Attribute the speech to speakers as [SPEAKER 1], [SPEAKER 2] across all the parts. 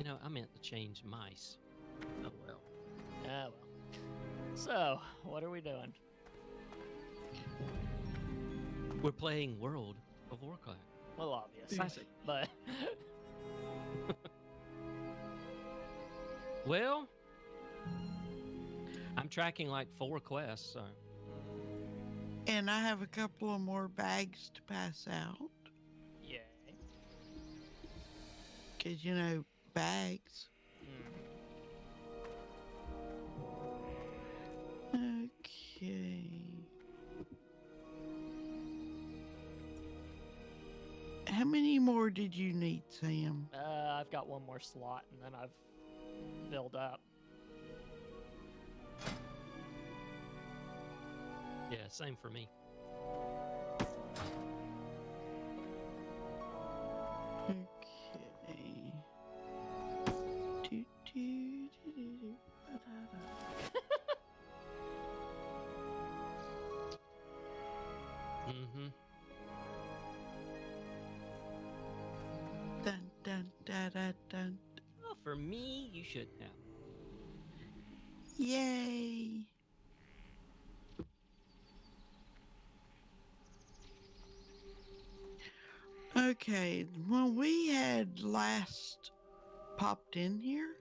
[SPEAKER 1] know, I meant to change mice. Oh well.
[SPEAKER 2] Ah, well. So, what are we doing?
[SPEAKER 1] We're playing World of Warcraft.
[SPEAKER 2] Well, obviously,
[SPEAKER 3] Classic.
[SPEAKER 2] but
[SPEAKER 1] Well, I'm tracking like 4 quests, so
[SPEAKER 3] And I have a couple of more bags to pass out.
[SPEAKER 2] yay.
[SPEAKER 3] Because, bags. Okay. How many more did you need, Sam?
[SPEAKER 2] I've got one more slot, and then I've filled up.
[SPEAKER 1] yeah, same for me.
[SPEAKER 3] Okay. Do, do, do, do, do, ba-da-da.
[SPEAKER 1] Mm-hmm.
[SPEAKER 3] Dun, dun, da, da, dun.
[SPEAKER 1] Well, for me, you should have.
[SPEAKER 3] Yay. Okay, when we had last popped in here,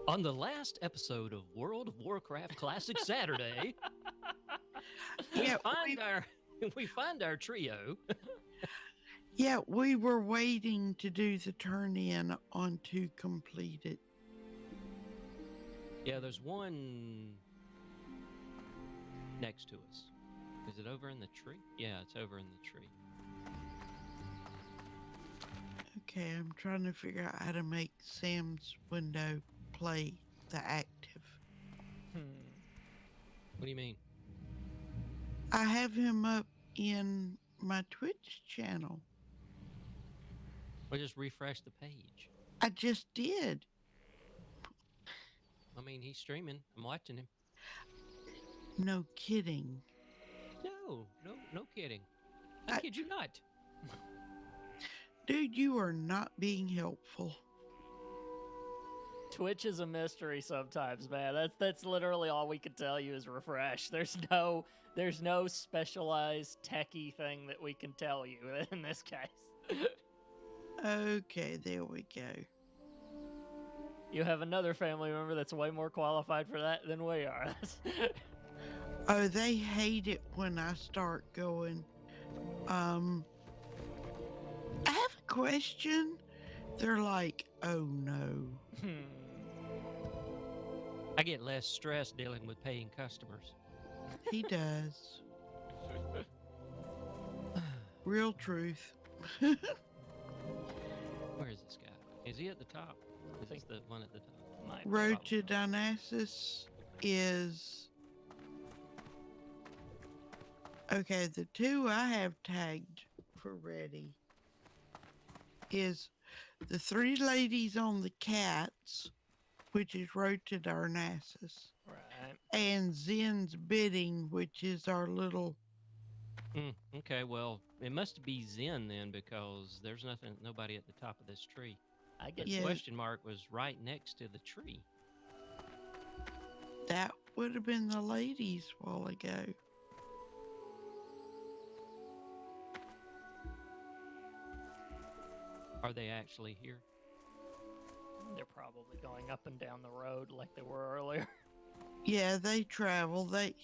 [SPEAKER 1] On the last episode of World of Warcraft Classic Saturday,
[SPEAKER 3] yeah,
[SPEAKER 1] we find our trio.
[SPEAKER 3] we were waiting to do the turn in on to complete it.
[SPEAKER 1] Yeah, there's one next to us. Is it over in the tree? Yeah, it's over in the tree.
[SPEAKER 3] Okay, I'm trying to figure out how to make Sam's window play the active.
[SPEAKER 1] What do you mean?
[SPEAKER 3] I have him up in my Twitch channel.
[SPEAKER 1] Well, just refresh the page.
[SPEAKER 3] I just did.
[SPEAKER 1] I mean, he's streaming. I'm watching him.
[SPEAKER 3] No kidding.
[SPEAKER 1] No kidding. I kid you not.
[SPEAKER 3] Dude, you are not being helpful.
[SPEAKER 2] Twitch is a mystery sometimes, man. That's literally all we can tell you is refresh. There's no specialized techie thing that we can tell you in this case.
[SPEAKER 3] Okay, there we go.
[SPEAKER 2] You have another family member that's way more qualified for that than we are.
[SPEAKER 3] Oh, they hate it when I start going, I have a question. They're like, oh no.
[SPEAKER 1] I get less stress dealing with paying customers.
[SPEAKER 3] He does. Real truth.
[SPEAKER 1] Where is this guy? Is he at the top? Is this the one at the top?
[SPEAKER 3] Road to Dionysus is... Okay, the two I have tagged for ready is the 3 ladies on the cats, which is Road to Darnassus.
[SPEAKER 2] Right.
[SPEAKER 3] And Zen's Bidding, which is our little...
[SPEAKER 1] Okay, well, it must be Zen then, because there's nobody at the top of this tree.
[SPEAKER 2] I get
[SPEAKER 1] The question mark was right next to the tree.
[SPEAKER 3] That would have been the ladies a while ago.
[SPEAKER 1] Are they actually here?
[SPEAKER 2] They're probably going up and down the road like they were earlier.
[SPEAKER 3] Yeah, they travel.
[SPEAKER 1] Okay.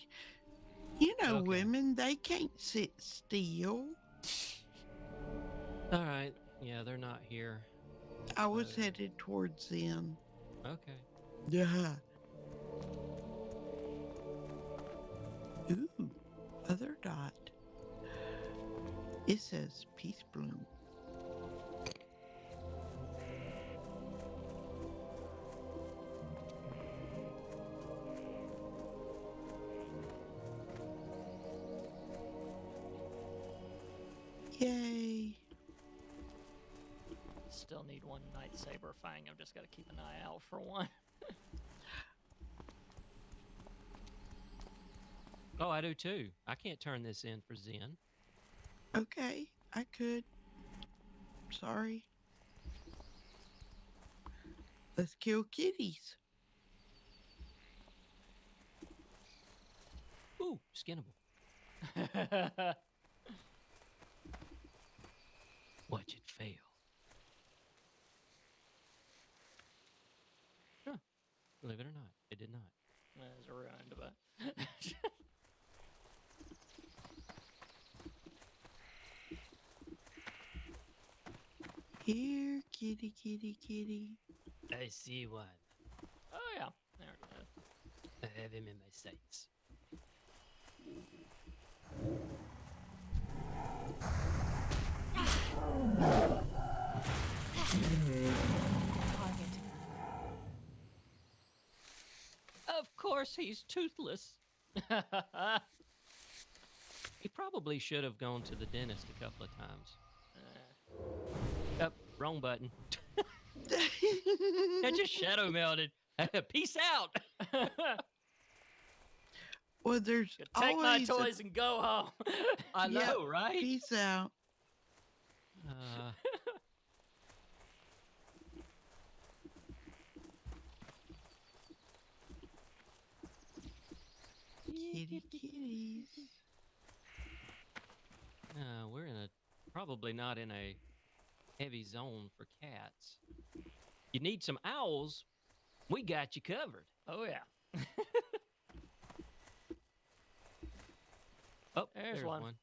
[SPEAKER 3] Women, they can't sit still.
[SPEAKER 1] All right. Yeah, they're not here.
[SPEAKER 3] I was headed towards Zen.
[SPEAKER 1] Okay.
[SPEAKER 3] Yeah. Ooh, other dot. It says Peace Bloom. Yay.
[SPEAKER 2] Still need one Nightsaber Fang. I've just got to keep an eye out for one.
[SPEAKER 1] Oh, I do too. I can't turn this in for Zen.
[SPEAKER 3] Okay, I could. Sorry. Let's kill kitties.
[SPEAKER 1] Ooh, skinnable. Watch it fail. Huh. Believe it or not, it did not.
[SPEAKER 2] That's ruined, but
[SPEAKER 3] Here, kitty, kitty, kitty.
[SPEAKER 1] I see one.
[SPEAKER 2] oh yeah, there it is.
[SPEAKER 1] I have him in my sights.
[SPEAKER 4] Target.
[SPEAKER 1] Of course, he's toothless. He probably should have gone to the dentist a couple of times. Yep, wrong button. I just shadow melted. Peace out.
[SPEAKER 3] Well, there's
[SPEAKER 2] Take my
[SPEAKER 3] always a-
[SPEAKER 2] toys and go home.
[SPEAKER 1] I
[SPEAKER 3] Yep,
[SPEAKER 1] know, right?
[SPEAKER 3] Peace out. Kitty, kitties.
[SPEAKER 1] We're in a probably not in a heavy zone for cats. You need some owls? We got you covered.
[SPEAKER 2] Oh yeah.
[SPEAKER 1] Oh,
[SPEAKER 2] There's
[SPEAKER 1] there's
[SPEAKER 2] one.
[SPEAKER 1] one.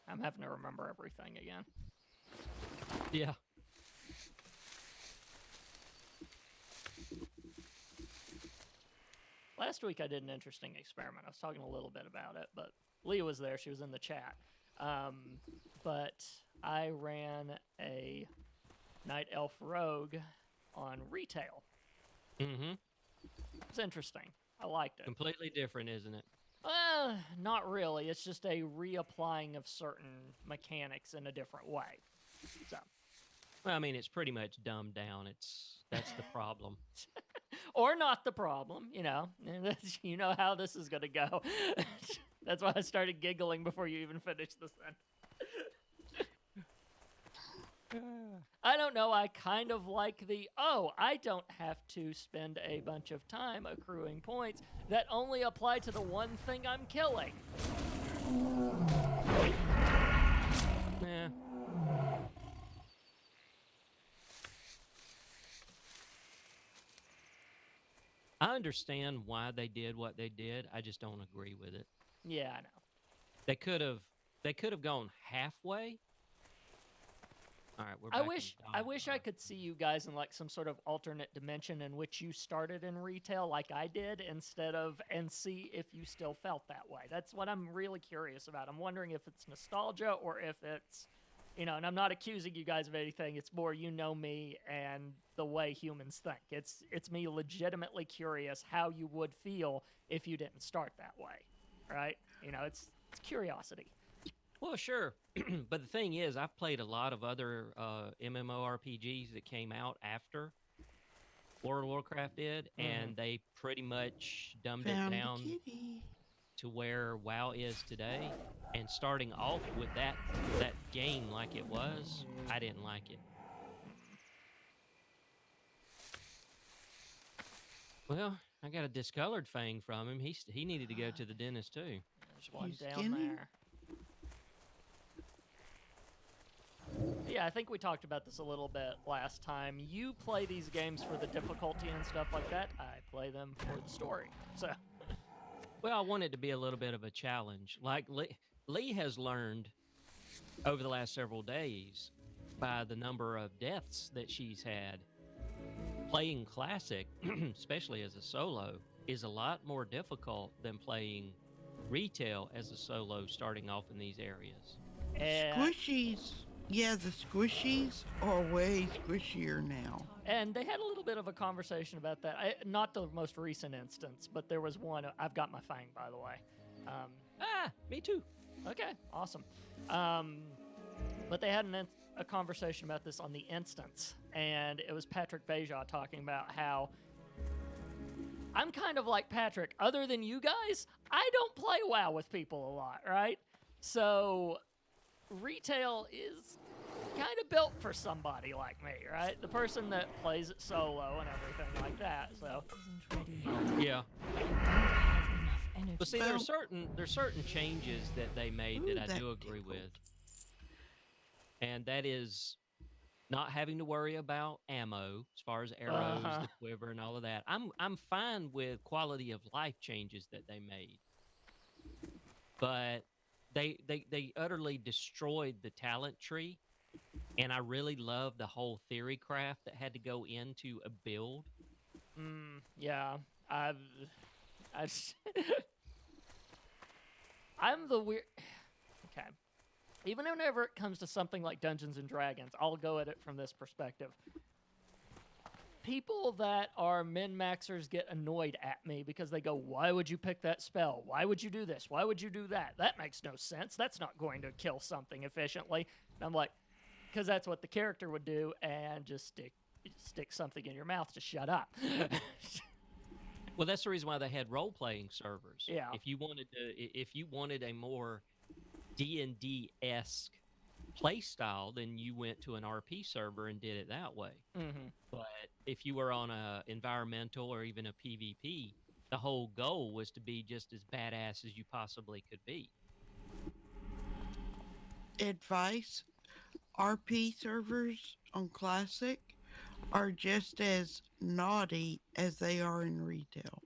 [SPEAKER 2] I'm having to remember everything again.
[SPEAKER 1] Yeah.
[SPEAKER 2] Last week I did an interesting experiment. I was talking a little bit about it, but Leah was there. She was in the chat. But I ran a Night Elf Rogue on retail.
[SPEAKER 1] Mm-hmm.
[SPEAKER 2] It's interesting. I liked it.
[SPEAKER 1] Completely different, isn't it?
[SPEAKER 2] Not really. It's just a reapplying of certain mechanics in a different way. So,
[SPEAKER 1] Well, I mean, it's pretty much dumbed down. That's the problem.
[SPEAKER 2] or not the problem, you know. You know how this is going to go. That's why I started giggling before you even finished the sentence. I don't know. I kind of like I don't have to spend a bunch of time accruing points that only apply to the one thing I'm killing.
[SPEAKER 1] Yeah. I understand why they did what they did. I just don't agree with it.
[SPEAKER 2] Yeah, I know.
[SPEAKER 1] They could have gone halfway. All right, we're back
[SPEAKER 2] I
[SPEAKER 1] in
[SPEAKER 2] wish I
[SPEAKER 1] dialogue.
[SPEAKER 2] could see you guys in like some sort of alternate dimension in which you started in retail like I did and see if you still felt that way. That's what I'm really curious about. I'm wondering if it's nostalgia or if it's, and I'm not accusing you guys of anything. It's more you know me and the way humans think. It's me legitimately curious how you would feel if you didn't start that way, right? It's curiosity.
[SPEAKER 1] Well, sure, but the thing is, I've played a lot of other MMORPGs that came out after World of Warcraft did, and they pretty much dumbed it
[SPEAKER 3] Found a
[SPEAKER 1] down
[SPEAKER 3] kitty.
[SPEAKER 1] to where WoW is today. And starting off with that game like it was, I didn't like it. Well, I got a discolored fang from him. He needed to go to the dentist too.
[SPEAKER 2] There's one
[SPEAKER 3] You
[SPEAKER 2] down
[SPEAKER 3] skinny?
[SPEAKER 2] there. Yeah, I think we talked about this a little bit last time. You play these games for the difficulty and stuff like that. I play them for the story. So,
[SPEAKER 1] Well, I want it to be a little bit of a challenge. Like Lee has learned over the last several days by the number of deaths that she's had. Playing Classic, especially as a solo, is a lot more difficult than playing retail as a solo starting off in these areas.
[SPEAKER 3] Squishies. Yeah, the squishies are way squishier now.
[SPEAKER 2] and they had a little bit of a conversation about that. Not the most recent instance, but there was one. I've got my fang, by the way.
[SPEAKER 1] Me too.
[SPEAKER 2] Okay, awesome. But they had a conversation about this on the instance, and it was Patrick Beja talking about how I'm kind of like Patrick. Other than you guys, I don't play WoW with people a lot, right? So retail is kind of built for somebody like me, right? The person that plays it solo and everything like that. So
[SPEAKER 4] Isn't ready.
[SPEAKER 1] Yeah.
[SPEAKER 4] I don't have enough energy.
[SPEAKER 1] But see,
[SPEAKER 3] Well-
[SPEAKER 1] there's certain changes that they made
[SPEAKER 3] Ooh,
[SPEAKER 1] that I
[SPEAKER 3] that
[SPEAKER 1] do agree with,
[SPEAKER 3] tickled.
[SPEAKER 1] and that is not having to worry about ammo as far as arrows,
[SPEAKER 2] Uh-huh.
[SPEAKER 1] the quiver, and all of that. I'm fine with quality of life changes that they made, but they utterly destroyed the talent tree, and I really love the whole theory craft that had to go into a build.
[SPEAKER 2] yeah, I've, I'm the weird. Okay, even whenever it comes to something like Dungeons and Dragons, I'll go at it from this perspective. People that are min-maxers get annoyed at me because they go, why would you pick that spell? Why would you do this? Why would you do that? That makes no sense. That's not going to kill something efficiently. And I'm like, because that's what the character would do, and just stick something in your mouth to shut up.
[SPEAKER 1] Well, that's the reason why they had role playing servers.
[SPEAKER 2] Yeah.
[SPEAKER 1] If you wanted a more D&D esque play style, then you went to an RP server and did it that way.
[SPEAKER 2] Mm-hmm.
[SPEAKER 1] But if you were on a environmental or even a PvP, the whole goal was to be just as badass as you possibly could be.
[SPEAKER 3] Advice: RP servers on Classic are just as naughty as they are in retail.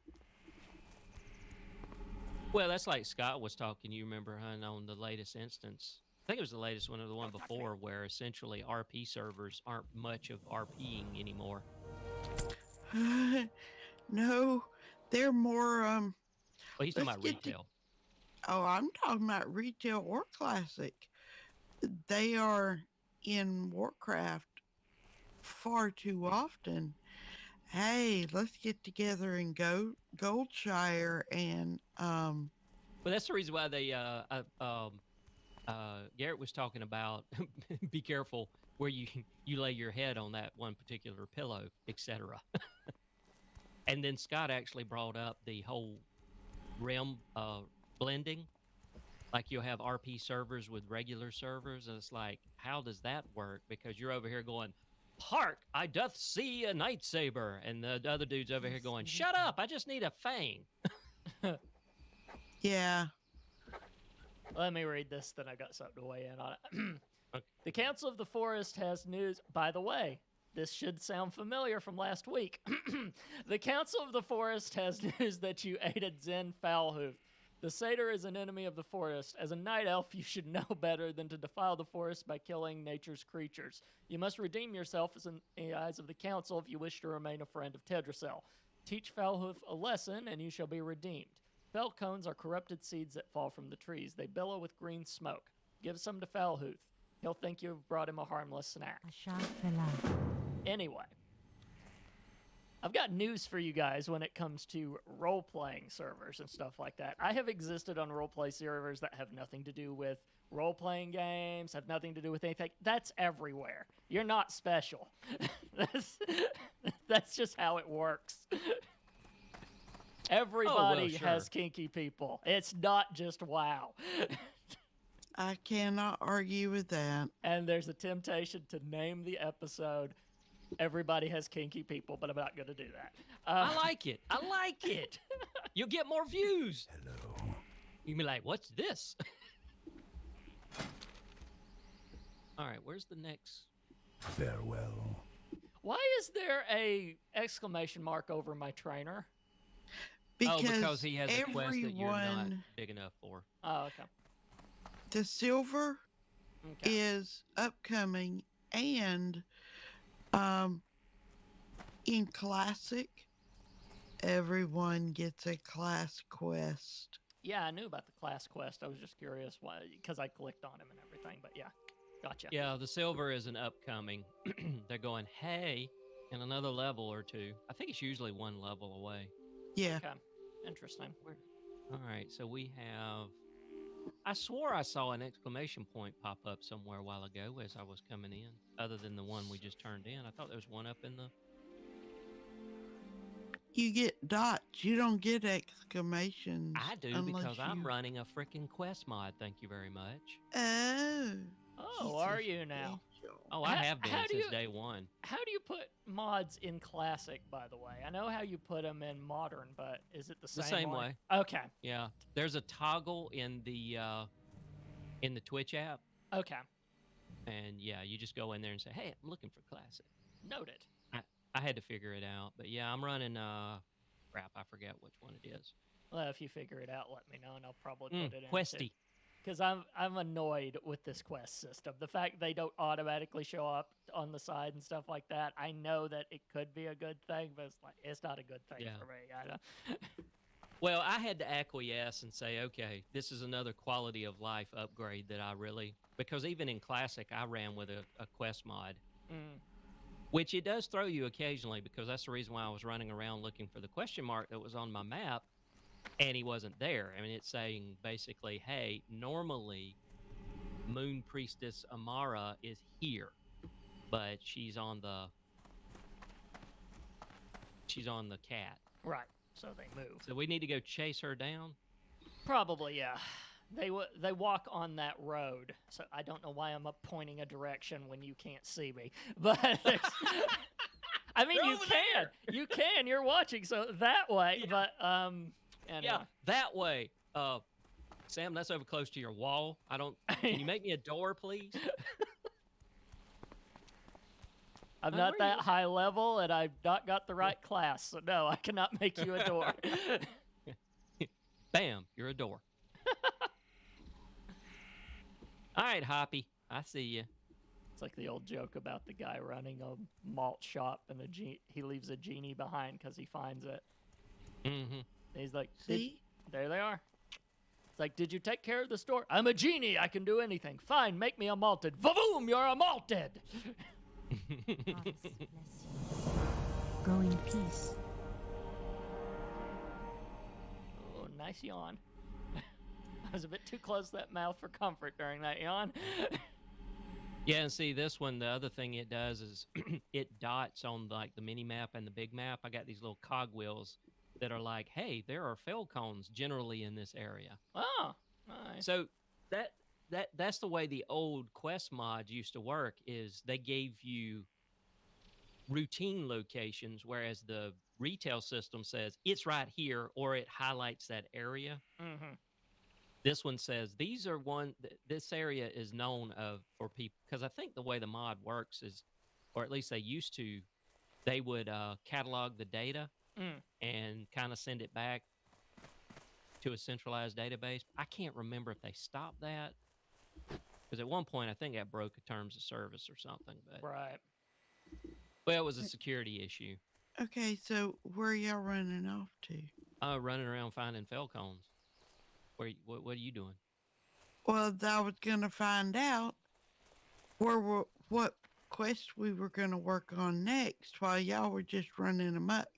[SPEAKER 1] Well, that's like Scott was talking. You remember, hun, on the latest instance. I think it was the latest one or the one before, where essentially RP servers aren't much of RPing anymore.
[SPEAKER 3] No, they're more
[SPEAKER 1] Well, he's talking
[SPEAKER 3] Let's
[SPEAKER 1] about
[SPEAKER 3] get to-
[SPEAKER 1] retail.
[SPEAKER 3] oh, I'm talking about retail or Classic. They are in Warcraft far too often. Hey, let's get together and go Goldshire and
[SPEAKER 1] But that's the reason why they Garrett was talking about be careful where you lay your head on that one particular pillow, etc. And then Scott actually brought up the whole realm blending. Like you'll have RP servers with regular servers, and it's like, how does that work? Because you're over here going, "Hark, I doth see a lightsaber," and the other dude's over here going, "Shut up, I just need a fang."
[SPEAKER 3] yeah.
[SPEAKER 2] Let me read this, then I got something to weigh in on it.
[SPEAKER 1] Okay.
[SPEAKER 2] The Council of the Forest has news. By the way, this should sound familiar from last week. The Council of the Forest has news that you aided Zen Foulhoof. The satyr is an enemy of the forest. As a night elf, you should know better than to defile the forest by killing nature's creatures. You must redeem yourself as in the eyes of the Council if you wish to remain a friend of Tedrasel. Teach Foulhoof a lesson, and you shall be redeemed. Fell cones are corrupted seeds that fall from the trees. They billow with green smoke. Give some to Foulhoof. He'll think you've brought him a harmless snack.
[SPEAKER 4] Ashafela.
[SPEAKER 2] Anyway, I've got news for you guys when it comes to role-playing servers and stuff like that. I have existed on role-play servers that have nothing to do with role-playing games, have nothing to do with anything. That's everywhere. You're not special. That's just how it works. Everybody
[SPEAKER 1] sure.
[SPEAKER 2] has kinky people. It's not just WoW.
[SPEAKER 3] I cannot argue with that.
[SPEAKER 2] And there's a temptation to name the episode Everybody Has Kinky People, but I'm not going to do that.
[SPEAKER 1] I like it. I like it. You'll get more views.
[SPEAKER 5] Hello.
[SPEAKER 1] You can be like, "What's this?" All right, where's the next?
[SPEAKER 5] Farewell.
[SPEAKER 2] Why is there a exclamation mark over my trainer?
[SPEAKER 1] Because he has a quest that you're not
[SPEAKER 3] everyone,
[SPEAKER 1] big enough for.
[SPEAKER 2] Oh, okay.
[SPEAKER 3] the silver
[SPEAKER 2] Okay.
[SPEAKER 3] is upcoming, and in Classic, everyone gets a class quest.
[SPEAKER 2] Yeah, I knew about the class quest. I was just curious why, because I clicked on him and everything. But yeah, gotcha.
[SPEAKER 1] Yeah, the silver is an upcoming. They're going, hey, in another level or two. I think it's usually one level away.
[SPEAKER 3] Yeah.
[SPEAKER 2] Okay. Interesting.
[SPEAKER 1] All right, so we have. I swore I saw an exclamation point pop up somewhere a while ago as I was coming in, other than the one we just turned in. I thought there was one up in the.
[SPEAKER 3] You get dots. You don't get exclamations.
[SPEAKER 1] I do
[SPEAKER 3] unless
[SPEAKER 1] because I'm
[SPEAKER 3] you...
[SPEAKER 1] running a freaking quest mod. Thank you very much.
[SPEAKER 3] Oh.
[SPEAKER 2] Oh,
[SPEAKER 3] he's
[SPEAKER 2] are
[SPEAKER 3] a
[SPEAKER 2] you now?
[SPEAKER 3] special.
[SPEAKER 1] Oh, I have been
[SPEAKER 2] how do
[SPEAKER 1] since
[SPEAKER 2] you
[SPEAKER 1] day one.
[SPEAKER 2] how do you put mods in classic? By the way, I know how you put them in modern, but is it the
[SPEAKER 1] The
[SPEAKER 2] same
[SPEAKER 1] same way.
[SPEAKER 2] Okay,
[SPEAKER 1] Yeah. There's a toggle in the Twitch app,
[SPEAKER 2] okay,
[SPEAKER 1] and yeah, you just go in there and say, "Hey, I'm looking for classic."
[SPEAKER 2] noted.
[SPEAKER 1] I, I had to figure it out, but yeah, I'm running crap, I forget which one it is.
[SPEAKER 2] Well, if you figure it out, let me know, and I'll probably put it in.
[SPEAKER 1] Questy.
[SPEAKER 2] Because I'm annoyed with this quest system. The fact they don't automatically show up on the side and stuff like that. I know that it could be a good thing, but it's not a good thing
[SPEAKER 1] Yeah.
[SPEAKER 2] for me. I don't.
[SPEAKER 1] Well, I had to acquiesce and say, okay, this is another quality of life upgrade that I really, because even in Classic, I ran with a quest mod, which it does throw you occasionally, because that's the reason why I was running around looking for the question mark that was on my map, and he wasn't there. I mean, it's saying basically, hey, normally Moon Priestess Amara is here, but she's on the cat.
[SPEAKER 2] Right. So they move.
[SPEAKER 1] So we need to go chase her down.
[SPEAKER 2] Probably, yeah. They walk on that road. So I don't know why I'm up pointing a direction when you can't see me. But I mean,
[SPEAKER 1] They're
[SPEAKER 2] you
[SPEAKER 1] over
[SPEAKER 2] can.
[SPEAKER 1] there.
[SPEAKER 2] You can. You're watching, so that way.
[SPEAKER 1] Yeah.
[SPEAKER 2] But anyway.
[SPEAKER 1] Yeah, that way. Sam, that's over close to your wall. Can you make me a door, please?
[SPEAKER 2] I'm
[SPEAKER 1] Now,
[SPEAKER 2] not
[SPEAKER 1] where
[SPEAKER 2] that
[SPEAKER 1] you-
[SPEAKER 2] high level, and I've not got the right class, so no, I cannot make you a door.
[SPEAKER 1] Bam, you're a door. All right, Hoppy, I see you.
[SPEAKER 2] It's like the old joke about the guy running a malt shop, and he leaves a genie behind because he finds it.
[SPEAKER 1] Mm-hmm.
[SPEAKER 2] And he's like,
[SPEAKER 3] See?
[SPEAKER 2] there they are. It's like, did you take care of the store? I'm a genie. I can do anything. Fine, make me a malted. Va-boom, you're a malted.
[SPEAKER 4] Goddess bless you. Go in peace.
[SPEAKER 2] Oh, nice yawn. I was a bit too close to that mouth for comfort during that yawn.
[SPEAKER 1] Yeah, and see, this one, the other thing it does is it dots on like the mini map and the big map. I got these little cogwheels that are like, hey, there are fell cones generally in this area.
[SPEAKER 2] Oh, nice.
[SPEAKER 1] So that's the way the old quest mods used to work, is they gave you routine locations, whereas the retail system says it's right here, or it highlights that area.
[SPEAKER 2] Mm-hmm.
[SPEAKER 1] This one says these are this area is known for people, because I think the way the mod works is, or at least they used to, they would catalog the data and kind of send it back to a centralized database. I can't remember if they stopped that, because at one point I think that broke a terms of service or something. But
[SPEAKER 2] Right.
[SPEAKER 1] well, it was a security issue.
[SPEAKER 3] Okay, so where y'all running off to?
[SPEAKER 1] Running around finding fell cones. What are you doing?
[SPEAKER 3] Well, I was gonna find out what quest we were gonna work on next while y'all were just running amok.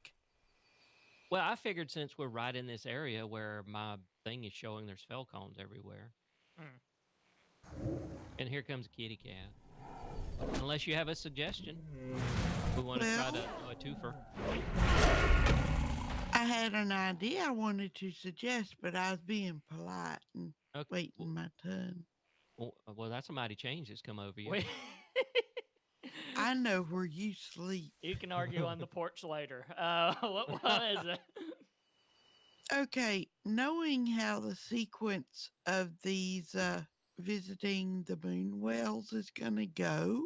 [SPEAKER 1] Well, I figured since we're right in this area where my thing is showing there's fell cones everywhere. And here comes a kitty cat. Unless you have a suggestion. We want to try to a twofer.
[SPEAKER 3] I had an idea I wanted to suggest, but I was being polite and waiting my turn.
[SPEAKER 1] Well, that's a mighty change that's come over you.
[SPEAKER 2] Wait.
[SPEAKER 3] I know where you sleep.
[SPEAKER 2] You can argue on the porch later. What is it?
[SPEAKER 3] Okay, knowing how the sequence of these visiting the moon wells is going to go,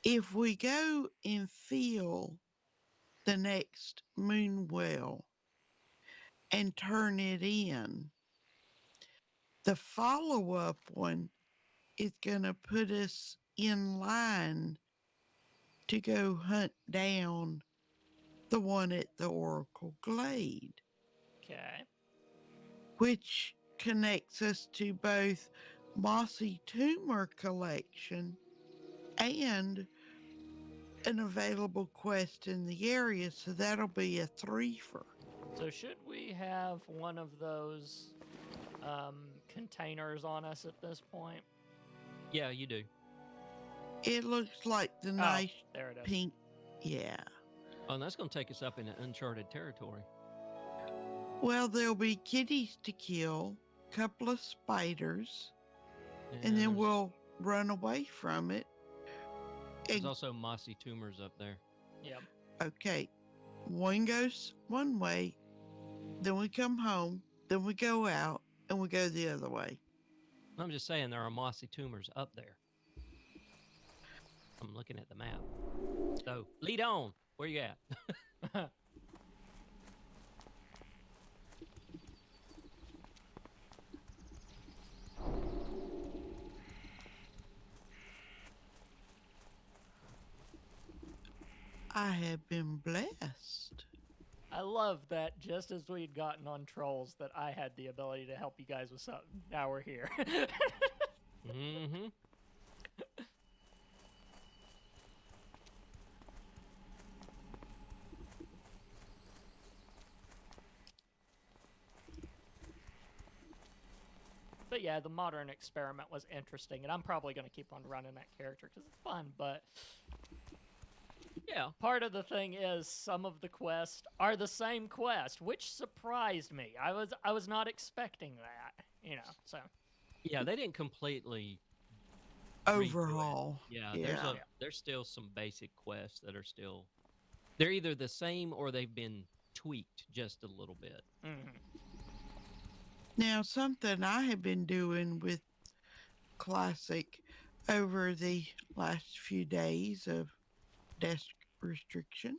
[SPEAKER 3] if we go and feel the next moon well and turn it in, the follow-up one is going to put us in line to go hunt down the one at the Oracle Glade.
[SPEAKER 2] Okay.
[SPEAKER 3] Which connects us to both Mossy Tumor Collection and an available quest in the area, so that'll be a threefer.
[SPEAKER 2] So should we have one of those containers on us at this point?
[SPEAKER 1] Yeah, you do.
[SPEAKER 3] It looks like the nice
[SPEAKER 2] there it is.
[SPEAKER 3] pink, yeah.
[SPEAKER 1] Oh, and that's going to take us up into uncharted territory.
[SPEAKER 3] Well, there'll be kitties to kill, couple of spiders,
[SPEAKER 1] Yeah,
[SPEAKER 3] and then
[SPEAKER 1] there's,
[SPEAKER 3] we'll run away from it.
[SPEAKER 1] there's
[SPEAKER 3] And,
[SPEAKER 1] also mossy tumors up there.
[SPEAKER 2] Yep.
[SPEAKER 3] okay, one goes one way, then we come home, then we go out, and we go the other way.
[SPEAKER 1] I'm just saying there are mossy tumors up there. I'm looking at the map. So lead on. Where you at?
[SPEAKER 3] I have been blessed.
[SPEAKER 2] I love that just as we'd gotten on trolls that I had the ability to help you guys with something. Now we're here.
[SPEAKER 1] Mm-hmm.
[SPEAKER 2] But yeah, the modern experiment was interesting, and I'm probably going to keep on running that character because it's fun, but
[SPEAKER 1] Yeah.
[SPEAKER 2] part of the thing is some of the quests are the same quest, which surprised me. I was not expecting that, so
[SPEAKER 1] Yeah, they didn't completely redo it.
[SPEAKER 3] Overhaul.
[SPEAKER 1] Yeah,
[SPEAKER 3] Yeah.
[SPEAKER 1] there's still some basic quests that are still they're either the same or they've been tweaked just a little bit.
[SPEAKER 2] mhm.
[SPEAKER 3] Now, something I have been doing with Classic over the last few days of desk restriction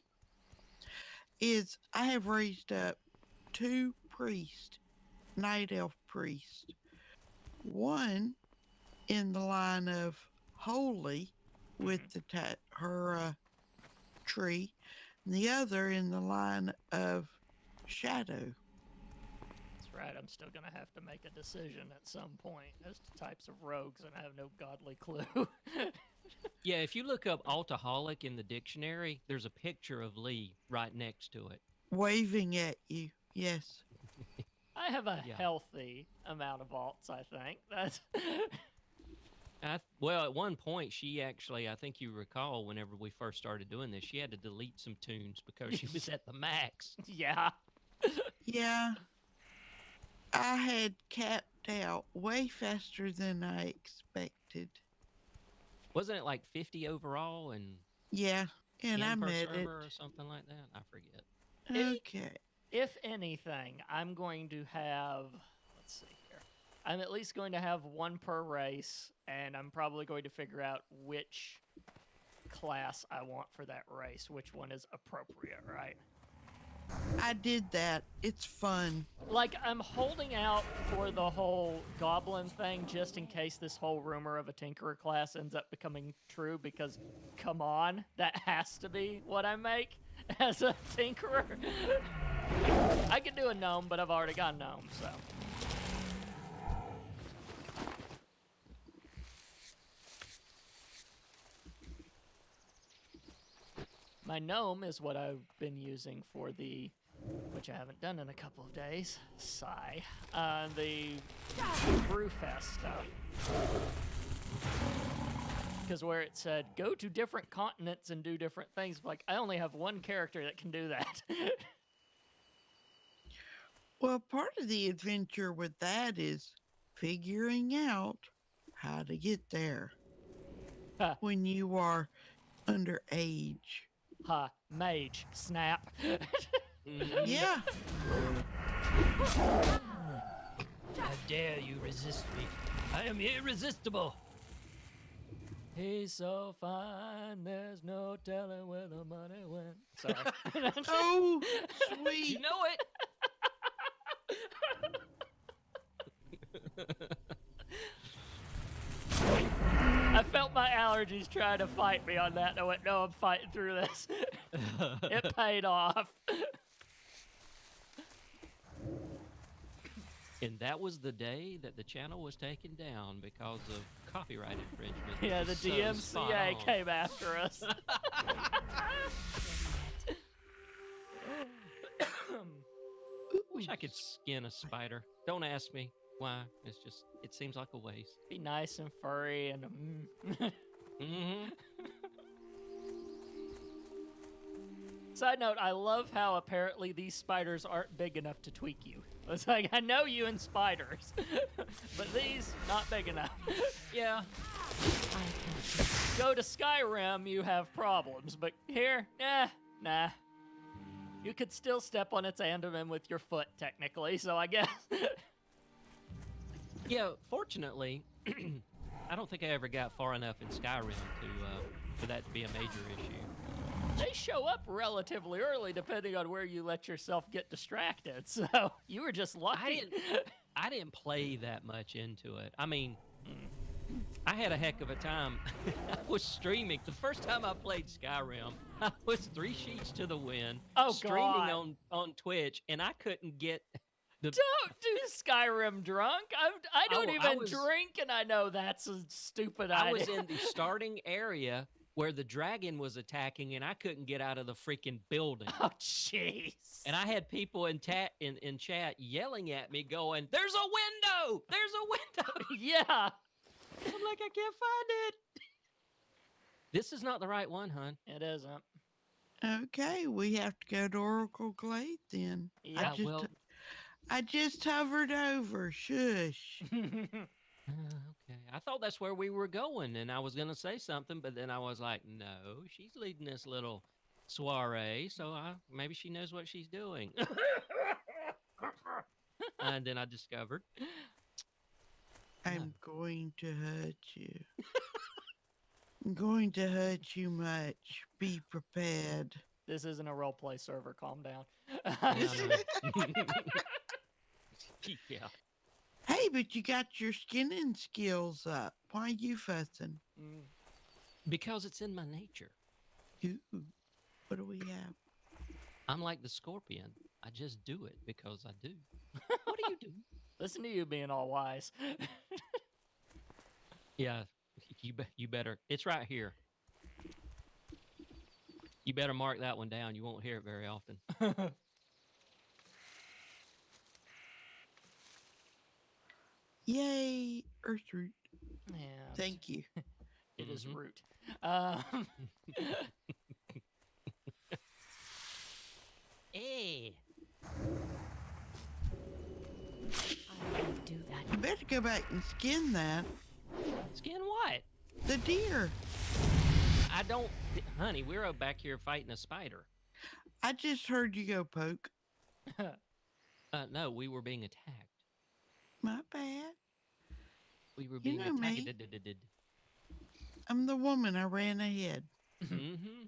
[SPEAKER 3] is I have raised up 2 priests, night elf priests. One in the line of Holy with her tree, and the other in the line of Shadow.
[SPEAKER 2] That's right. I'm still going to have to make a decision at some point as to types of rogues, and I have no godly clue.
[SPEAKER 1] Yeah, if you look up Altaholic in the dictionary, there's a picture of Lee right next to it.
[SPEAKER 3] Waving at you. Yes.
[SPEAKER 2] I have a
[SPEAKER 1] Yeah.
[SPEAKER 2] healthy amount of alts, I think. That's
[SPEAKER 1] Well, at one point, she actually, I think you recall, whenever we first started doing this, she had to delete some tunes because she was at the max.
[SPEAKER 2] yeah.
[SPEAKER 3] Yeah. I had capped out way faster than I expected.
[SPEAKER 1] Wasn't it like 50 overall and
[SPEAKER 3] Yeah. And
[SPEAKER 1] 10
[SPEAKER 3] I
[SPEAKER 1] per
[SPEAKER 3] met it.
[SPEAKER 1] server or something like that? I forget.
[SPEAKER 3] Okay.
[SPEAKER 2] If anything, I'm going to have, let's see here. I'm at least going to have one per race, and I'm probably going to figure out which class I want for that race, which one is appropriate, right?
[SPEAKER 3] I did that. It's fun.
[SPEAKER 2] Like, I'm holding out for the whole goblin thing just in case this whole rumor of a tinkerer class ends up becoming true, because, come on, that has to be what I make as a tinkerer. I could do a gnome, but I've already got a gnome, so. My gnome is what I've been using for the, which I haven't done in a couple of days, sigh, the Brewfest stuff. Because where it said, go to different continents and do different things, like, I only have one character that can do that.
[SPEAKER 3] Well, part of the adventure with that is figuring out how to get there
[SPEAKER 2] Huh.
[SPEAKER 3] when you are underage.
[SPEAKER 2] Ha, mage, snap.
[SPEAKER 3] Yeah.
[SPEAKER 1] How dare you resist me? I am irresistible.
[SPEAKER 2] He's so fine, there's no telling where the money went. Sorry.
[SPEAKER 3] Oh,
[SPEAKER 1] You
[SPEAKER 3] sweet.
[SPEAKER 1] know it.
[SPEAKER 2] I felt my allergies trying to fight me on that, and I went, no, I'm fighting through this. It paid off.
[SPEAKER 1] And that was the day that the channel was taken down because of copyright infringement. It
[SPEAKER 2] Yeah, the
[SPEAKER 1] was so spot
[SPEAKER 2] DMCA
[SPEAKER 1] on.
[SPEAKER 2] came after us.
[SPEAKER 1] Wish I could skin a spider. Don't ask me why. It's just, it seems like a waste.
[SPEAKER 2] Be nice and furry and
[SPEAKER 1] Mm-hmm.
[SPEAKER 2] Side note, I love how apparently these spiders aren't big enough to tweak you. It's like, I know you and spiders, but these, not big enough.
[SPEAKER 1] Yeah.
[SPEAKER 2] Go to Skyrim, you have problems, but here, nah. You could still step on its abdomen with your foot, technically, so I guess.
[SPEAKER 1] Yeah, fortunately, I don't think I ever got far enough in Skyrim for that to be a major issue.
[SPEAKER 2] They show up relatively early, depending on where you let yourself get distracted, so you were just lucky.
[SPEAKER 1] I didn't play that much into it. I mean, I had a heck of a time. I was streaming. The first time I played Skyrim, I was 3 sheets to the wind, streaming
[SPEAKER 2] God.
[SPEAKER 1] on Twitch, and I couldn't get the...
[SPEAKER 2] Don't do Skyrim drunk. I don't even
[SPEAKER 1] was-
[SPEAKER 2] drink, and I know that's a stupid idea.
[SPEAKER 1] I was in the starting area where the dragon was attacking, and I couldn't get out of the freaking building.
[SPEAKER 2] Oh, jeez.
[SPEAKER 1] And I had people in chat yelling at me, going, "There's a window! There's a window!"
[SPEAKER 2] Yeah.
[SPEAKER 1] I'm like, I can't find it. This is not the right one, hon.
[SPEAKER 2] It isn't.
[SPEAKER 3] Okay, we have to go to Oracle Glade then.
[SPEAKER 2] Yeah,
[SPEAKER 3] I just hovered over. Shush.
[SPEAKER 1] Okay. I thought that's where we were going, and I was going to say something, but then I was like, no, she's leading this little soiree, so maybe she knows what she's doing. And then I discovered.
[SPEAKER 3] I'm going to hurt you. I'm going to hurt you much. Be prepared.
[SPEAKER 2] This isn't a roleplay server. Calm down.
[SPEAKER 1] Yeah, I know. Yeah.
[SPEAKER 3] Hey, but you got your skinning skills up. Why are you fussing?
[SPEAKER 1] Because it's in my nature.
[SPEAKER 3] Ooh, what do we have?
[SPEAKER 1] I'm like the scorpion. I just do it because I do. What do you do?
[SPEAKER 2] Listen to you being all wise.
[SPEAKER 1] Yeah, you better. It's right here. You better mark that one down. You won't hear it very often.
[SPEAKER 3] Yay, Earthroot.
[SPEAKER 2] Yeah.
[SPEAKER 3] Thank you.
[SPEAKER 2] It is
[SPEAKER 1] Mhm.
[SPEAKER 2] root.
[SPEAKER 1] Hey.
[SPEAKER 4] I will do that.
[SPEAKER 3] You better go back and skin that.
[SPEAKER 1] Skin what?
[SPEAKER 3] The deer.
[SPEAKER 1] I don't... Honey, we're back here fighting a spider.
[SPEAKER 3] I just heard you go poke.
[SPEAKER 1] No, we were being attacked.
[SPEAKER 3] My bad.
[SPEAKER 1] We were
[SPEAKER 3] You
[SPEAKER 1] being
[SPEAKER 3] know me.
[SPEAKER 1] attacked.
[SPEAKER 3] I'm the woman. I ran ahead.
[SPEAKER 1] Mm-hmm.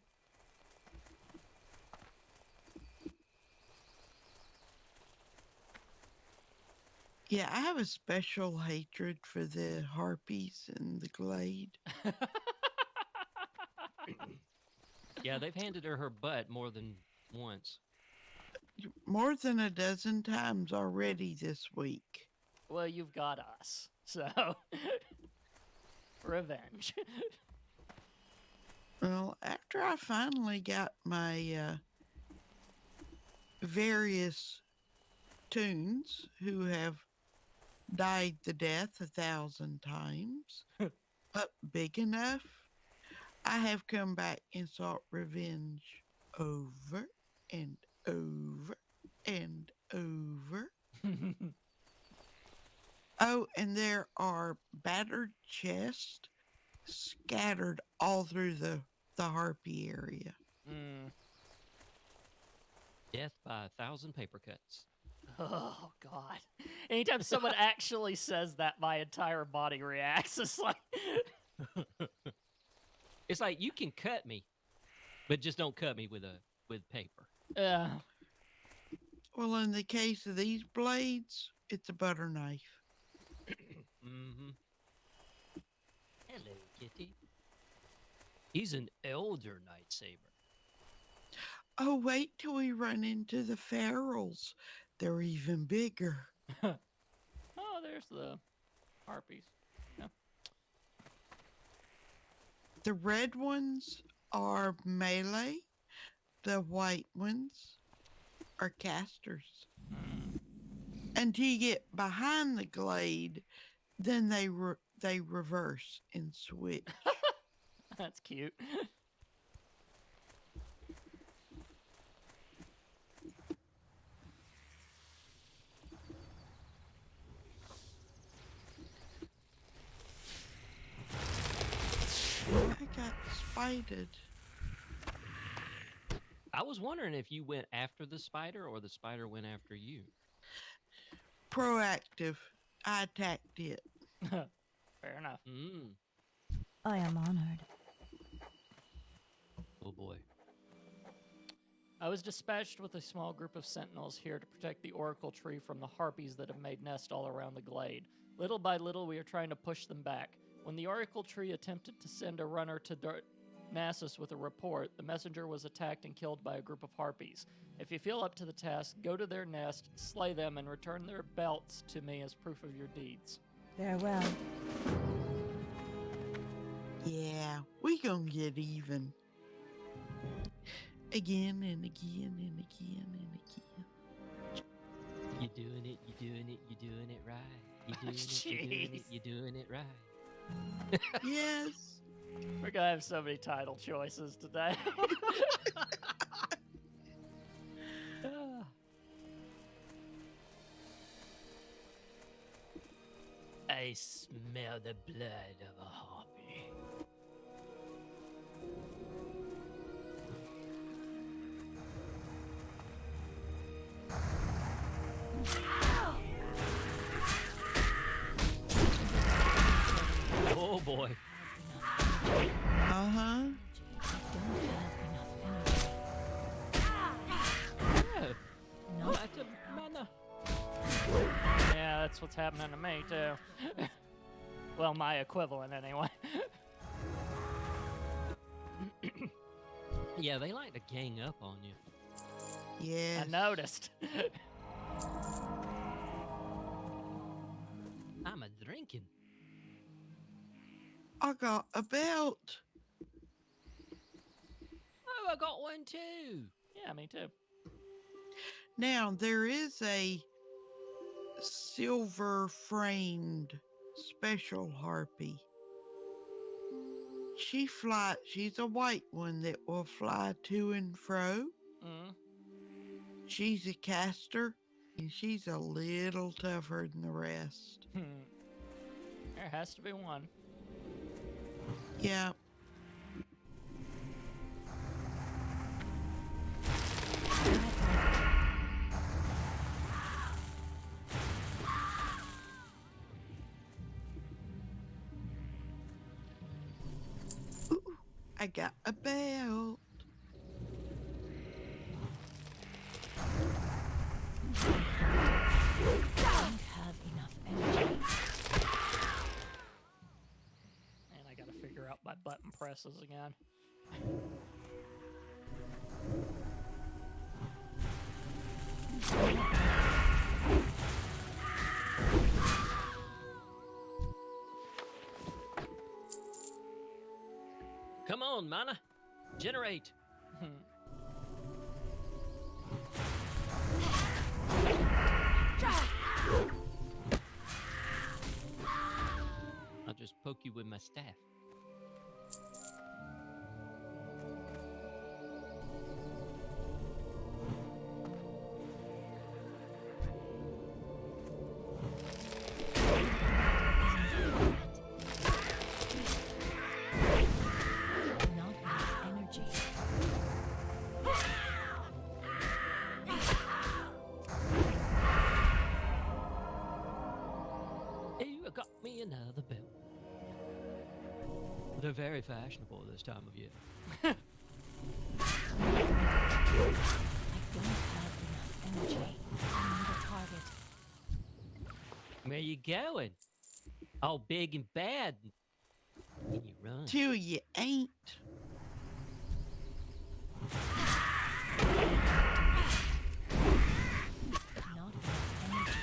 [SPEAKER 3] Yeah, I have a special hatred for the harpies in the glade.
[SPEAKER 1] Yeah, they've handed her butt more than once.
[SPEAKER 3] More than a dozen times already this week.
[SPEAKER 2] Well, you've got us, so revenge.
[SPEAKER 3] Well, after I finally got my various tunes who have died the death 1,000 times, but big enough, I have come back and sought revenge over and over and over. Oh, and there are battered chests scattered all through the harpy area.
[SPEAKER 1] Death by 1,000 paper cuts.
[SPEAKER 2] Oh, God. Anytime someone actually says that, my entire body reacts. It's like...
[SPEAKER 1] It's like, you can cut me, but just don't cut me with paper.
[SPEAKER 3] Well, in the case of these blades, it's a butter knife.
[SPEAKER 1] Mm-hmm. Hello, kitty. He's an elder lightsaber.
[SPEAKER 3] Oh, wait till we run into the ferals. They're even bigger.
[SPEAKER 2] Oh, there's the harpies. Yeah.
[SPEAKER 3] The red ones are melee. The white ones are casters. Until you get behind the glade, then they reverse and switch.
[SPEAKER 2] That's cute.
[SPEAKER 3] excited.
[SPEAKER 1] I was wondering if you went after the spider or the spider went after you.
[SPEAKER 3] Proactive. I attacked it.
[SPEAKER 2] Fair enough.
[SPEAKER 1] Mm.
[SPEAKER 4] I am honored.
[SPEAKER 1] Oh boy.
[SPEAKER 2] I was dispatched with a small group of sentinels here to protect the oracle tree from the harpies that have made nest all around the glade. Little by little, we are trying to push them back. When the oracle tree attempted to send a runner to Nassus with a report, the messenger was attacked and killed by a group of harpies. If you feel up to the task, go to their nest, slay them, and return their belts to me as proof of your deeds.
[SPEAKER 4] Farewell.
[SPEAKER 3] Yeah, we gonna get even. Again and again and again and again.
[SPEAKER 1] You're doing it, you're doing it, you're doing it right. You're doing it, you're doing it, you're doing it right.
[SPEAKER 3] Yes.
[SPEAKER 2] We're gonna have so many title choices today.
[SPEAKER 1] I smell the blood of a harpy. Oh boy.
[SPEAKER 3] Uh-huh.
[SPEAKER 1] Oh,
[SPEAKER 4] No.
[SPEAKER 1] that's a mana.
[SPEAKER 2] Yeah, that's what's happening to me, too. Well, my equivalent, anyway.
[SPEAKER 1] Yeah, they like to gang up on you.
[SPEAKER 3] Yes.
[SPEAKER 2] I noticed.
[SPEAKER 1] I'm a drinking.
[SPEAKER 3] I got a belt.
[SPEAKER 1] Oh, I got one too.
[SPEAKER 2] Yeah, me too.
[SPEAKER 3] Now, there is a silver framed special harpy. She's a white one that will fly to and fro.
[SPEAKER 2] Mm.
[SPEAKER 3] She's a caster, and she's a little tougher than the rest.
[SPEAKER 2] There has to be one.
[SPEAKER 3] Yeah. Ooh, I got a belt.
[SPEAKER 4] Don't have enough energy.
[SPEAKER 2] And I gotta figure out my button presses again.
[SPEAKER 1] Come on, mana. Generate. I'll just poke you with my staff.
[SPEAKER 4] Not enough energy.
[SPEAKER 1] You got me another belt. They're very fashionable this time of year.
[SPEAKER 4] I don't have enough energy. I need a target.
[SPEAKER 1] Where you going? All big and bad. And you run.
[SPEAKER 3] Till you ain't.
[SPEAKER 4] Not enough energy.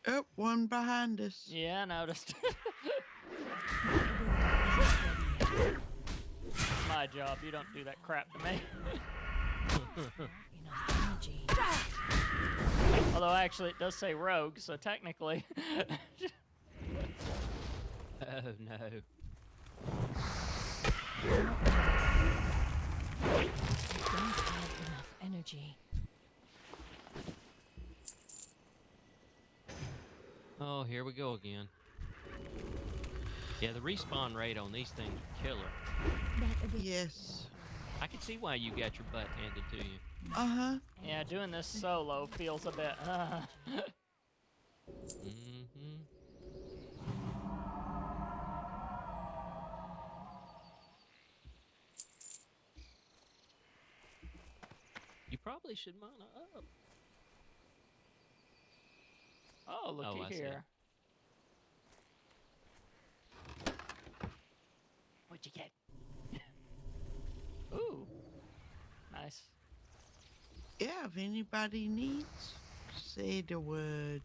[SPEAKER 3] Oh, one behind us.
[SPEAKER 2] Yeah, I noticed. My job. You don't do that crap to me.
[SPEAKER 4] Enough energy.
[SPEAKER 2] Although, actually, it does say rogue, so technically.
[SPEAKER 1] Oh no.
[SPEAKER 4] I don't have enough energy.
[SPEAKER 1] Oh, here we go again. Yeah, the respawn rate on these things are killer.
[SPEAKER 4] That ability.
[SPEAKER 3] Yes.
[SPEAKER 1] I can see why you got your butt handed to you.
[SPEAKER 3] Uh-huh.
[SPEAKER 2] Yeah, doing this solo feels a bit.
[SPEAKER 1] Mm-hmm. You probably should mana up.
[SPEAKER 2] Oh,
[SPEAKER 1] Oh,
[SPEAKER 2] looky
[SPEAKER 1] I see.
[SPEAKER 2] here. What'd you get? Ooh, nice.
[SPEAKER 3] Yeah, if anybody needs cedarwood.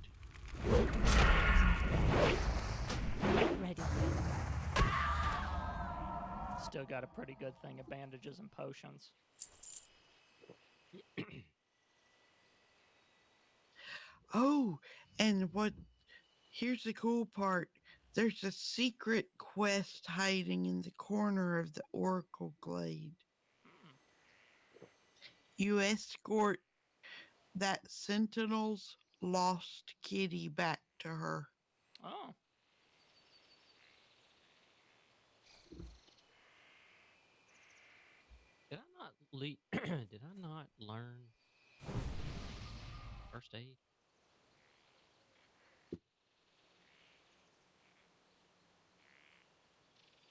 [SPEAKER 4] Ready.
[SPEAKER 2] Still got a pretty good thing of bandages and potions.
[SPEAKER 3] Oh, and here's the cool part. There's a secret quest hiding in the corner of the Oracle Glade. You escort that Sentinel's lost kitty back to her.
[SPEAKER 2] Oh,
[SPEAKER 1] Did I not did I not learn first aid?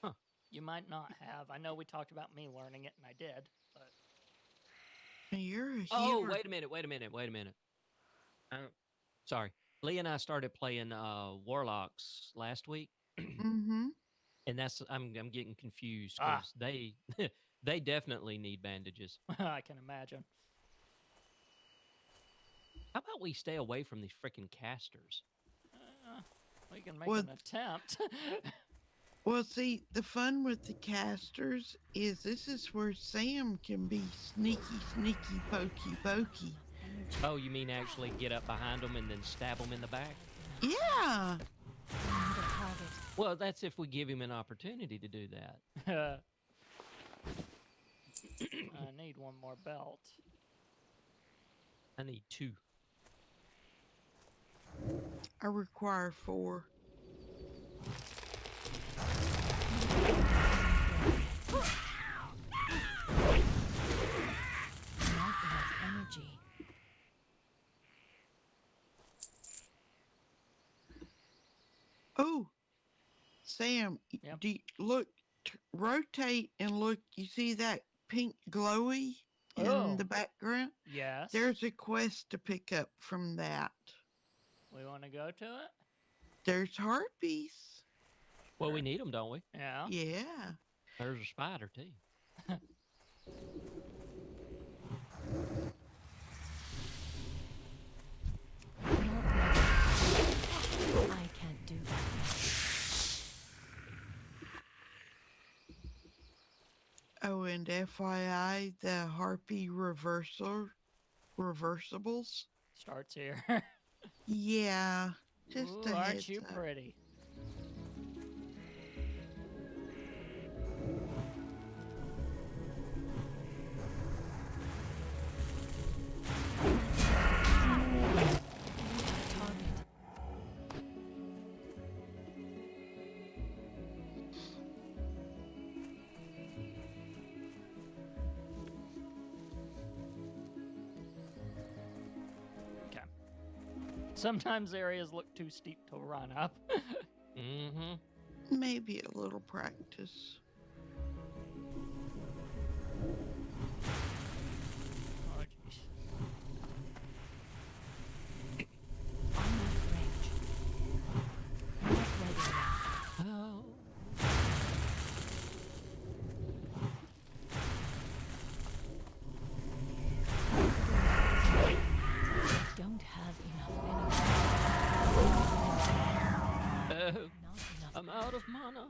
[SPEAKER 1] Huh.
[SPEAKER 2] you might not have. I know we talked about me learning it, and I did, but
[SPEAKER 3] You're a
[SPEAKER 1] Oh,
[SPEAKER 3] healer.
[SPEAKER 1] wait a minute. Sorry. Lee and I started playing Warlocks last week,
[SPEAKER 3] Mm-hmm.
[SPEAKER 1] and I'm getting confused
[SPEAKER 2] Ah.
[SPEAKER 1] because they they definitely need bandages.
[SPEAKER 2] I can imagine.
[SPEAKER 1] How about we stay away from these freaking casters?
[SPEAKER 2] We can make
[SPEAKER 3] Well-
[SPEAKER 2] an attempt.
[SPEAKER 3] Well, see, the fun with the casters is this is where Sam can be sneaky, pokey.
[SPEAKER 4] Energy.
[SPEAKER 1] Oh, you mean actually get up behind them and then stab them in the back?
[SPEAKER 3] Yeah.
[SPEAKER 4] I need a target.
[SPEAKER 1] Well, that's if we give him an opportunity to do that.
[SPEAKER 2] I need one more belt.
[SPEAKER 1] I need 2.
[SPEAKER 3] I require 4.
[SPEAKER 4] Not enough energy.
[SPEAKER 3] Oh, Sam,
[SPEAKER 2] Yep.
[SPEAKER 3] look, rotate and look. You see that pink glowy in
[SPEAKER 2] Oh.
[SPEAKER 3] the background?
[SPEAKER 2] Yes.
[SPEAKER 3] There's a quest to pick up from that.
[SPEAKER 2] We want to go to it?
[SPEAKER 3] There's harpies.
[SPEAKER 1] Well, we need them, don't we?
[SPEAKER 2] Yeah.
[SPEAKER 3] Yeah.
[SPEAKER 1] There's a spider, too.
[SPEAKER 4] Not ready. I can't do that.
[SPEAKER 3] Oh, and FYI, the harpy reversibles.
[SPEAKER 2] Starts here.
[SPEAKER 3] Yeah. Just
[SPEAKER 2] Ooh,
[SPEAKER 3] a
[SPEAKER 2] aren't
[SPEAKER 3] heads
[SPEAKER 2] you
[SPEAKER 3] up.
[SPEAKER 2] pretty?
[SPEAKER 4] Target.
[SPEAKER 2] Okay. Sometimes areas look too steep to run up.
[SPEAKER 1] Mm-hmm.
[SPEAKER 3] Maybe a little practice.
[SPEAKER 2] Oh, jeez.
[SPEAKER 4] I'm out of range. Not ready yet.
[SPEAKER 1] Oh.
[SPEAKER 4] I don't have enough energy.
[SPEAKER 1] Oh.
[SPEAKER 4] Not enough.
[SPEAKER 1] I'm out of mana.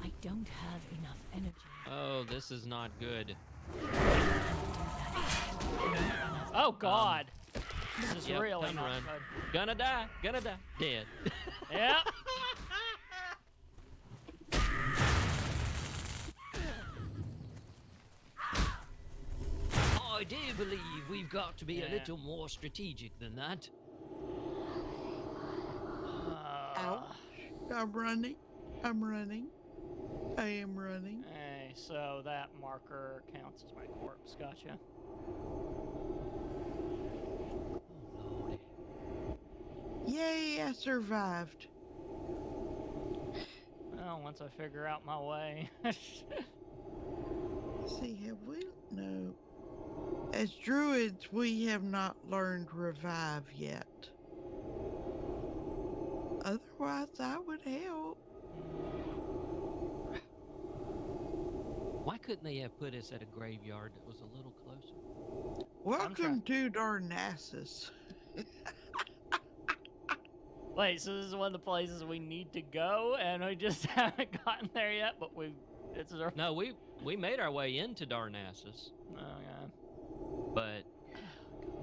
[SPEAKER 4] I don't have enough energy.
[SPEAKER 1] Oh, this is not good.
[SPEAKER 2] Oh, God. This is
[SPEAKER 1] Yep,
[SPEAKER 2] really
[SPEAKER 1] come
[SPEAKER 2] not
[SPEAKER 1] run.
[SPEAKER 2] good.
[SPEAKER 1] Gonna die. Dead.
[SPEAKER 2] Yeah.
[SPEAKER 1] I do believe we've got to be a
[SPEAKER 2] Yeah.
[SPEAKER 1] little more strategic than that.
[SPEAKER 3] Ouch. I'm running. I'm running. I am running.
[SPEAKER 2] Hey, so that marker counts as my corpse. Gotcha.
[SPEAKER 1] Oh, Lordy.
[SPEAKER 3] Yay, I survived.
[SPEAKER 2] Well, once I figure out my way.
[SPEAKER 3] See, have we? No. As druids, we have not learned revive yet. Otherwise, I would help.
[SPEAKER 1] Why couldn't they have put us at a graveyard that was a little closer?
[SPEAKER 3] Welcome to Darnassus.
[SPEAKER 2] Wait, so this is one of the places we need to go, and we just haven't gotten there yet. But it's our.
[SPEAKER 1] No, we made our way into Darnassus,
[SPEAKER 2] Oh yeah.
[SPEAKER 1] but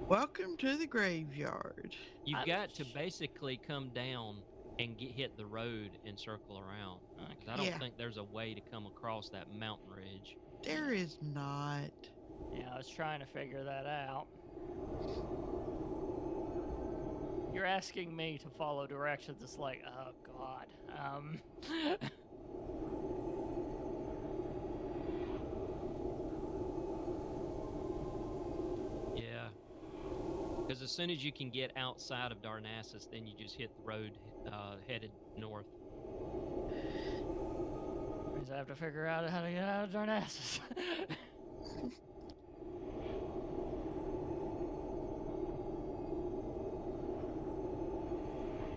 [SPEAKER 3] Welcome to the graveyard.
[SPEAKER 1] you've got to basically come down and hit the road and circle around. 'Cause I don't
[SPEAKER 3] Yeah.
[SPEAKER 1] think there's a way to come across that mountain ridge.
[SPEAKER 3] There is not.
[SPEAKER 2] Yeah, I was trying to figure that out. You're asking me to follow directions. It's like, oh god.
[SPEAKER 1] Yeah. Because as soon as you can get outside of Darnassus, then you just hit the road headed north.
[SPEAKER 2] Means I have to figure out how to get out of Darnassus.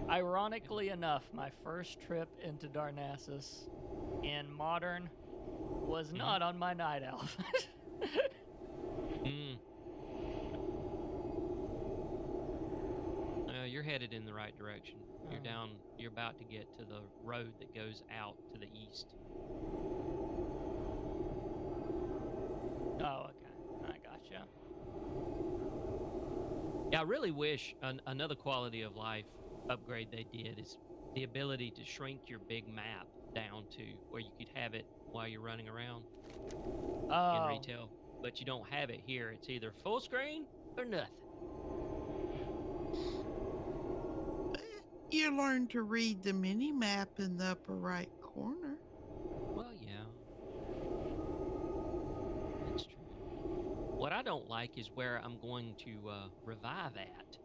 [SPEAKER 2] Ironically enough, my first trip into Darnassus in Modern was not on my night elf.
[SPEAKER 1] Mm. You're headed in the right direction. You're down. You're about to get to the road that goes out to the east.
[SPEAKER 2] Oh, okay. I gotcha.
[SPEAKER 1] Yeah, I really wish another quality of life upgrade they did is the ability to shrink your big map down to where you could have it while you're running around
[SPEAKER 2] Oh.
[SPEAKER 1] in retail. But you don't have it here. It's either full screen or nothing.
[SPEAKER 3] You learn to read the mini map in the upper right corner.
[SPEAKER 1] Well, yeah. That's true. What I don't like is where I'm going to revive at.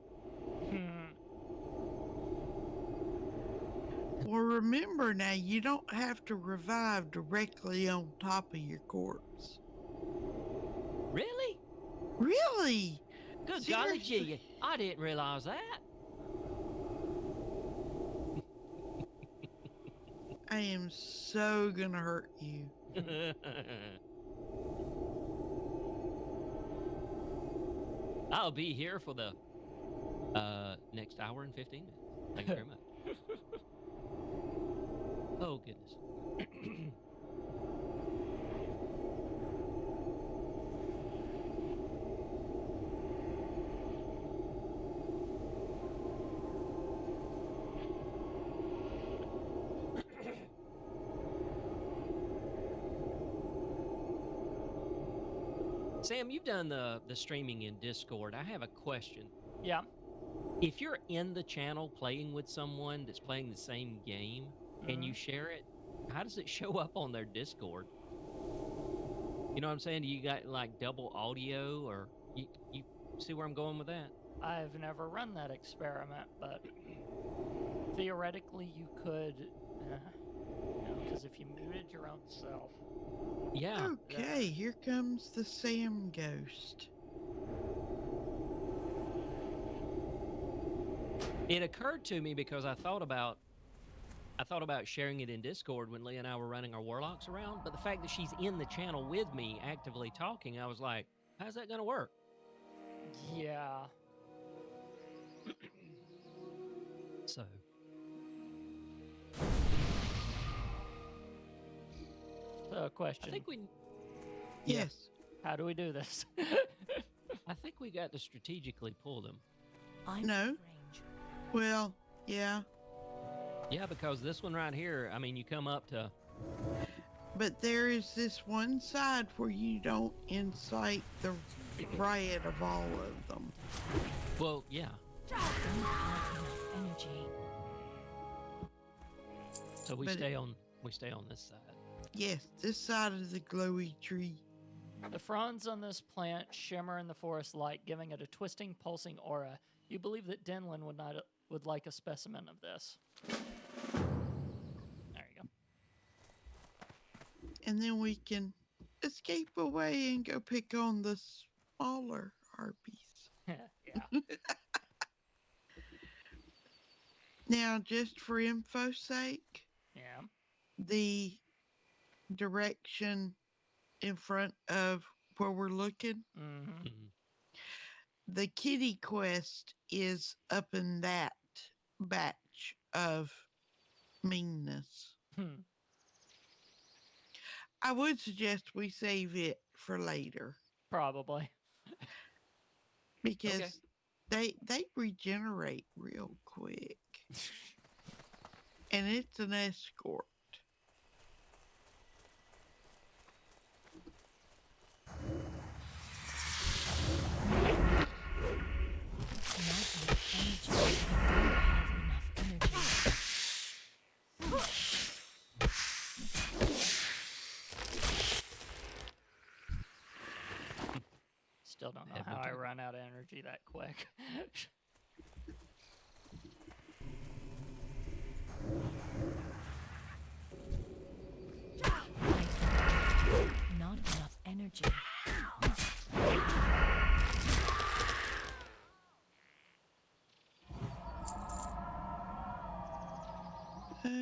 [SPEAKER 3] Well, remember now, you don't have to revive directly on top of your corpse.
[SPEAKER 1] Really?
[SPEAKER 3] Really?
[SPEAKER 1] Good golly
[SPEAKER 3] Seriously?
[SPEAKER 1] gee, I didn't realize that.
[SPEAKER 3] I am so gonna hurt you.
[SPEAKER 1] I'll be here for the next hour and 15 minutes. Thank you very much. Oh, goodness. Sam, you've done the streaming in Discord. I have a question.
[SPEAKER 2] Yeah.
[SPEAKER 1] If you're in the channel playing with someone that's playing the same game and you share it, how does it show up on their Discord? You know what I'm saying? Do you got like double audio, or you see where I'm going with that?
[SPEAKER 2] I've never run that experiment, but theoretically you could, because if you muted your own self.
[SPEAKER 1] Yeah.
[SPEAKER 3] Okay, here comes the Sam ghost.
[SPEAKER 1] It occurred to me because I thought about sharing it in Discord when Leah and I were running our warlocks around, but the fact that she's in the channel with me actively talking, I was like, how's that going to work?
[SPEAKER 2] Yeah.
[SPEAKER 1] So,
[SPEAKER 2] So, question.
[SPEAKER 1] I think we
[SPEAKER 3] Yes.
[SPEAKER 2] How do we do this?
[SPEAKER 1] I think we got to strategically pull them.
[SPEAKER 4] I'm
[SPEAKER 3] No.
[SPEAKER 4] range.
[SPEAKER 3] Well, yeah.
[SPEAKER 1] Yeah, because this one right here, I mean, you come up to
[SPEAKER 3] But there is this one side where you don't incite the riot of all of them.
[SPEAKER 1] well, yeah.
[SPEAKER 4] Don't have enough energy.
[SPEAKER 1] So we
[SPEAKER 3] But
[SPEAKER 1] stay on this side.
[SPEAKER 3] Yes, this side of the glowy tree.
[SPEAKER 2] The fronds on this plant shimmer in the forest light, giving it a twisting, pulsing aura. You believe that Denlin would like a specimen of this. There you go.
[SPEAKER 3] And then we can escape away and go pick on the smaller harpies.
[SPEAKER 2] Yeah.
[SPEAKER 3] Now, just for info's sake,
[SPEAKER 2] Yeah.
[SPEAKER 3] the direction in front of where we're looking,
[SPEAKER 2] Mm-hmm.
[SPEAKER 1] Mhm.
[SPEAKER 3] the kitty quest is up in that batch of meanness.
[SPEAKER 2] Hmm.
[SPEAKER 3] I would suggest we save it for later
[SPEAKER 2] Probably.
[SPEAKER 3] because they regenerate real quick. And it's an escort.
[SPEAKER 4] Not enough energy. I don't have enough energy.
[SPEAKER 2] Still don't know
[SPEAKER 1] Have
[SPEAKER 2] how
[SPEAKER 1] to
[SPEAKER 2] I
[SPEAKER 1] do.
[SPEAKER 2] run out of energy that quick.
[SPEAKER 4] Not enough energy.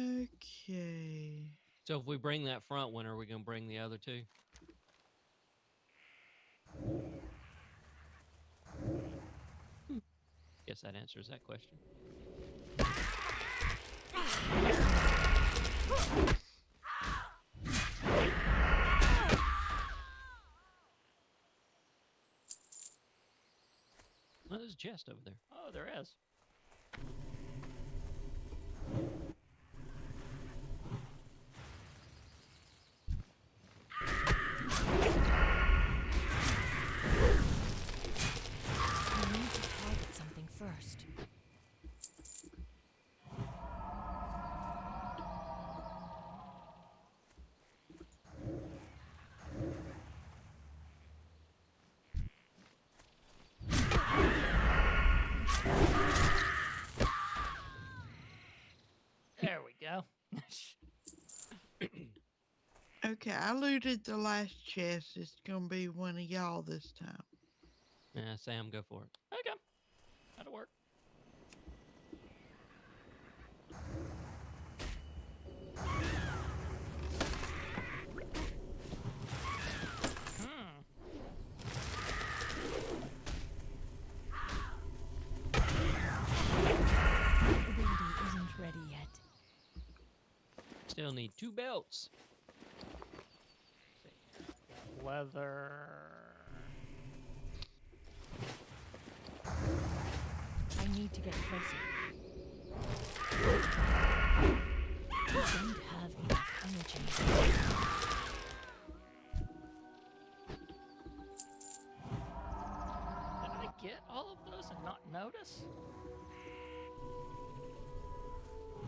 [SPEAKER 3] Okay.
[SPEAKER 1] So if we bring that front one, are we going to bring the other two? Guess that answers that question. Oh, there's a chest over there.
[SPEAKER 2] Oh, there is.
[SPEAKER 4] I need to target something first.
[SPEAKER 2] There we go.
[SPEAKER 3] Okay, I looted the last chest. It's gonna be one of y'all this time.
[SPEAKER 1] Yeah, Sam, go for it.
[SPEAKER 2] Okay. That'll work. Hmm.
[SPEAKER 4] Ability isn't ready yet.
[SPEAKER 1] Still need 2 belts.
[SPEAKER 2] Leather.
[SPEAKER 4] I need to get closer. I don't have enough energy.
[SPEAKER 2] Did I get all of those and not notice?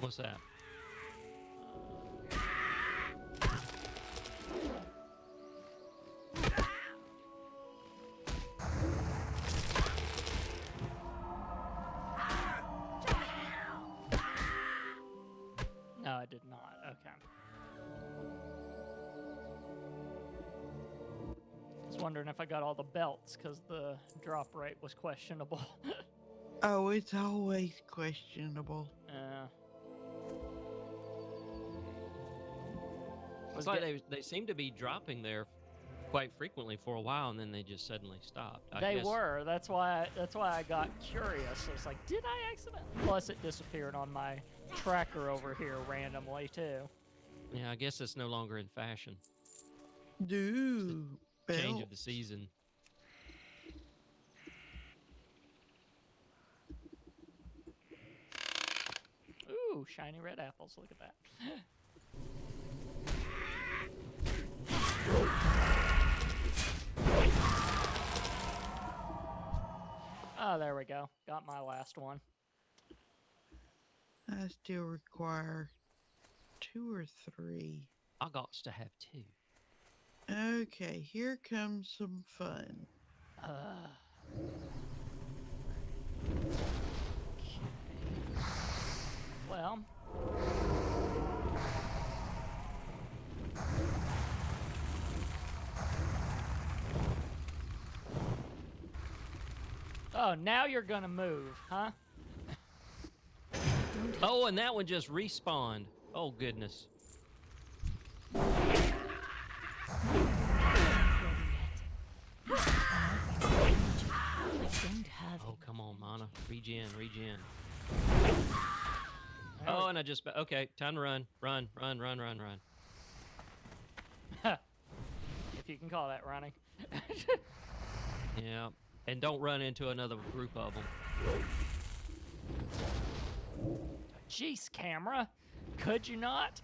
[SPEAKER 1] What's that?
[SPEAKER 2] No, I did not. Okay. I was wondering if I got all the belts because the drop rate was questionable.
[SPEAKER 3] Oh, it's always questionable.
[SPEAKER 2] Yeah.
[SPEAKER 1] It's like they seem to be dropping there quite frequently for a while, and then they just suddenly stopped. I
[SPEAKER 2] They
[SPEAKER 1] guess-
[SPEAKER 2] were. That's why I got curious. I was like, did I accidentally? Plus, it disappeared on my tracker over here randomly too.
[SPEAKER 1] Yeah, I guess it's no longer in fashion.
[SPEAKER 3] Do
[SPEAKER 1] Change of the
[SPEAKER 3] belts.
[SPEAKER 1] season.
[SPEAKER 2] Ooh, shiny red apples. Look at that. Oh, there we go. Got my last one.
[SPEAKER 3] I still require 2 or 3?
[SPEAKER 1] I got to have 2.
[SPEAKER 3] Okay, here comes some fun.
[SPEAKER 2] Okay. Well. Oh, now you're gonna move, huh?
[SPEAKER 1] Oh, and that one just respawned. Oh, goodness. Oh, come on, Mana. Regen. Oh, and I just... Okay, time to run. Run.
[SPEAKER 2] If you can call that running.
[SPEAKER 1] Yeah. And don't run into another group of them.
[SPEAKER 2] Jeez, camera. Could you not?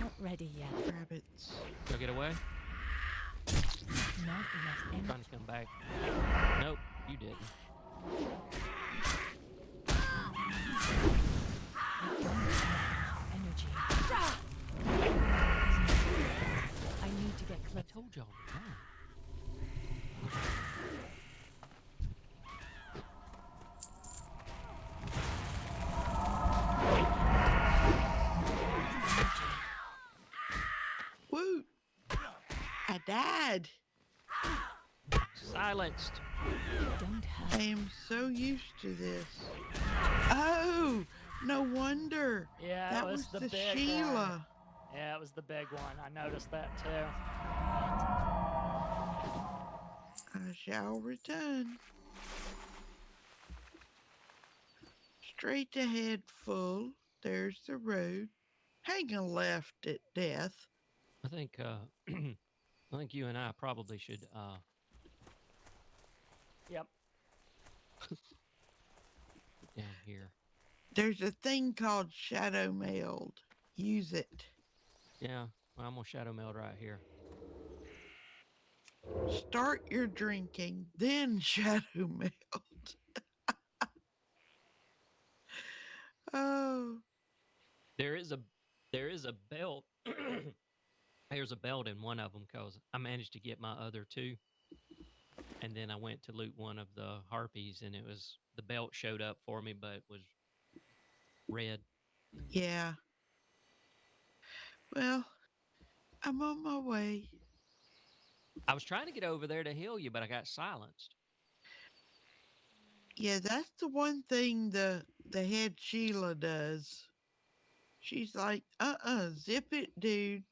[SPEAKER 4] Not ready yet.
[SPEAKER 3] Rabbits.
[SPEAKER 1] Go get away.
[SPEAKER 4] Not enough energy.
[SPEAKER 1] Trying to come back. Nope, you didn't.
[SPEAKER 4] Energy. I need to get
[SPEAKER 1] I
[SPEAKER 4] close.
[SPEAKER 1] told y'all to run.
[SPEAKER 3] Woo! I died.
[SPEAKER 1] Silenced.
[SPEAKER 4] Don't have
[SPEAKER 3] I am so used to this. Oh, no wonder.
[SPEAKER 2] Yeah,
[SPEAKER 3] That
[SPEAKER 2] it was
[SPEAKER 3] was
[SPEAKER 2] the
[SPEAKER 3] the
[SPEAKER 2] big one.
[SPEAKER 3] Sheila.
[SPEAKER 2] Yeah, it was the big one. I noticed that too.
[SPEAKER 3] I shall return. Straight ahead, full. There's the road. Hang a left at death.
[SPEAKER 1] I think I think you and I probably should
[SPEAKER 2] Yep.
[SPEAKER 1] get down here.
[SPEAKER 3] There's a thing called shadow mailed. Use it.
[SPEAKER 1] Yeah, well, I'm gonna shadow meld right here.
[SPEAKER 3] Start your drinking, then shadow meld. Oh,
[SPEAKER 1] There is a belt. There's a belt in one of them because I managed to get my other 2, and then I went to loot one of the harpies, and the belt showed up for me, but it was red.
[SPEAKER 3] yeah. Well, I'm on my way.
[SPEAKER 1] I was trying to get over there to heal you, but I got silenced.
[SPEAKER 3] Yeah, that's the one thing the head Sheila does. She's like, zip it, dude.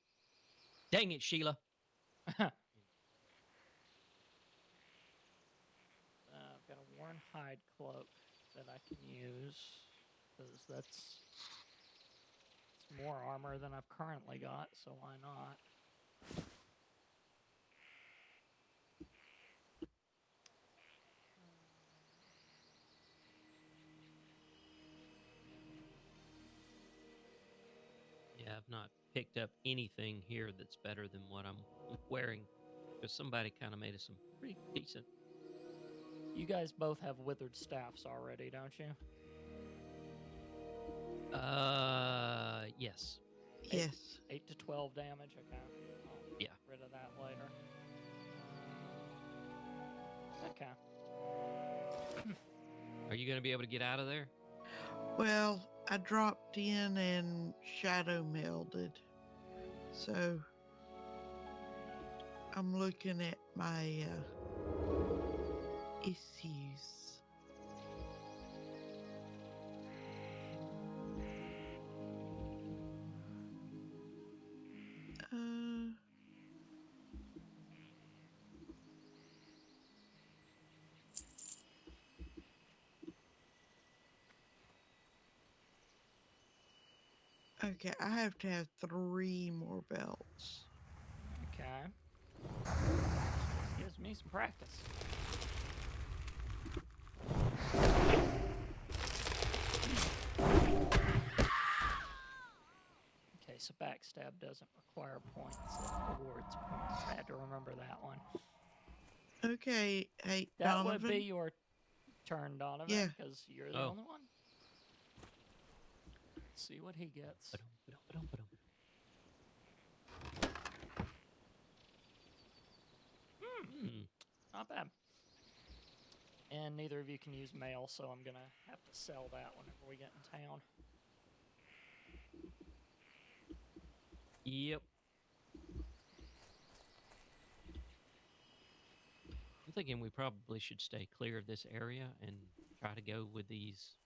[SPEAKER 1] Dang it, Sheila.
[SPEAKER 2] I've got a worn hide cloak that I can use because that's more armor than I've currently got, so why not?
[SPEAKER 1] Yeah, I've not picked up anything here that's better than what I'm wearing because somebody kind of made us some pretty decent.
[SPEAKER 2] You guys both have withered staffs already, don't you?
[SPEAKER 1] Yes.
[SPEAKER 3] Yes.
[SPEAKER 2] 8 to 12 damage. Okay. I'll
[SPEAKER 1] Yeah.
[SPEAKER 2] get rid of that later. Okay.
[SPEAKER 1] Are you going to be able to get out of there?
[SPEAKER 3] Well, I dropped in and shadow melded. So I'm looking at my issues. Okay, I have to have 3 more belts.
[SPEAKER 2] Okay. Gives me some practice. Okay, so backstab doesn't require points, it rewards points. I had to remember that one.
[SPEAKER 3] Okay, hey,
[SPEAKER 2] That
[SPEAKER 3] Donovan.
[SPEAKER 2] would be your turn, Donovan,
[SPEAKER 3] Yeah.
[SPEAKER 2] because you're the
[SPEAKER 1] Oh.
[SPEAKER 2] only one. Let's see what he gets.
[SPEAKER 1] Ba-dum, ba-dum, ba-dum. Hmm.
[SPEAKER 2] Not bad. And neither of you can use mail, so I'm gonna have to sell that whenever we get in town.
[SPEAKER 1] Yep. I'm thinking we probably should stay clear of this area and try to go with these.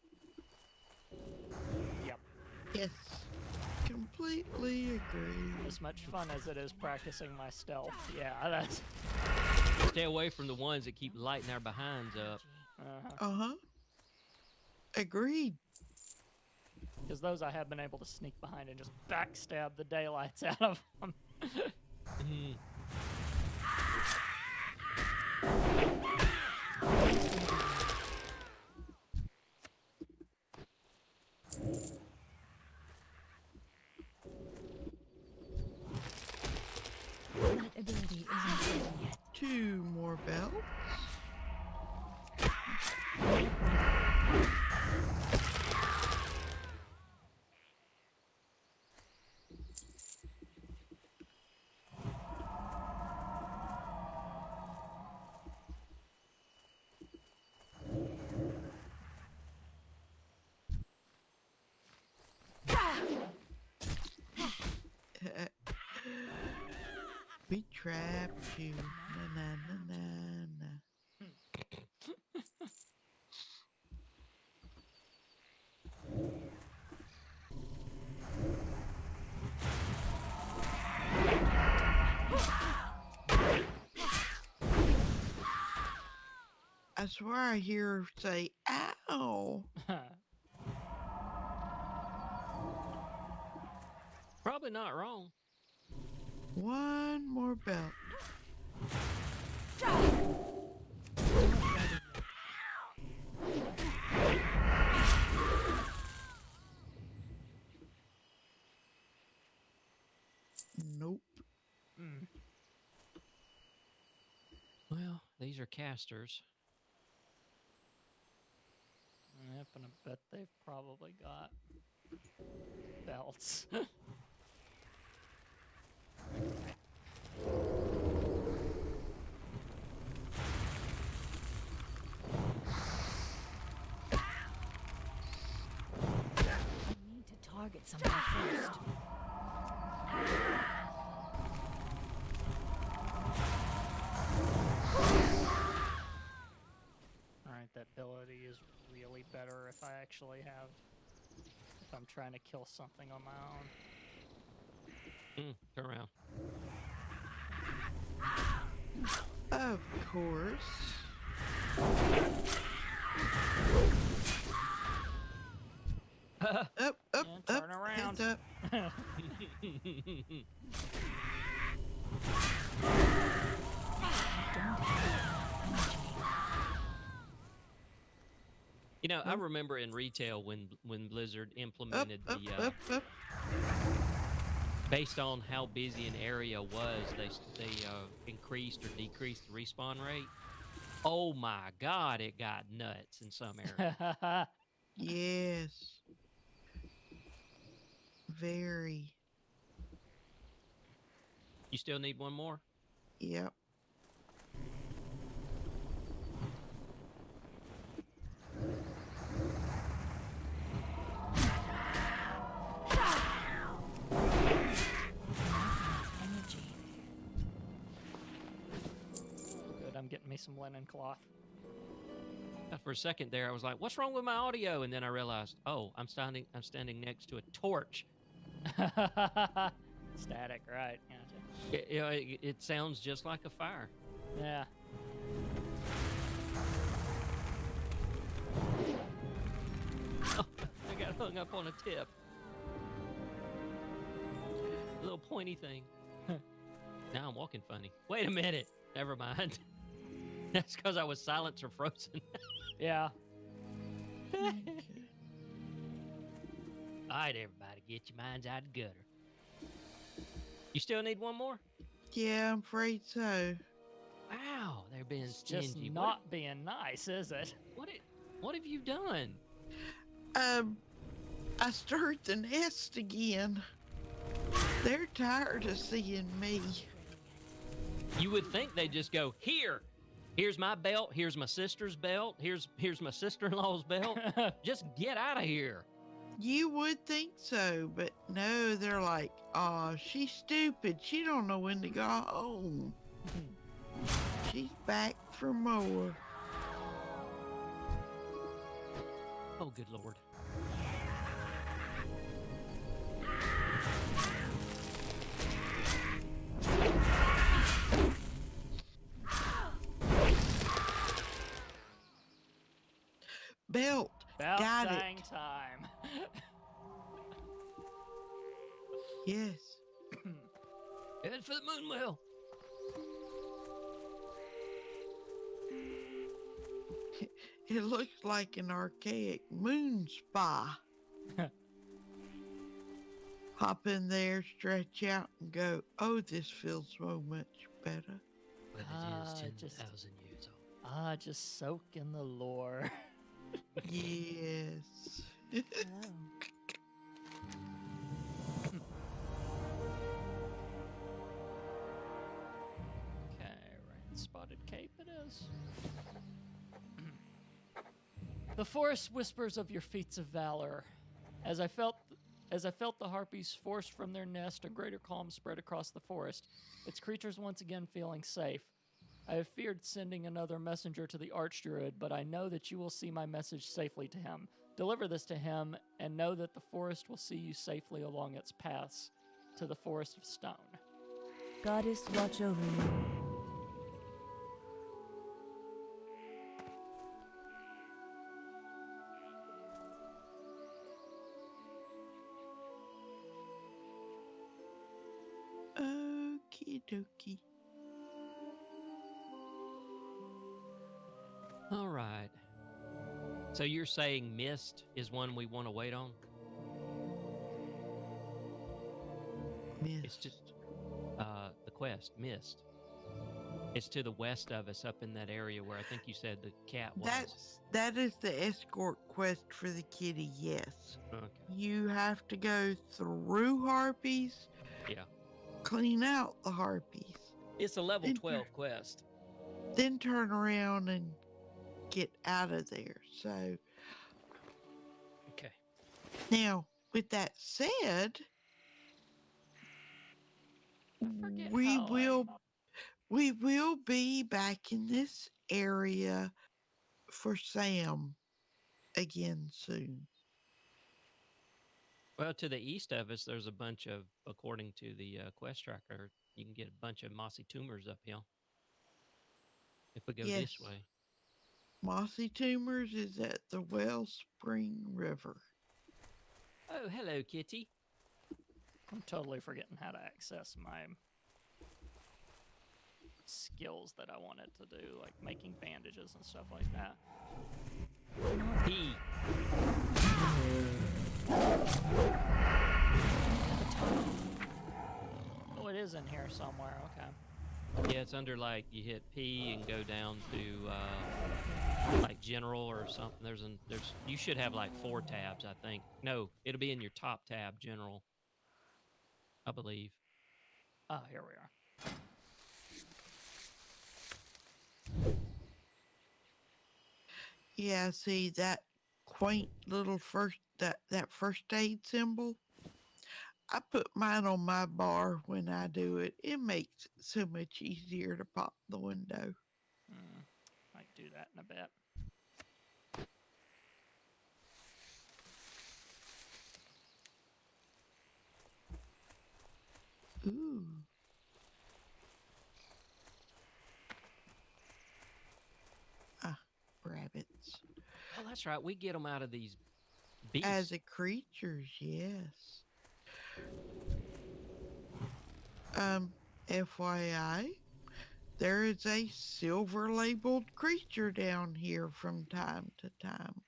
[SPEAKER 2] Yep.
[SPEAKER 3] Yes. Completely agree.
[SPEAKER 2] As much fun as it is practicing my stealth. Yeah, that's.
[SPEAKER 1] Stay away from the ones that keep lighting our behinds up.
[SPEAKER 3] Uh-huh. Agreed.
[SPEAKER 2] Because those I have been able to sneak behind and just backstab the daylights out of them.
[SPEAKER 1] Mhm.
[SPEAKER 4] That ability isn't proven yet.
[SPEAKER 3] 2 more belts. We trapped you. Na na na na na. I swear I hear her say, ow.
[SPEAKER 1] Probably not wrong.
[SPEAKER 3] 1 more belt. Nope.
[SPEAKER 2] Mm.
[SPEAKER 1] Well, these are casters.
[SPEAKER 2] Yep, and I bet they've probably got belts.
[SPEAKER 4] We need to target something first.
[SPEAKER 2] Alright, that ability is really better if I actually have. If I'm trying to kill something on my own.
[SPEAKER 1] Turn around.
[SPEAKER 3] Of course. Up, up,
[SPEAKER 2] And
[SPEAKER 3] up.
[SPEAKER 2] turn around.
[SPEAKER 3] Heads up.
[SPEAKER 1] You know, I remember in retail when Blizzard
[SPEAKER 3] Up,
[SPEAKER 1] implemented
[SPEAKER 3] up,
[SPEAKER 1] the
[SPEAKER 3] up.
[SPEAKER 1] based on how busy an area was, they increased or decreased the respawn rate. Oh my God, it got nuts in some areas.
[SPEAKER 3] Yes. Very.
[SPEAKER 1] You still need one more?
[SPEAKER 3] Yep.
[SPEAKER 4] Energy.
[SPEAKER 2] Good, I'm getting me some linen cloth.
[SPEAKER 1] For a second there, I was like, "What's wrong with my audio?" And then I realized, "Oh, I'm standing next to a torch.
[SPEAKER 2] Static, right? Gotcha.
[SPEAKER 1] It sounds just like a fire."
[SPEAKER 2] Yeah.
[SPEAKER 1] Oh, I got hung up on a tip. A little pointy thing. Now I'm walking funny. Wait a minute. Never mind. That's because I was silent or frozen.
[SPEAKER 2] Yeah.
[SPEAKER 1] All right, everybody, get your minds out of the gutter. You still need one more?
[SPEAKER 3] Yeah, I'm afraid so.
[SPEAKER 1] Wow, they're being
[SPEAKER 2] It's just
[SPEAKER 1] stingy.
[SPEAKER 2] not being nice, is it?
[SPEAKER 1] What have you done?
[SPEAKER 3] I stirred the nest again. They're tired of seeing me.
[SPEAKER 1] You would think they'd just go, here's my belt, here's my sister's belt, here's my sister-in-law's belt. Just get out of here.
[SPEAKER 3] You would think so, but no, they're like, "Aw, she's stupid. She don't know when to go home. She's back for more."
[SPEAKER 1] Oh, good Lord.
[SPEAKER 3] Belt.
[SPEAKER 2] About
[SPEAKER 3] Got
[SPEAKER 2] dang
[SPEAKER 3] it.
[SPEAKER 2] time.
[SPEAKER 3] Yes.
[SPEAKER 1] Head for the moonwell.
[SPEAKER 3] It looks like an archaic moon spa. Hop in there, stretch out, and go, "Oh, this feels so much better."
[SPEAKER 1] But it is 10,000 years old.
[SPEAKER 2] Just soak in the lore.
[SPEAKER 3] Yes.
[SPEAKER 4] Hello.
[SPEAKER 2] Okay, rain spotted cape it is. The forest whispers of your feats of valor. As I felt the harpies forced from their nest, a greater calm spread across the forest, its creatures once again feeling safe. I have feared sending another messenger to the Archdruid, but I know that you will see my message safely to him. Deliver this to him, and know that the forest will see you safely along its paths to the Forest of Stone.
[SPEAKER 4] Goddess, watch over you.
[SPEAKER 3] Okie dokie.
[SPEAKER 1] All right. So you're saying Mist is one we want to wait on?
[SPEAKER 3] Miss.
[SPEAKER 1] It's just the quest, Mist. It's to the west of us, up in that area where I think you said the cat was.
[SPEAKER 3] That is the escort quest for the kitty, yes.
[SPEAKER 1] Okay.
[SPEAKER 3] You have to go through harpies,
[SPEAKER 1] Yeah.
[SPEAKER 3] clean out the harpies,
[SPEAKER 1] It's a level
[SPEAKER 3] Enter.
[SPEAKER 1] 12 quest.
[SPEAKER 3] then turn around and get out of there. So
[SPEAKER 1] Okay.
[SPEAKER 3] now, with that said,
[SPEAKER 2] forget
[SPEAKER 3] we
[SPEAKER 2] how
[SPEAKER 3] will be back in this area for Sam again soon.
[SPEAKER 1] Well, to the east of us, there's a bunch of, according to the quest tracker, you can get a bunch of mossy tumors uphill if we go
[SPEAKER 3] Yes.
[SPEAKER 1] this way.
[SPEAKER 3] Mossy Tumors is at the Wellspring River.
[SPEAKER 1] Oh, hello, kitty.
[SPEAKER 2] I'm totally forgetting how to access my skills that I wanted to do, like making bandages and stuff like that.
[SPEAKER 1] P.
[SPEAKER 2] Oh, it is in here somewhere. Okay.
[SPEAKER 1] Yeah, it's under, like, you hit P and go down to like general or something. You should have like 4 tabs, I think. No, it'll be in your top tab, general, I believe.
[SPEAKER 2] Ah, here we are.
[SPEAKER 3] Yeah, see that quaint little that first aid symbol? I put mine on my bar when I do it. It makes it so much easier to pop the window.
[SPEAKER 2] Might do that in a bit.
[SPEAKER 3] Ooh. Rabbits.
[SPEAKER 1] Oh, that's right. We get them out of these beasts.
[SPEAKER 3] As a creatures, yes. FYI, there is a silver labeled creature down here from time to time.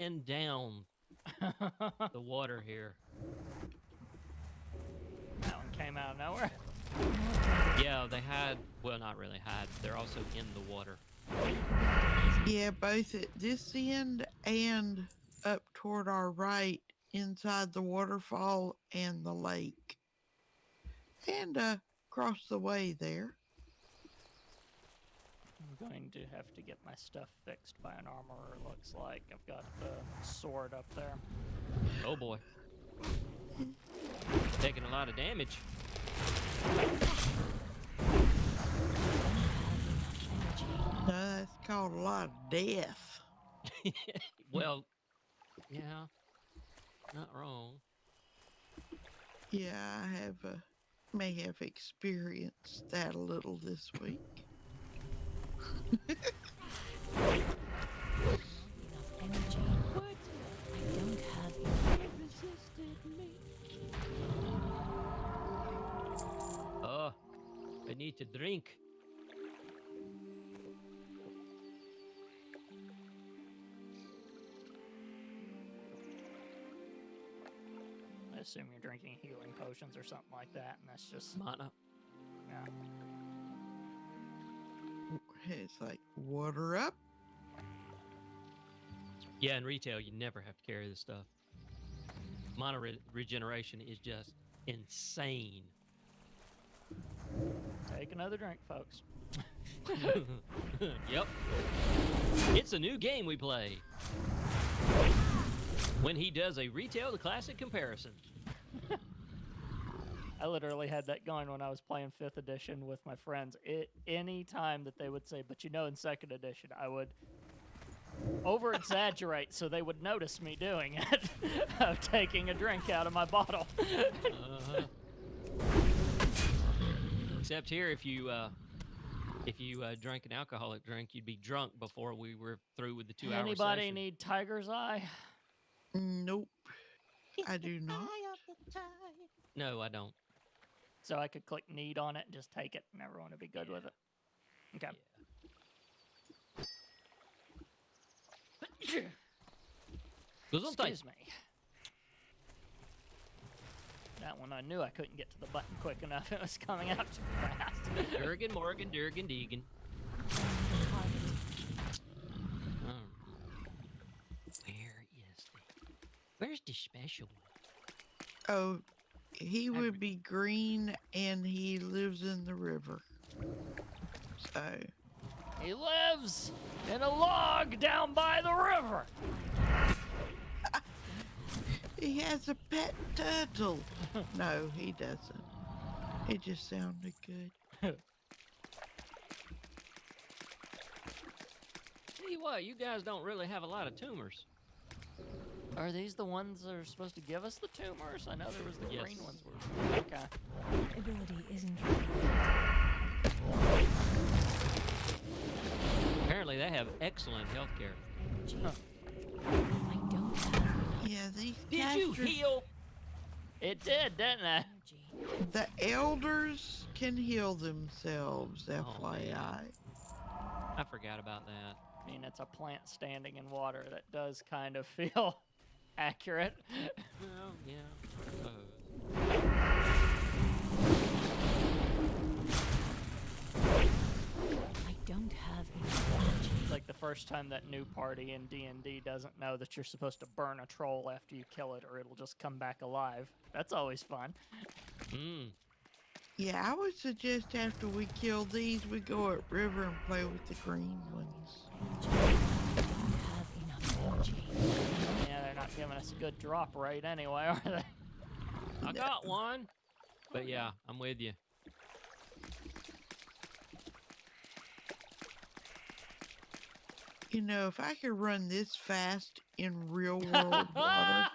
[SPEAKER 1] and down the water here.
[SPEAKER 2] That one came out of nowhere.
[SPEAKER 1] Yeah, they hide. Well, not really hide. They're also in the water.
[SPEAKER 3] Yeah, both at this end and up toward our right inside the waterfall and the lake. And across the way there.
[SPEAKER 2] I'm going to have to get my stuff fixed by an armorer, looks like. I've got the sword up there.
[SPEAKER 1] Oh boy. Taking a lot of damage.
[SPEAKER 3] No, that's called a lot of death.
[SPEAKER 1] Well, yeah, not wrong.
[SPEAKER 3] Yeah, I have may have experienced that a little this week.
[SPEAKER 4] Enough energy. What? I don't have enough.
[SPEAKER 1] Resisted me. Oh, I need to drink.
[SPEAKER 2] I assume you're drinking healing potions or something like that, and that's just...
[SPEAKER 1] Mana.
[SPEAKER 2] Yeah.
[SPEAKER 3] It's like water up.
[SPEAKER 1] Yeah, in retail, you never have to carry this stuff. Mana regeneration is just insane.
[SPEAKER 2] Take another drink, folks.
[SPEAKER 1] Yep. It's a new game we play. When he does a retail to classic comparison.
[SPEAKER 2] I literally had that going when I was playing 5th edition with my friends. Any time that they would say, but you know, in 2nd edition, I would over-exaggerate so they would notice me doing it, of taking a drink out of my bottle.
[SPEAKER 1] Except here, if you drank an alcoholic drink, you'd be drunk before we were through with the 2-hour
[SPEAKER 2] Anybody
[SPEAKER 1] session.
[SPEAKER 2] need Tiger's Eye?
[SPEAKER 3] Nope, I do not.
[SPEAKER 1] No, I don't.
[SPEAKER 2] So I could click need on it and just take it, and everyone would be good with it. Okay.
[SPEAKER 1] Gesundheit.
[SPEAKER 2] Excuse me. That one I knew I couldn't get to the button quick enough. It was coming out too fast.
[SPEAKER 1] Durgan, Morgan, Durgan, Deegan. Where's the special one?
[SPEAKER 3] Oh, he would be green and he lives in the river. So,
[SPEAKER 2] He lives in a log down by the river.
[SPEAKER 3] he has a pet turtle. No, he doesn't. It just sounded good.
[SPEAKER 1] Tell you what, you guys don't really have a lot of tumors.
[SPEAKER 2] Are these the ones that are supposed to give us the tumors? I know there was the green
[SPEAKER 1] Yes.
[SPEAKER 2] ones. Okay.
[SPEAKER 4] Ability isn't
[SPEAKER 1] Apparently, they have excellent health care.
[SPEAKER 4] energy.
[SPEAKER 2] Huh.
[SPEAKER 4] I don't have enough
[SPEAKER 3] Yeah, these
[SPEAKER 1] Did you
[SPEAKER 3] casters-
[SPEAKER 1] heal?
[SPEAKER 2] It did, didn't it?
[SPEAKER 4] energy.
[SPEAKER 3] The elders can heal themselves,
[SPEAKER 1] man.
[SPEAKER 3] FYI.
[SPEAKER 1] I forgot about that.
[SPEAKER 2] I mean, it's a plant standing in water. That does kind of feel accurate.
[SPEAKER 1] Well, yeah. I suppose.
[SPEAKER 4] I don't have enough energy.
[SPEAKER 2] It's like the first time that new party in D&D doesn't know that you're supposed to burn a troll after you kill it, or it'll just come back alive. That's always fun.
[SPEAKER 3] Yeah, I would suggest after we kill these, we go at river and play with the green ones.
[SPEAKER 4] Energy. I don't have enough energy.
[SPEAKER 2] Yeah, they're not giving us a good drop rate anyway, are they?
[SPEAKER 1] I got one. But yeah, I'm with you.
[SPEAKER 3] You know, if I could run this fast in real world water,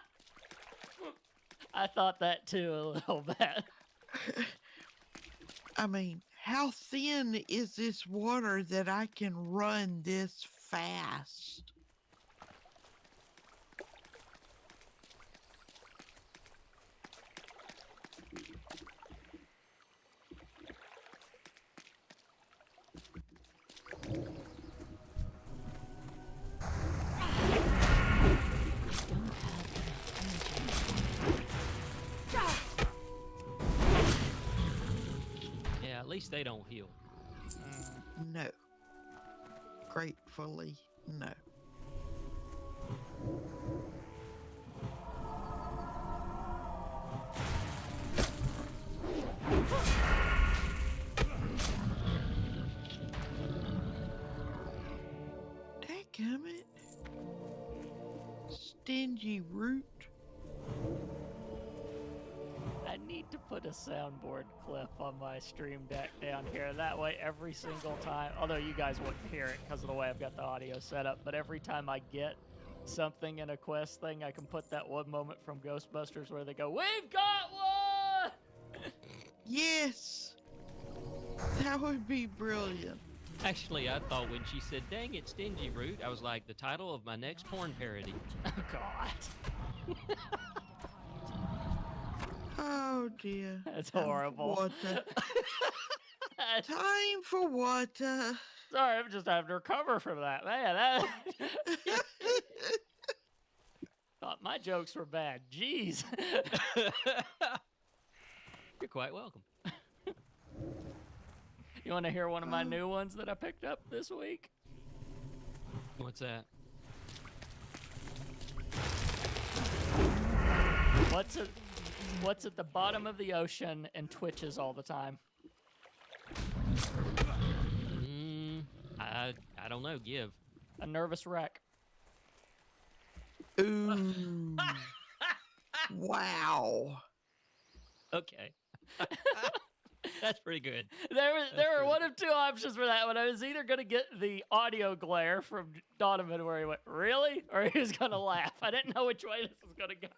[SPEAKER 2] I thought that too a little bit.
[SPEAKER 3] I mean, how thin is this water that I can run this fast?
[SPEAKER 1] least they don't heal.
[SPEAKER 3] No. Gratefully, no. Dadgummit. Stingy root.
[SPEAKER 2] I need to put a soundboard clip on my stream deck down here. That way, every single time, although you guys wouldn't hear it because of the way I've got the audio set up, but every time I get something in a quest thing, I can put that one moment from Ghostbusters where they go, "We've got one!"
[SPEAKER 3] Yes. That would be brilliant.
[SPEAKER 1] Actually, I thought when she said, "Dang it, Stingy Root," I was like, the title of my next porn parody.
[SPEAKER 2] Oh, God.
[SPEAKER 3] Oh dear.
[SPEAKER 2] That's
[SPEAKER 3] Time for
[SPEAKER 2] horrible.
[SPEAKER 3] Water. Time for water.
[SPEAKER 2] Sorry, I'm just having to recover from that. Man, that... Thought my jokes were bad. Jeez.
[SPEAKER 1] You're quite welcome.
[SPEAKER 2] You want to hear one of my new ones that I picked up this week?
[SPEAKER 1] What's that?
[SPEAKER 2] What's at the bottom of the ocean and twitches all the time?
[SPEAKER 1] I don't know. Give.
[SPEAKER 2] A nervous wreck.
[SPEAKER 3] Ooh. Wow.
[SPEAKER 1] Okay. That's pretty good.
[SPEAKER 2] There were one of two options for that one. I was either going to get the audio glare from Donovan where he went, "Really?" Or he was going to laugh. I didn't know which way this was going to go.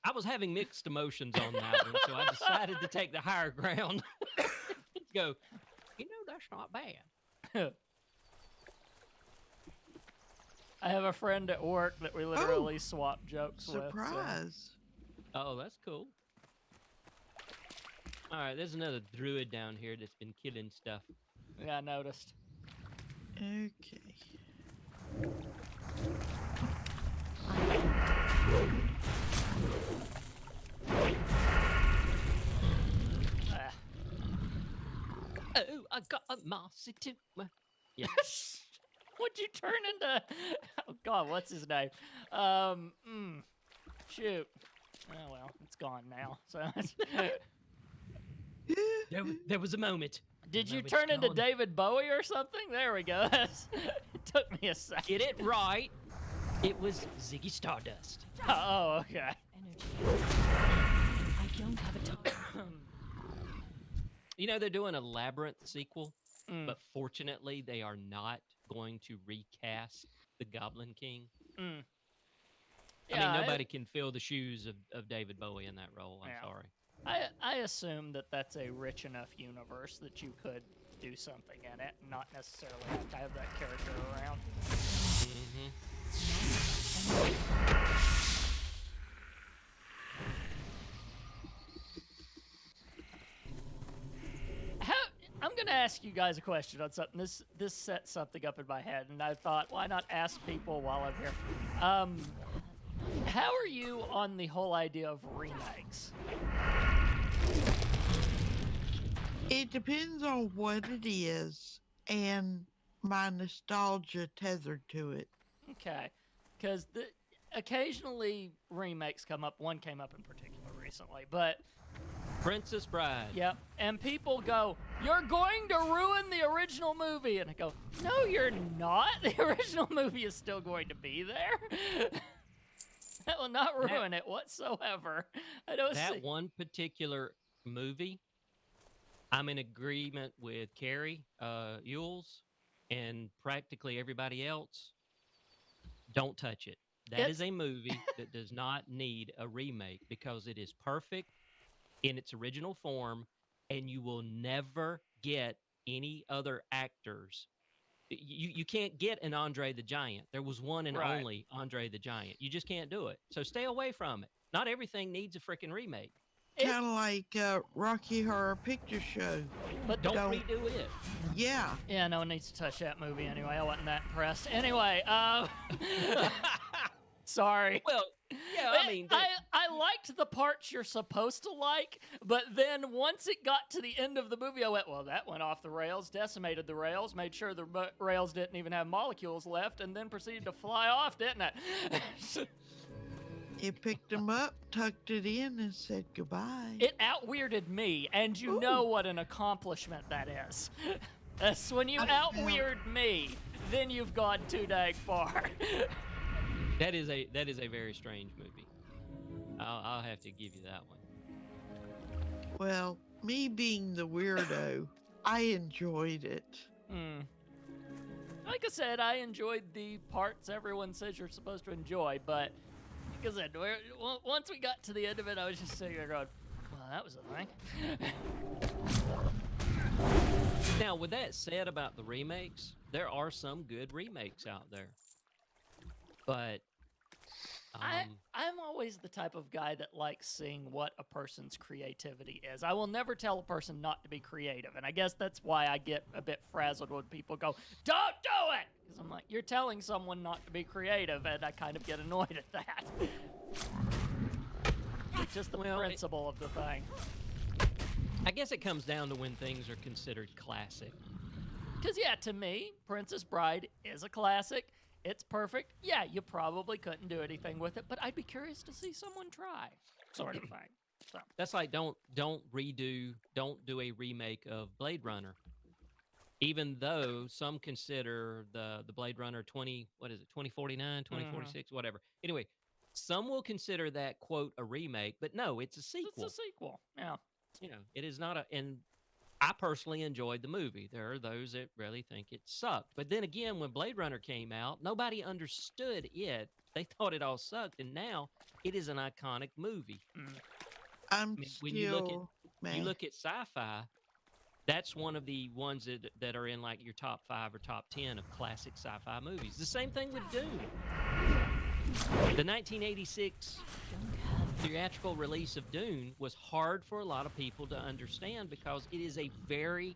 [SPEAKER 1] I was having mixed emotions on that one, so I decided to take the higher ground. Go, that's not bad.
[SPEAKER 2] I have a friend at work that we literally swap jokes with.
[SPEAKER 3] Surprise.
[SPEAKER 1] Oh, that's cool. All right, there's another druid down here that's been killing stuff.
[SPEAKER 2] Yeah, I noticed.
[SPEAKER 3] Okay.
[SPEAKER 2] Ah.
[SPEAKER 1] Oh, I got a mossy too. Yeah.
[SPEAKER 2] What'd you turn into? Oh God, what's his name? Shoot. Oh well, it's gone now. So.
[SPEAKER 1] There was a moment.
[SPEAKER 2] Did you
[SPEAKER 1] Moment's
[SPEAKER 2] turn into
[SPEAKER 1] gone.
[SPEAKER 2] David Bowie or something? There we go. It took me a second.
[SPEAKER 1] Get it right. It was Ziggy Stardust.
[SPEAKER 2] Oh, okay.
[SPEAKER 4] Energy. I don't have a time.
[SPEAKER 1] They're doing a Labyrinth sequel,
[SPEAKER 2] Mm.
[SPEAKER 1] but fortunately, they are not going to recast the Goblin King.
[SPEAKER 2] Mm.
[SPEAKER 1] I mean, nobody can fill the shoes of David Bowie in that role. I'm
[SPEAKER 2] Yeah.
[SPEAKER 1] sorry.
[SPEAKER 2] I assume that that's a rich enough universe that you could do something in it, and not necessarily have to have that character around. I'm gonna ask you guys a question on something. This set something up in my head, and I thought, why not ask people while I'm here? How are you on the whole idea of remakes?
[SPEAKER 3] It depends on what it is and my nostalgia tethered to it.
[SPEAKER 2] Okay, because occasionally remakes come up. One came up in particular recently, but
[SPEAKER 1] Princess Bride.
[SPEAKER 2] yep. And people go, "You're going to ruin the original movie," and I go, "No, you're not. The original movie is still going to be there." That will not ruin it whatsoever. I don't see.
[SPEAKER 1] That one particular movie, I'm in agreement with Carrie Ewells and practically everybody else. Don't touch it. That is a movie that does not need a remake because it is perfect in its original form, and you will never get any other actors. You can't get an Andre the Giant. There was one and
[SPEAKER 2] Right.
[SPEAKER 1] only Andre the Giant. You just can't do it. So stay away from it. Not everything needs a freaking remake.
[SPEAKER 3] Kind of like Rocky Horror Picture Show.
[SPEAKER 2] But
[SPEAKER 1] Don't
[SPEAKER 3] Don't-
[SPEAKER 1] redo it.
[SPEAKER 3] Yeah.
[SPEAKER 2] yeah, no one needs to touch that movie anyway. I wasn't that impressed. Anyway, Sorry.
[SPEAKER 1] Well, yeah, I mean,
[SPEAKER 2] I liked the parts you're supposed to like, but then once it got to the end of the movie, I went, well, that went off the rails, decimated the rails, made sure the rails didn't even have molecules left, and then proceeded to fly off, didn't it?
[SPEAKER 3] It picked him up, tucked it in, and said goodbye.
[SPEAKER 2] It out-weirded me, and you know what an accomplishment that is. That's when you out-weird me, then you've gone too dang far.
[SPEAKER 1] that is a very strange movie. I'll have to give you that one.
[SPEAKER 3] Well, me being the weirdo, I enjoyed it.
[SPEAKER 2] Like I said, I enjoyed the parts everyone says you're supposed to enjoy, but like I said, once we got to the end of it, I was just sitting there going, well, that was a thing.
[SPEAKER 1] Now, with that said about the remakes, there are some good remakes out there. But
[SPEAKER 2] I'm always the type of guy that likes seeing what a person's creativity is. I will never tell a person not to be creative, and I guess that's why I get a bit frazzled when people go, don't do it! Because I'm like, you're telling someone not to be creative, and I kind of get annoyed at that. It's just the principle of the thing.
[SPEAKER 1] I guess it comes down to when things are considered classic.
[SPEAKER 2] Because, yeah, to me, Princess Bride is a classic. It's perfect. Yeah, you probably couldn't do anything with it, but I'd be curious to see someone try, sort of thing. So
[SPEAKER 1] That's like don't do a remake of Blade Runner. Even though some consider the Blade Runner 2049, 2046, whatever. Anyway, some will consider that, quote, a remake, but no, it's a sequel.
[SPEAKER 2] it's a sequel. Yeah.
[SPEAKER 1] You know, it is not and I personally enjoyed the movie. There are those that really think it sucked. But then again, when Blade Runner came out, nobody understood it. They thought it all sucked, and now it is an iconic movie.
[SPEAKER 3] I'm
[SPEAKER 1] When
[SPEAKER 3] still mad.
[SPEAKER 1] you look at sci-fi, that's one of the ones that are in like your top 5 or top 10 of classic sci-fi movies. The same thing with Dune. The 1986 theatrical release of Dune was hard for a lot of people to understand because it is a very,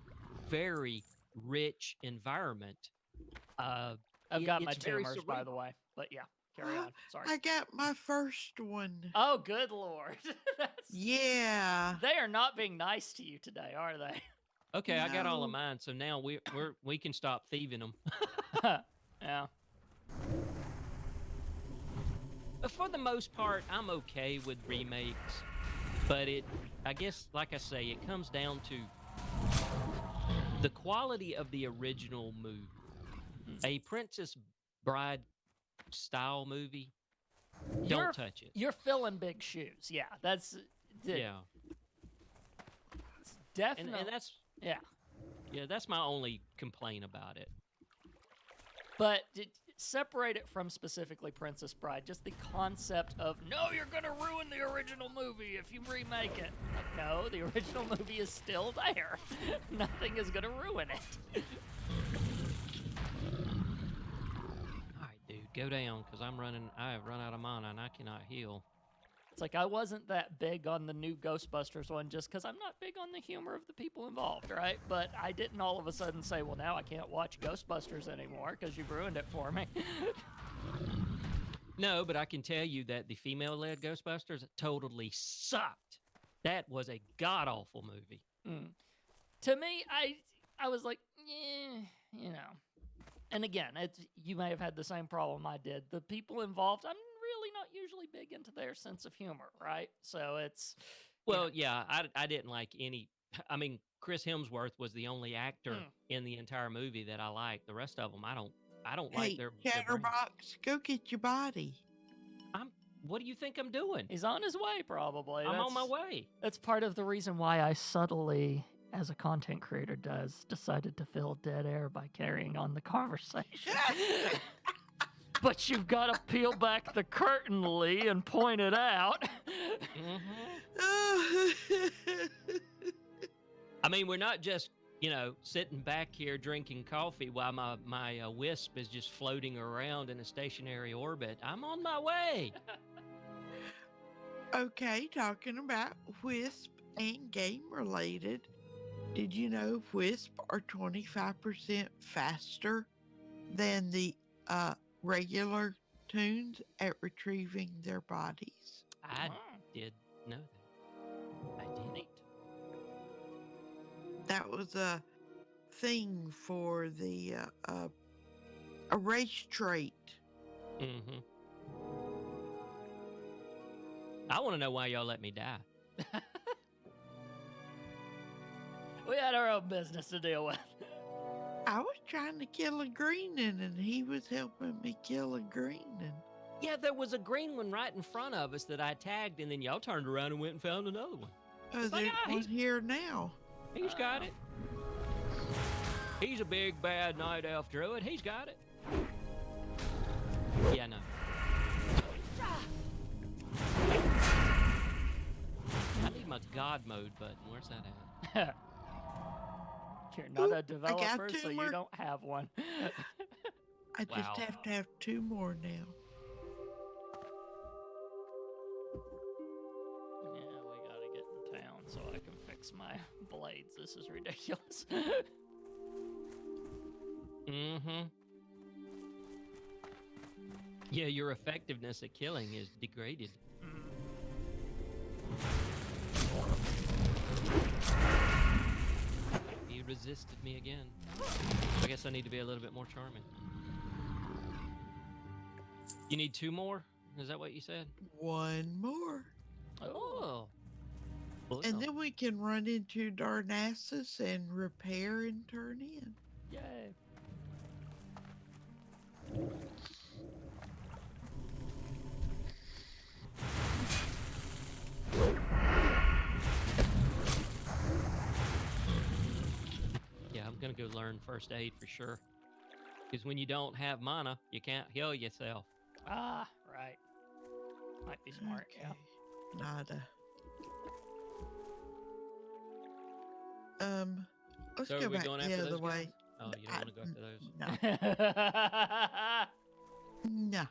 [SPEAKER 1] very rich environment.
[SPEAKER 2] I've got my
[SPEAKER 1] it's very
[SPEAKER 2] tumors, by the way. But yeah, carry on. Sorry.
[SPEAKER 3] I got my first one.
[SPEAKER 2] Oh, good Lord.
[SPEAKER 3] Yeah.
[SPEAKER 2] They are not being nice to you today, are they?
[SPEAKER 1] Okay, I got all of
[SPEAKER 3] No.
[SPEAKER 1] mine, so now we can stop thieving them.
[SPEAKER 2] Yeah.
[SPEAKER 1] But for the most part, I'm okay with remakes. But I guess, like I say, it comes down to the quality of the original movie. A Princess Bride style movie, don't touch it.
[SPEAKER 2] You're filling big shoes. Yeah, that's
[SPEAKER 1] Yeah.
[SPEAKER 2] It's definitely.
[SPEAKER 1] And that's
[SPEAKER 2] yeah.
[SPEAKER 1] that's my only complaint about it.
[SPEAKER 2] But separate it from specifically Princess Bride, just the concept of, no, you're going to ruin the original movie if you remake it. Like, no, the original movie is still there. Nothing is going to ruin it.
[SPEAKER 1] All right, dude, go down, because I have run out of mana, and I cannot heal.
[SPEAKER 2] It's like I wasn't that big on the new Ghostbusters one just because I'm not big on the humor of the people involved, right? But I didn't all of a sudden say, well, now I can't watch Ghostbusters anymore because you've ruined it for me.
[SPEAKER 1] No, but I can tell you that the female-led Ghostbusters totally sucked. That was a god-awful movie.
[SPEAKER 2] To me, I was like, yeah, you know. And again, you may have had the same problem I did. The people involved, I'm really not usually big into their sense of humor, right? So it's...
[SPEAKER 1] Well, yeah, I didn't like any... I mean, Chris Hemsworth was the only actor in the entire movie that I liked. The rest of them, I don't like their...
[SPEAKER 3] Chatterbox, go get your body.
[SPEAKER 1] What do you think I'm doing?
[SPEAKER 2] He's on his way, probably.
[SPEAKER 1] I'm on my way.
[SPEAKER 2] That's part of the reason why I subtly, as a content creator does, decided to fill dead air by carrying on the conversation. But you've got to peel back the curtain, Lee, and point it out.
[SPEAKER 1] I mean, we're not just, sitting back here drinking coffee while my wisp is just floating around in a stationary orbit. I'm on my way.
[SPEAKER 3] Okay, talking about Wisp and game related. Did you know Wisp are 25% faster than the regular platoons at retrieving their bodies.
[SPEAKER 1] I
[SPEAKER 2] Oh,
[SPEAKER 1] did know that. I did.
[SPEAKER 2] neat.
[SPEAKER 3] That was a thing for the a race trait.
[SPEAKER 1] Mm-hmm. I want to know why y'all let me die.
[SPEAKER 2] We had our own business to deal with.
[SPEAKER 3] I was trying to kill a greening, and he was helping me kill a greening.
[SPEAKER 1] Yeah, there was a green one right in front of us that I tagged, and then y'all turned around and went and found another one.
[SPEAKER 3] Oh,
[SPEAKER 1] It's like,
[SPEAKER 3] there's one
[SPEAKER 1] he's
[SPEAKER 3] here now.
[SPEAKER 1] got it. He's a big bad night elf druid. He's got it. Yeah, no. I need my God mode button. Where's that at?
[SPEAKER 2] You're not
[SPEAKER 3] Oop,
[SPEAKER 2] a developer, so you
[SPEAKER 3] tumor.
[SPEAKER 2] don't have one.
[SPEAKER 3] I just
[SPEAKER 1] Wow.
[SPEAKER 3] have to have 2 more now.
[SPEAKER 2] Yeah, we gotta get in town so I can fix my blades. This is ridiculous.
[SPEAKER 1] Mm-hmm. Yeah, your effectiveness at killing is degraded. He resisted me again. I guess I need to be a little bit more charming. You need 2 more? Is that what you said?
[SPEAKER 3] 1 more.
[SPEAKER 1] Oh.
[SPEAKER 3] And then we can run into Darnassus and repair and turn in.
[SPEAKER 2] Yay.
[SPEAKER 1] Yeah, I'm gonna go learn first aid for sure. Because when you don't have mana, you can't heal yourself.
[SPEAKER 2] Ah, right. Might be smart, yeah.
[SPEAKER 3] Nada. Let's
[SPEAKER 1] So are
[SPEAKER 3] go
[SPEAKER 1] we
[SPEAKER 3] back
[SPEAKER 1] going
[SPEAKER 3] the
[SPEAKER 1] after
[SPEAKER 3] other
[SPEAKER 1] those
[SPEAKER 3] way.
[SPEAKER 1] guys? Oh, you don't want to go after those?
[SPEAKER 3] No. No.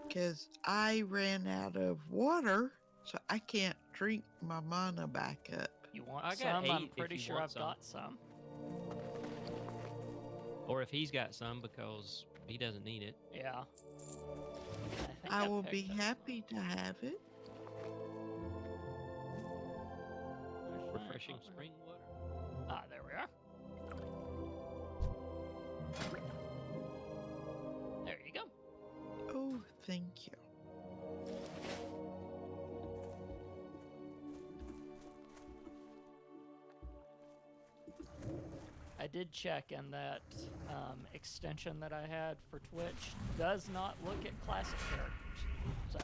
[SPEAKER 3] Because I ran out of water, so I can't drink my mana back up.
[SPEAKER 2] You want
[SPEAKER 1] I got
[SPEAKER 2] some? I'm
[SPEAKER 1] 8 if
[SPEAKER 2] pretty
[SPEAKER 1] you
[SPEAKER 2] sure
[SPEAKER 1] want
[SPEAKER 2] I've
[SPEAKER 1] some.
[SPEAKER 2] got some.
[SPEAKER 1] Or if he's got some, because he doesn't need it.
[SPEAKER 2] Yeah. think
[SPEAKER 3] I will be
[SPEAKER 2] picked it.
[SPEAKER 3] happy to have it.
[SPEAKER 1] Refreshing spring water.
[SPEAKER 2] Ah, there we are. There you go.
[SPEAKER 3] Oh, thank you.
[SPEAKER 2] I did check, and that extension that I had for Twitch does not look at classic characters. So.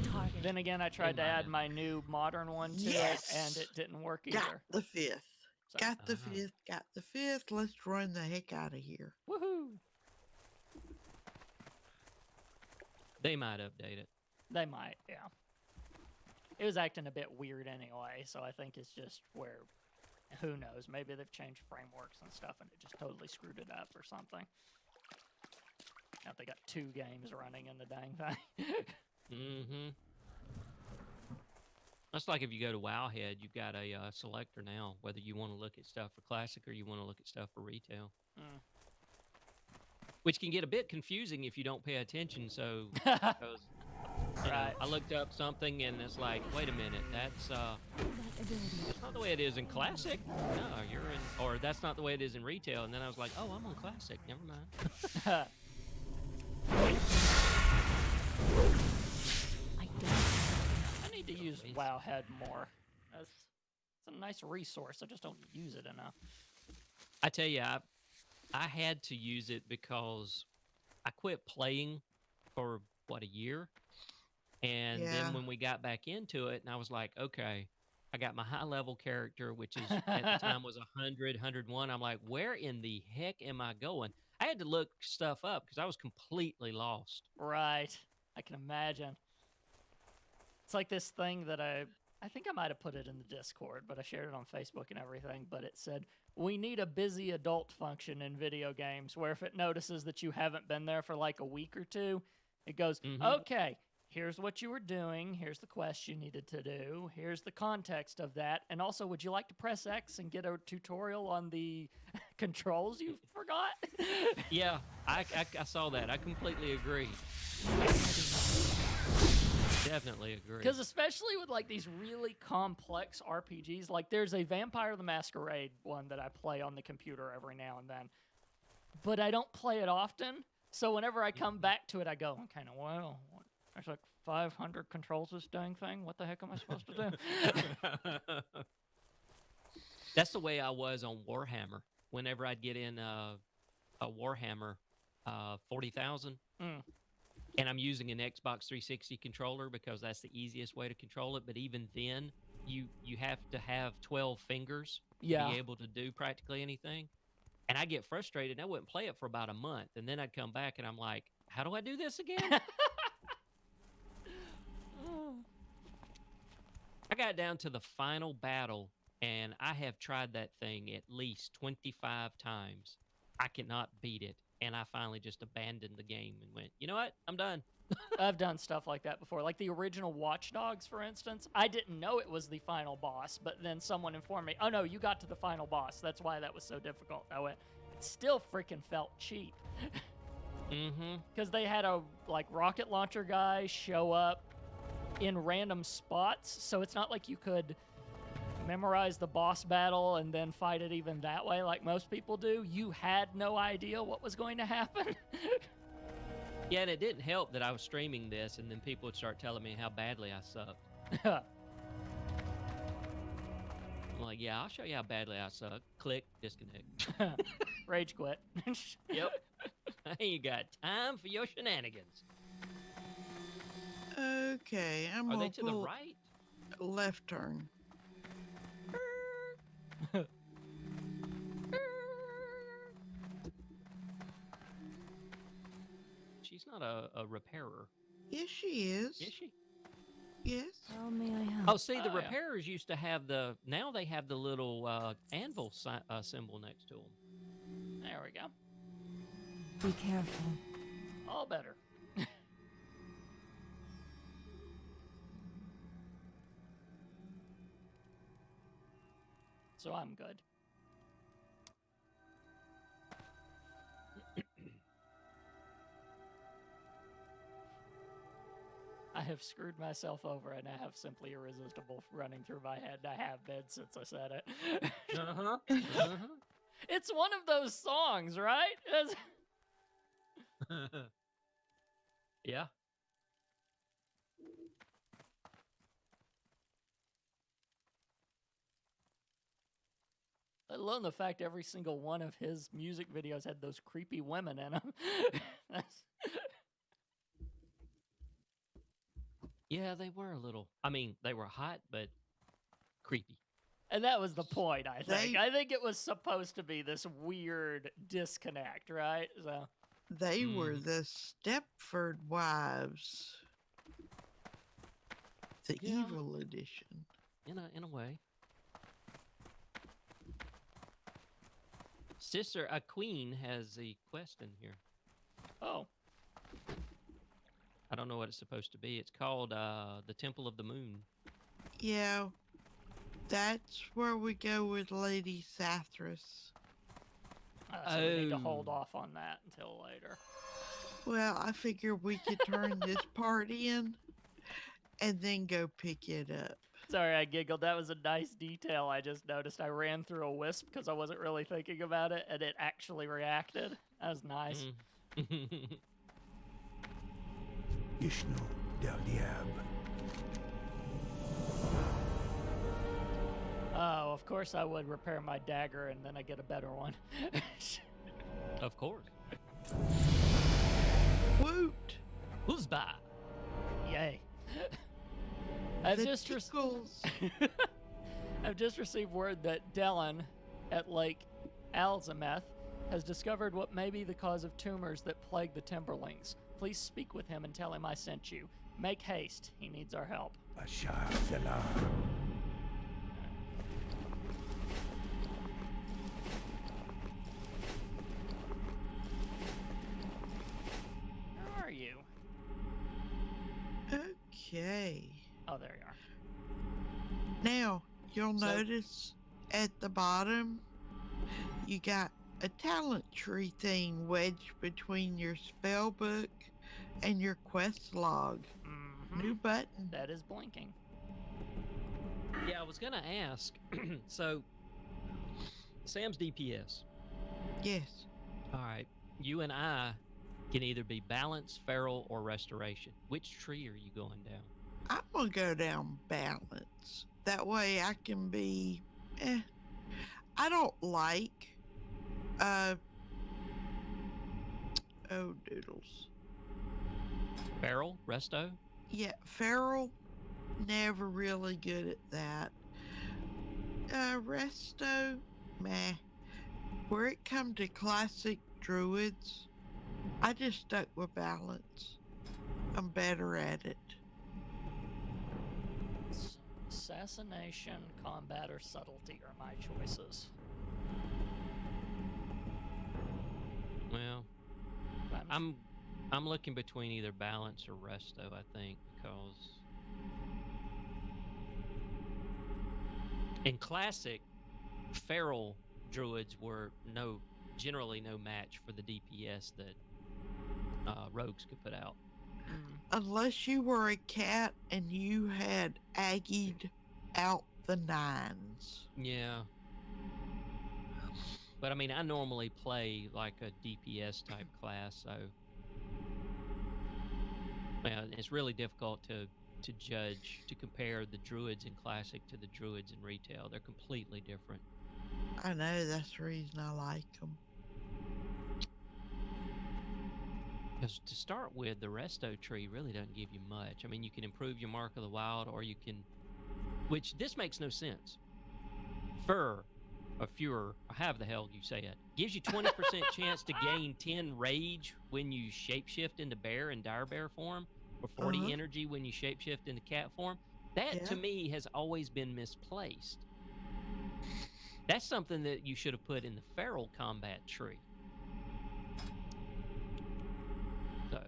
[SPEAKER 4] The target.
[SPEAKER 2] Then again, I tried to add my new modern one to it, and it didn't work either.
[SPEAKER 3] Got the fifth.
[SPEAKER 2] So,
[SPEAKER 3] Got the fifth. Got the fifth. Let's run the heck out of here.
[SPEAKER 2] woohoo!
[SPEAKER 1] They might update it.
[SPEAKER 2] They might, yeah. It was acting a bit weird anyway, so I think it's just where, who knows, maybe they've changed frameworks and stuff and it just totally screwed it up or something. Now they got 2 games running in the dang thing.
[SPEAKER 1] Mm-hmm. That's like if you go to Wowhead, you've got a selector now, whether you want to look at stuff for classic or you want to look at stuff for retail.
[SPEAKER 2] Mm.
[SPEAKER 1] Which can get a bit confusing if you don't pay attention. So, because you know, I looked up something and it's like, wait a minute, that's not the way it is in classic. No, you're in, or that's not the way it is in retail. And then I was like, oh, I'm on classic. Never mind.
[SPEAKER 2] I need to use Wowhead more. It's a nice resource. I just don't use it enough.
[SPEAKER 1] I tell you, I had to use it because I quit playing for what, a year, and then when we got back into it, and I was like, okay, I got my high level character, which is at the time was 100, 101. I'm like, where in the heck am I going? I had to look stuff up because I was completely lost.
[SPEAKER 2] Right. I can imagine. It's like this thing that I think I might have put it in the Discord, but I shared it on Facebook and everything, but it said, we need a busy adult function in video games where if it notices that you haven't been there for like a week or two, it goes, okay, here's what you were doing, here's the quest you needed to do, here's the context of that, and also, would you like to press X and get a tutorial on the controls you forgot?
[SPEAKER 1] Yeah, I saw that. I completely agree. Definitely agree.
[SPEAKER 2] Because especially with like these really complex RPGs, like there's a Vampire the Masquerade one that I play on the computer every now and then, but I don't play it often. So whenever I come back to it, I go, okay, now, well, there's like 500 controls this dang thing. What the heck am I supposed to do?
[SPEAKER 1] That's the way I was on Warhammer. Whenever I'd get in a Warhammer 40,000, and I'm using an Xbox 360 controller because that's the easiest way to control it. But even then, you have to have 12 fingers to be able to do practically anything. And I get frustrated, and I wouldn't play it for about a month. And then I'd come back, and I'm like, how do I do this again? I got down to the final battle, and I have tried that thing at least 25 times. I cannot beat it. And I finally just abandoned the game and went, you know what? I'm done.
[SPEAKER 2] I've done stuff like that before. Like the original Watch Dogs, for instance. I didn't know it was the final boss, but then someone informed me, oh no, you got to the final boss. That's why that was so difficult. I went, it still freaking felt cheap. Because they had a like rocket launcher guy show up in random spots, so it's not like you could memorize the boss battle and then fight it even that way like most people do. You had no idea what was going to happen.
[SPEAKER 1] Yeah, and it didn't help that I was streaming this, and then people would start telling me how badly I sucked. I'm like, yeah, I'll show you how badly I suck. Click, disconnect.
[SPEAKER 2] Rage quit.
[SPEAKER 1] Yep. I ain't got time for your shenanigans.
[SPEAKER 3] Okay, I'm
[SPEAKER 1] Are
[SPEAKER 3] gonna
[SPEAKER 1] they to the
[SPEAKER 3] pull
[SPEAKER 1] right?
[SPEAKER 3] left turn.
[SPEAKER 1] She's not a repairer,
[SPEAKER 3] Yes, she is.
[SPEAKER 1] is she?
[SPEAKER 3] Yes.
[SPEAKER 4] How may I help?
[SPEAKER 1] Oh, see, the
[SPEAKER 2] Oh, yeah.
[SPEAKER 1] repairers used to have now they have the little anvil symbol next to them.
[SPEAKER 2] There we go.
[SPEAKER 4] Be careful.
[SPEAKER 2] All better. So I'm good. I have screwed myself over, and I have simply irresistible running through my head. I have been since I said it. It's one of those songs, right?
[SPEAKER 1] Yeah.
[SPEAKER 2] Let alone the fact every single one of his music videos had those creepy women in them.
[SPEAKER 1] Yeah, they were a little. I mean, they were hot, but creepy.
[SPEAKER 2] And that was the point, I think.
[SPEAKER 3] They-
[SPEAKER 2] I think it was supposed to be this weird disconnect, right? So
[SPEAKER 3] They were the Stepford Wives. The
[SPEAKER 1] Yeah.
[SPEAKER 3] evil edition.
[SPEAKER 1] In a way. Sister, a queen has a quest in here.
[SPEAKER 2] oh.
[SPEAKER 1] I don't know what it's supposed to be. It's called the Temple of the Moon.
[SPEAKER 3] Yeah, that's where we go with Lady Sathras.
[SPEAKER 2] So we need to hold
[SPEAKER 1] Oh.
[SPEAKER 2] off on that until later.
[SPEAKER 3] Well, I figure we could turn this part in and then go pick it up.
[SPEAKER 2] Sorry, I giggled. That was a nice detail I just noticed. I ran through a wisp because I wasn't really thinking about it, and it actually reacted. That was nice.
[SPEAKER 5] Ishnu del Diab.
[SPEAKER 2] Oh, of course I would repair my dagger, and then I get a better one.
[SPEAKER 1] Of course.
[SPEAKER 3] Woot!
[SPEAKER 1] Huzba.
[SPEAKER 2] Yay. I've
[SPEAKER 3] The
[SPEAKER 2] just
[SPEAKER 3] tickles.
[SPEAKER 2] I've just received word that Dylan at Lake Alzameth has discovered what may be the cause of tumors that plague the timberlings. Please speak with him and tell him I sent you. Make haste. He needs our help.
[SPEAKER 5] Bashar Selah.
[SPEAKER 2] Where are you?
[SPEAKER 3] Okay.
[SPEAKER 2] Oh, there you are.
[SPEAKER 3] Now, you'll
[SPEAKER 2] So-
[SPEAKER 3] notice at the bottom, you got a talent tree thing wedged between your spell book and your quest log.
[SPEAKER 2] Mm-hmm.
[SPEAKER 3] New button.
[SPEAKER 2] That is blinking.
[SPEAKER 1] Yeah, I was gonna ask. So, Sam's DPS.
[SPEAKER 3] Yes.
[SPEAKER 1] All right, you and I can either be balance, feral, or restoration. Which tree are you going down?
[SPEAKER 3] I'm going to go down balance. That way I can be. I don't like. Oh, doodles.
[SPEAKER 1] Feral, resto.
[SPEAKER 3] Yeah, feral. Never really good at that. Resto. Meh. Where it come to classic druids, I just stuck with balance. I'm better at it.
[SPEAKER 2] Assassination, combat, or subtlety are my choices.
[SPEAKER 1] Well,
[SPEAKER 2] I'm
[SPEAKER 1] I'm looking between either balance or resto. I think because in classic, feral druids were generally no match for the DPS that rogues could put out.
[SPEAKER 3] Unless you were a cat and you had aggied out the nines.
[SPEAKER 1] Yeah. But I mean, I normally play like a DPS type class, so well, it's really difficult to judge, to compare the druids in classic to the druids in retail. They're completely different.
[SPEAKER 3] I know, that's the reason I like them.
[SPEAKER 1] Because to start with, the resto tree really doesn't give you much. I mean, you can improve your mark of the wild, or you can, which this makes no sense. Fur, or fewer, or however the hell you say it, gives you 20% chance to gain 10 rage when you shapeshift into bear and dire bear form, or 40 energy when you shapeshift into cat form. That to me has always been misplaced. That's something that you should have put in the feral combat tree. So,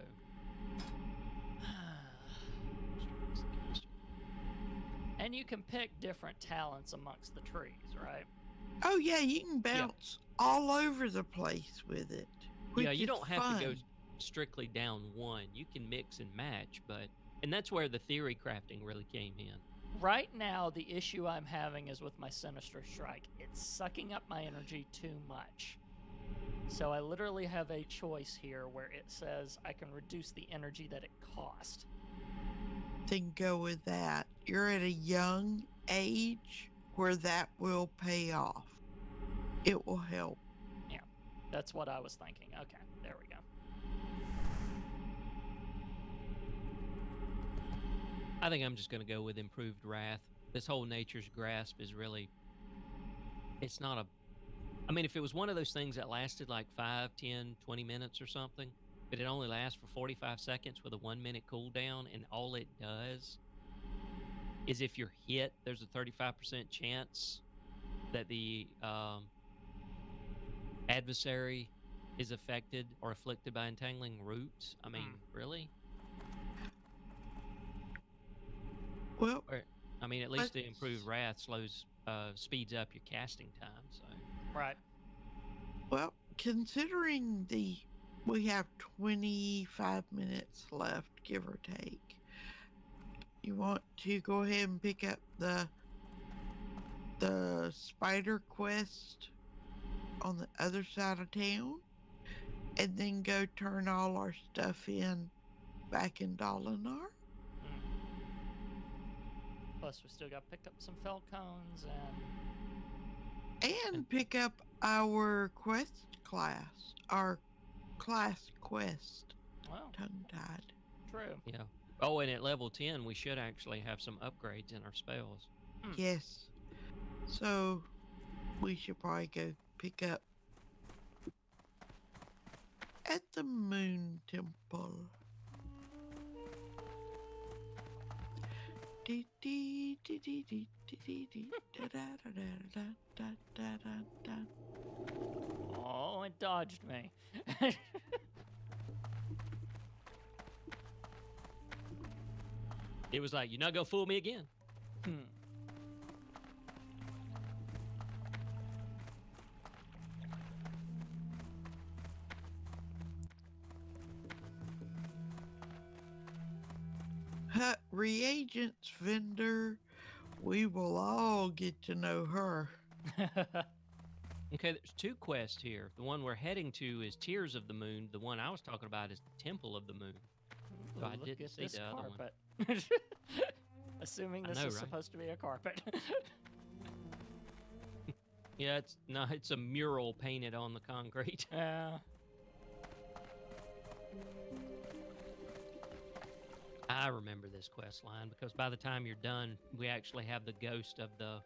[SPEAKER 2] and you can pick different talents amongst the trees, right?
[SPEAKER 3] Oh yeah, you can bounce all over the place with it.
[SPEAKER 1] yeah, you
[SPEAKER 3] which
[SPEAKER 1] don't
[SPEAKER 3] is
[SPEAKER 1] have to go
[SPEAKER 3] fun.
[SPEAKER 1] strictly down one. You can mix and match, and that's where the theory crafting really came in.
[SPEAKER 2] Right now, the issue I'm having is with my Sinister Strike. It's sucking up my energy too much. So I literally have a choice here where it says I can reduce the energy that it cost.
[SPEAKER 3] Then go with that. You're at a young age where that will pay off. It will help.
[SPEAKER 2] Yeah, that's what I was thinking. Okay, there we go.
[SPEAKER 1] I think I'm just going to go with improved wrath. This whole nature's grasp is really, it's not a, I mean, if it was one of those things that lasted like 5, 10, 20 minutes or something, but it only lasts for 45 seconds with a 1 minute cooldown, and all it does is if you're hit, there's a 35% chance that the adversary is affected or afflicted by entangling roots. I mean, really?
[SPEAKER 3] Well,
[SPEAKER 1] Or, I mean, at least the improved wrath speeds up your casting time. So
[SPEAKER 2] Right.
[SPEAKER 3] well, considering we have 25 minutes left, give or take. You want to go ahead and pick up the spider quest on the other side of town, and then go turn all our stuff in back in Dolinar?
[SPEAKER 2] Plus, we still got to pick up some fell cones
[SPEAKER 3] And pick up our our class quest.
[SPEAKER 2] well,
[SPEAKER 3] Tongue-tied.
[SPEAKER 2] true.
[SPEAKER 1] yeah. Oh, and at level 10, we should actually have some upgrades in our spells.
[SPEAKER 3] Yes. So we should probably go pick up at the Moon Temple.
[SPEAKER 2] Oh, it dodged me.
[SPEAKER 1] It was like, you're not gonna fool me again.
[SPEAKER 2] Hmm.
[SPEAKER 3] Reagents vendor. We will all get to know her.
[SPEAKER 1] Okay, there's 2 quests here. The one we're heading to is Tears of the Moon. The one I was talking about is Temple of the Moon. So I
[SPEAKER 2] Look
[SPEAKER 1] didn't
[SPEAKER 2] at
[SPEAKER 1] see
[SPEAKER 2] this
[SPEAKER 1] the other one.
[SPEAKER 2] carpet. Assuming
[SPEAKER 1] I
[SPEAKER 2] this
[SPEAKER 1] know,
[SPEAKER 2] is
[SPEAKER 1] right?
[SPEAKER 2] supposed to be a carpet.
[SPEAKER 1] Yeah, it's a mural painted on the concrete.
[SPEAKER 2] Yeah.
[SPEAKER 1] I remember this quest line because by the time you're done, we actually have the ghost of the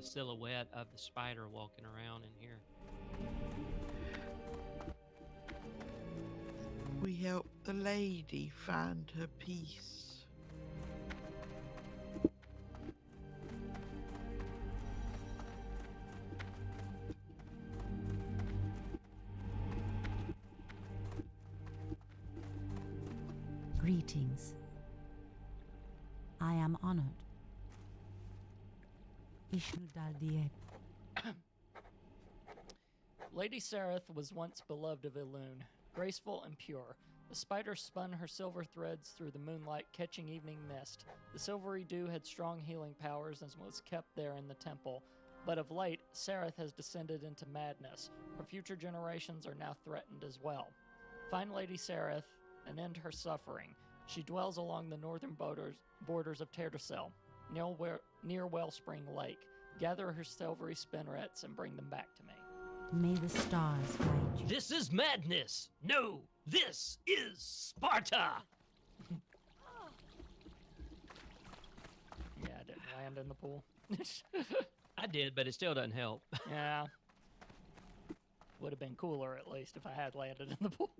[SPEAKER 1] silhouette of the spider walking around in here.
[SPEAKER 3] We help the lady find her peace.
[SPEAKER 4] Greetings. I am honored. Ishnu Daldieb.
[SPEAKER 2] Lady Sareth was once beloved of Elune, graceful and pure. The spider spun her silver threads through the moonlight, catching evening mist. The silvery dew had strong healing powers and was kept there in the temple. But of late, Sareth has descended into madness. Her future generations are now threatened as well. Find Lady Sareth and end her suffering. She dwells along the northern borders of Terdasil, near Wellspring Lake. Gather her silvery spinnerets and bring them back to me.
[SPEAKER 4] May the stars guide you.
[SPEAKER 1] This is madness! No, this is Sparta!
[SPEAKER 2] Yeah, I didn't land in the pool.
[SPEAKER 1] I did, but it still doesn't help.
[SPEAKER 2] Yeah. Would have been cooler, at least, if I had landed in the pool.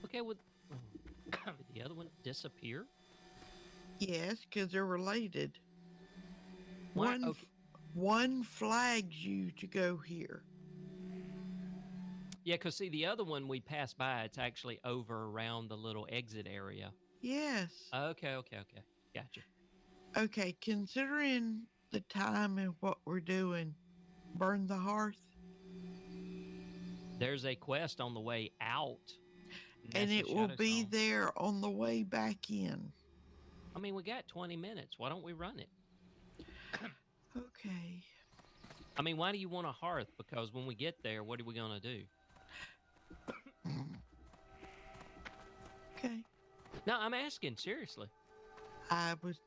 [SPEAKER 1] Okay, did the other one disappear?
[SPEAKER 3] Yes, because they're related.
[SPEAKER 1] Why-
[SPEAKER 3] One,
[SPEAKER 1] okay.
[SPEAKER 3] one flags you to go here.
[SPEAKER 1] Yeah, because see, the other one we passed by, it's actually over around the little exit area.
[SPEAKER 3] Yes.
[SPEAKER 1] Okay. Gotcha.
[SPEAKER 3] Okay, considering the time and what we're doing, burn the hearth.
[SPEAKER 1] There's a quest on the way out.
[SPEAKER 3] And
[SPEAKER 1] that's
[SPEAKER 3] it
[SPEAKER 1] the
[SPEAKER 3] will
[SPEAKER 1] Shadow
[SPEAKER 3] be
[SPEAKER 1] Song.
[SPEAKER 3] there on the way back in.
[SPEAKER 1] I mean, we got 20 minutes. Why don't we run it?
[SPEAKER 3] Okay.
[SPEAKER 1] I mean, why do you want a hearth? Because when we get there, what are we going to do?
[SPEAKER 3] Okay.
[SPEAKER 1] No, I'm asking, seriously.
[SPEAKER 3] I was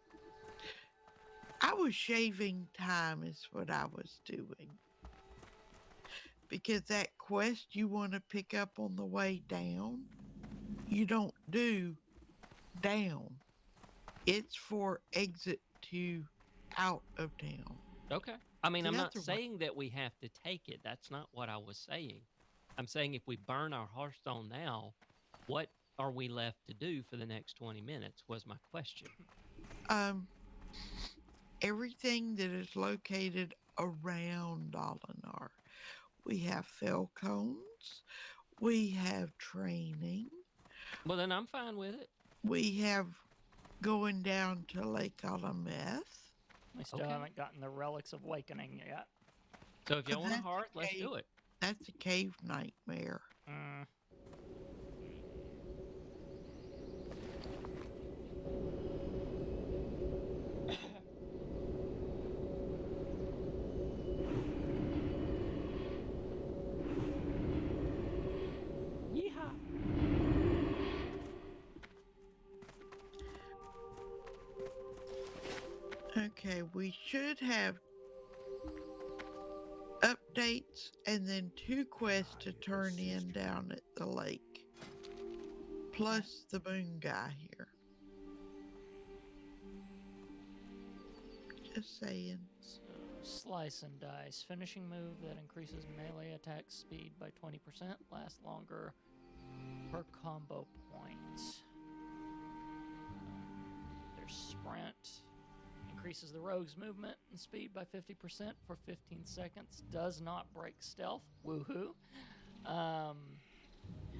[SPEAKER 3] shaving time is what I was doing. Because that quest you want to pick up on the way down, you don't do down. It's for exit to out of town.
[SPEAKER 1] Okay. I mean,
[SPEAKER 3] The
[SPEAKER 1] I'm not
[SPEAKER 3] other one-
[SPEAKER 1] saying that we have to take it. That's not what I was saying. I'm saying if we burn our Hearthstone now, what are we left to do for the next 20 minutes was my question.
[SPEAKER 3] Everything that is located around Dalinar. We have falcons. We have training.
[SPEAKER 1] Well, then I'm fine with it.
[SPEAKER 3] We have going down to Lake Alameth.
[SPEAKER 2] We still
[SPEAKER 1] Okay.
[SPEAKER 2] haven't gotten the Relics of Awakening yet.
[SPEAKER 1] So if y'all want a
[SPEAKER 3] That's
[SPEAKER 1] hearth, let's
[SPEAKER 3] okay.
[SPEAKER 1] do it.
[SPEAKER 3] That's a cave nightmare.
[SPEAKER 2] Mm.
[SPEAKER 1] Yeehaw.
[SPEAKER 3] Okay, we should have updates and then 2 quests to turn in down at the lake. Plus the moon guy here. Just saying.
[SPEAKER 2] So, Slice and Dice. Finishing move that increases melee attack speed by 20%. Lasts longer per combo point. There's Sprint. Increases the rogue's movement and speed by 50% for 15 seconds. Does not break stealth. Woohoo.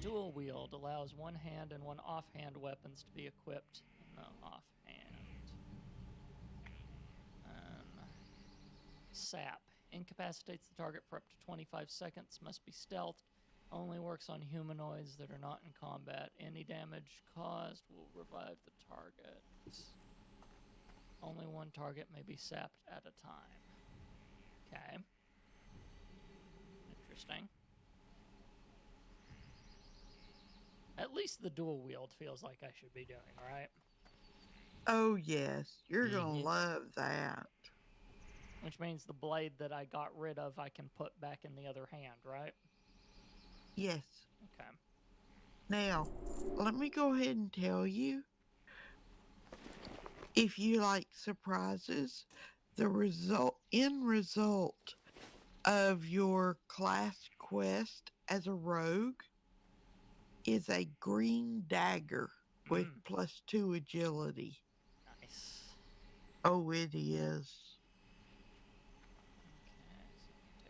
[SPEAKER 2] Dual wield allows one hand and one offhand weapons to be equipped in the offhand. Sap. Incapacitates the target for up to 25 seconds. Must be stealthed. Only works on humanoids that are not in combat. Any damage caused will revive the target. Only one target may be sapped at a time. Okay. Interesting. At least the dual wield feels like I should be doing, right?
[SPEAKER 3] Oh, yes. You're going
[SPEAKER 1] Mhm.
[SPEAKER 3] to love that.
[SPEAKER 2] Which means the blade that I got rid of, I can put back in the other hand, right?
[SPEAKER 3] Yes.
[SPEAKER 2] Okay.
[SPEAKER 3] Now, let me go ahead and tell you, if you like surprises, the end result of your class quest as a rogue is a green dagger with +2 agility.
[SPEAKER 2] Nice.
[SPEAKER 3] Oh, it is.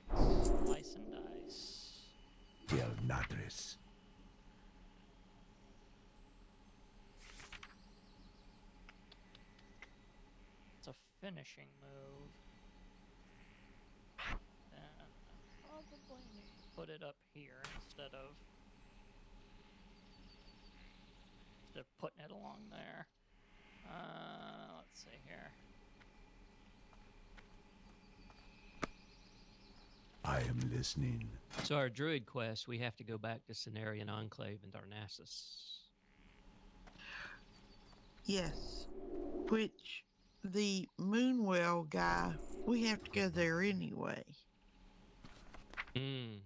[SPEAKER 2] Okay, so slice and dice.
[SPEAKER 5] Del Natris.
[SPEAKER 2] It's a finishing move. Then I probably need to put it up here instead of putting it along there. Let's see here.
[SPEAKER 5] I am listening.
[SPEAKER 1] So our druid quest, we have to go back to Cenarian Enclave in Darnassus.
[SPEAKER 3] Yes. Which the Moonwell guy, we have to go there anyway.
[SPEAKER 1] Mm.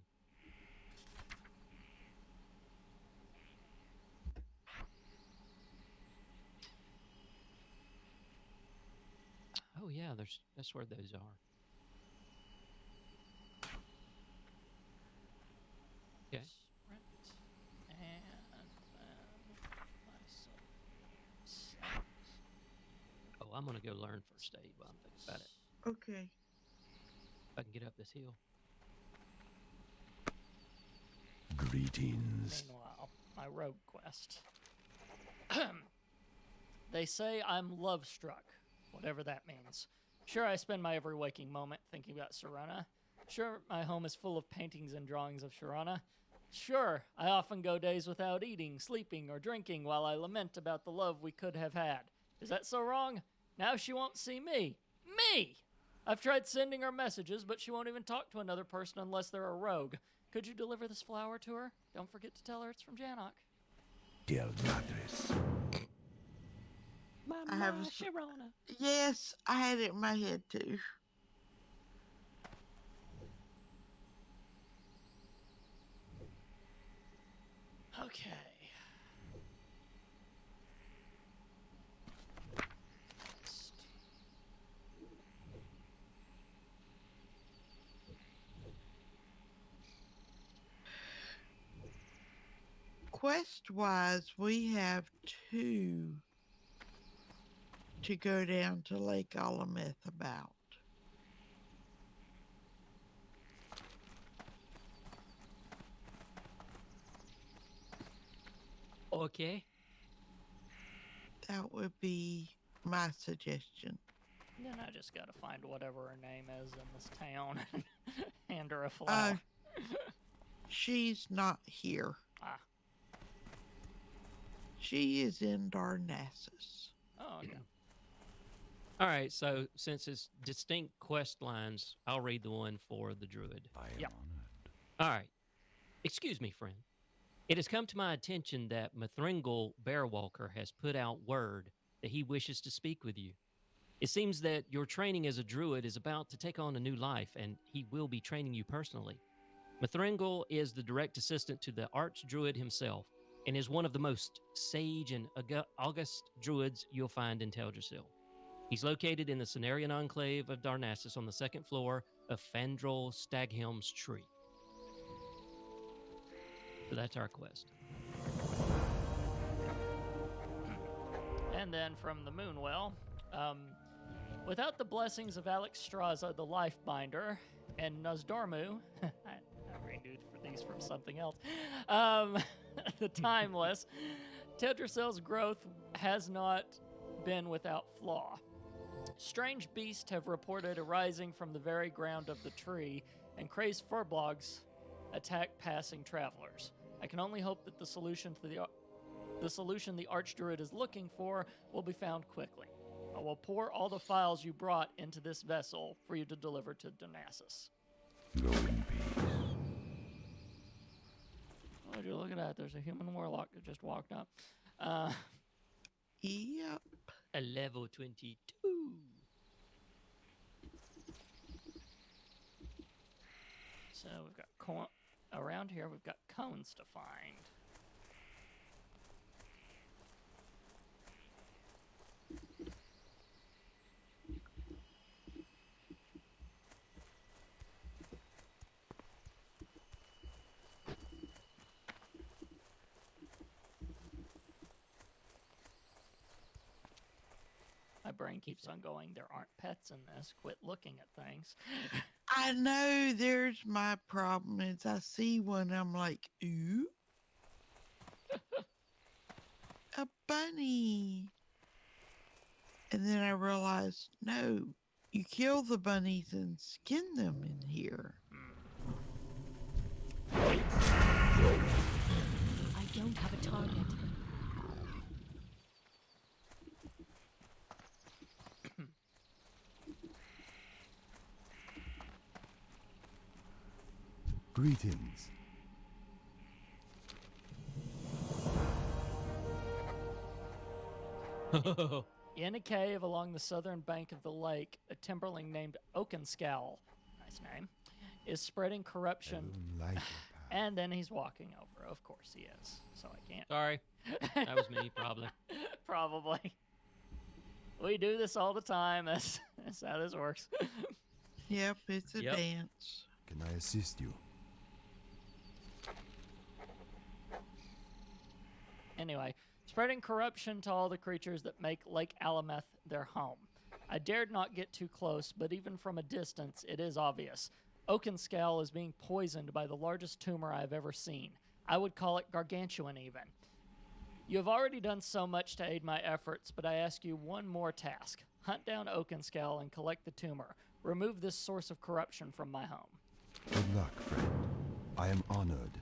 [SPEAKER 1] Oh yeah, that's where those are. Okay.
[SPEAKER 2] Sprint. And then myself.
[SPEAKER 1] Oh, I'm gonna go learn first aid while I'm thinking about it.
[SPEAKER 3] Okay.
[SPEAKER 1] If I can get up this hill.
[SPEAKER 5] Greetings.
[SPEAKER 2] Meanwhile, my rogue quest. They say I'm love struck, whatever that means. Sure, I spend my every waking moment thinking about Sharana. Sure, my home is full of paintings and drawings of Sharana. Sure, I often go days without eating, sleeping, or drinking while I lament about the love we could have had. Is that so wrong? Now she won't see me. Me! I've tried sending her messages, but she won't even talk to another person unless they're a rogue. Could you deliver this flower to her? Don't forget to tell her it's from Janok.
[SPEAKER 5] Del Natris.
[SPEAKER 1] My
[SPEAKER 3] I have a
[SPEAKER 1] Sharona.
[SPEAKER 3] Yes, I had it in my head too.
[SPEAKER 2] Okay.
[SPEAKER 3] Quest-wise, we have 2 to go down to Lake Alameth about.
[SPEAKER 1] Okay.
[SPEAKER 3] That would be my suggestion.
[SPEAKER 2] Then I just gotta find whatever her name is in this town and hand her a flower.
[SPEAKER 3] She's not here.
[SPEAKER 2] Ah.
[SPEAKER 3] She is in Darnassus.
[SPEAKER 2] Oh, okay.
[SPEAKER 1] All right. So since it's distinct quest lines, I'll read the one for the druid.
[SPEAKER 5] I am
[SPEAKER 2] Yep.
[SPEAKER 5] honored.
[SPEAKER 1] All right. Excuse me, friend. It has come to my attention that Mithringle Bearwalker has put out word that he wishes to speak with you. It seems that your training as a druid is about to take on a new life, and he will be training you personally. Mithringle is the direct assistant to the archdruid himself, and is one of the most sage and august druids you'll find in Teldrassil. He's located in the Cenarian Enclave of Darnassus on the 2nd floor of Fandral Staghelm's Tree. So that's our quest.
[SPEAKER 2] And then from the Moonwell, without the blessings of Alex Straza, the Lifebinder, and Nozdormu, I renewed for these from something else. the timeless, Tetracell's growth has not been without flaw. Strange beasts have reported arising from the very ground of the tree, and crazed furbolgs attack passing travelers. I can only hope that the solution the Archdruid is looking for will be found quickly. I will pour all the files you brought into this vessel for you to deliver to Darnassus.
[SPEAKER 5] Go in peace.
[SPEAKER 2] Oh, would you look at that? There's a human warlock that just walked up.
[SPEAKER 3] Yep.
[SPEAKER 1] A level 22.
[SPEAKER 2] So we've got around here. We've got cones to find. My brain keeps on going, there aren't pets in this. Quit looking at things.
[SPEAKER 3] I know there's my problem is I see one, I'm like, ooh. A bunny. And then I realized, no, you kill the bunnies and skin them in here.
[SPEAKER 4] I don't have a target.
[SPEAKER 5] Greetings.
[SPEAKER 2] In a cave along the southern bank of the lake, a timberling named Oakenscowl, nice name, is spreading
[SPEAKER 5] I
[SPEAKER 2] corruption.
[SPEAKER 5] don't like your path.
[SPEAKER 2] And then he's walking over. Of course he is. So I can't.
[SPEAKER 1] Sorry, that was me, probably.
[SPEAKER 2] Probably. We do this all the time. That's how this works.
[SPEAKER 3] Yep, it's a
[SPEAKER 1] Yep.
[SPEAKER 3] dance.
[SPEAKER 5] Can I assist you?
[SPEAKER 2] Anyway, spreading corruption to all the creatures that make Lake Alameth their home. I dared not get too close, but even from a distance, it is obvious. Oakenscowl is being poisoned by the largest tumor I have ever seen. I would call it gargantuan even. You have already done so much to aid my efforts, but I ask you one more task. Hunt down Oakenscowl and collect the tumor. Remove this source of corruption from my home.
[SPEAKER 5] Good luck, friend. I am honored.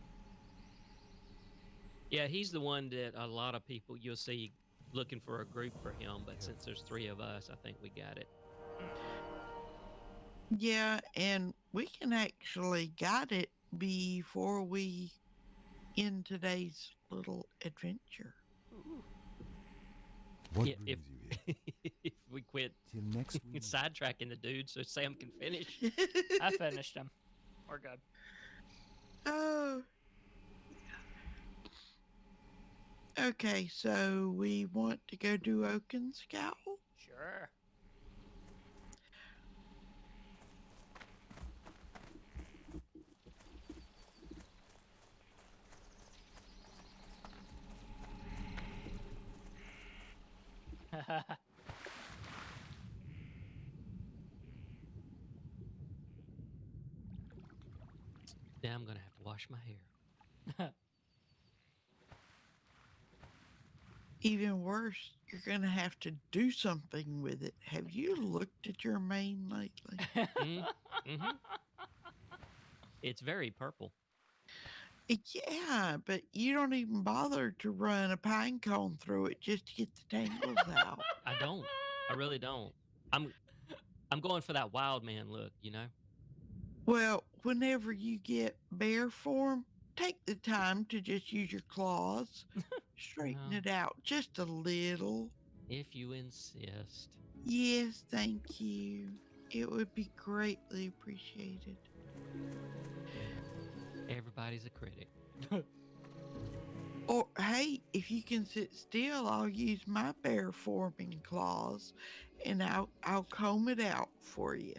[SPEAKER 1] Yeah, he's the one that a lot of people you'll see looking for a group for him, but since there's 3 of us, I think we got it.
[SPEAKER 3] Yeah, and we can actually got it before we end today's little adventure.
[SPEAKER 5] What
[SPEAKER 1] Yeah,
[SPEAKER 5] brings you here?
[SPEAKER 1] If we quit
[SPEAKER 5] Till next week.
[SPEAKER 1] sidetracking the dude so Sam can finish.
[SPEAKER 2] I finished him. We're good.
[SPEAKER 3] Oh. Okay, so we want to go do Oakenscowl?
[SPEAKER 2] Sure.
[SPEAKER 1] Now I'm gonna have to wash my hair.
[SPEAKER 3] Even worse, you're going to have to do something with it. Have you looked at your mane lately?
[SPEAKER 1] Mm-hmm. It's very purple.
[SPEAKER 3] Yeah, but you don't even bother to run a pine cone through it just to get the tangles out.
[SPEAKER 1] I don't. I really don't. I'm going for that wild man look, you know?
[SPEAKER 3] Well, whenever you get bear form, take the time to just use your claws. Straighten
[SPEAKER 1] No.
[SPEAKER 3] it out just a little.
[SPEAKER 1] If you insist.
[SPEAKER 3] Yes, thank you. It would be greatly appreciated.
[SPEAKER 1] Everybody's a critic.
[SPEAKER 3] Or, hey, if you can sit still, I'll use my bear forming claws and I'll comb it out for you.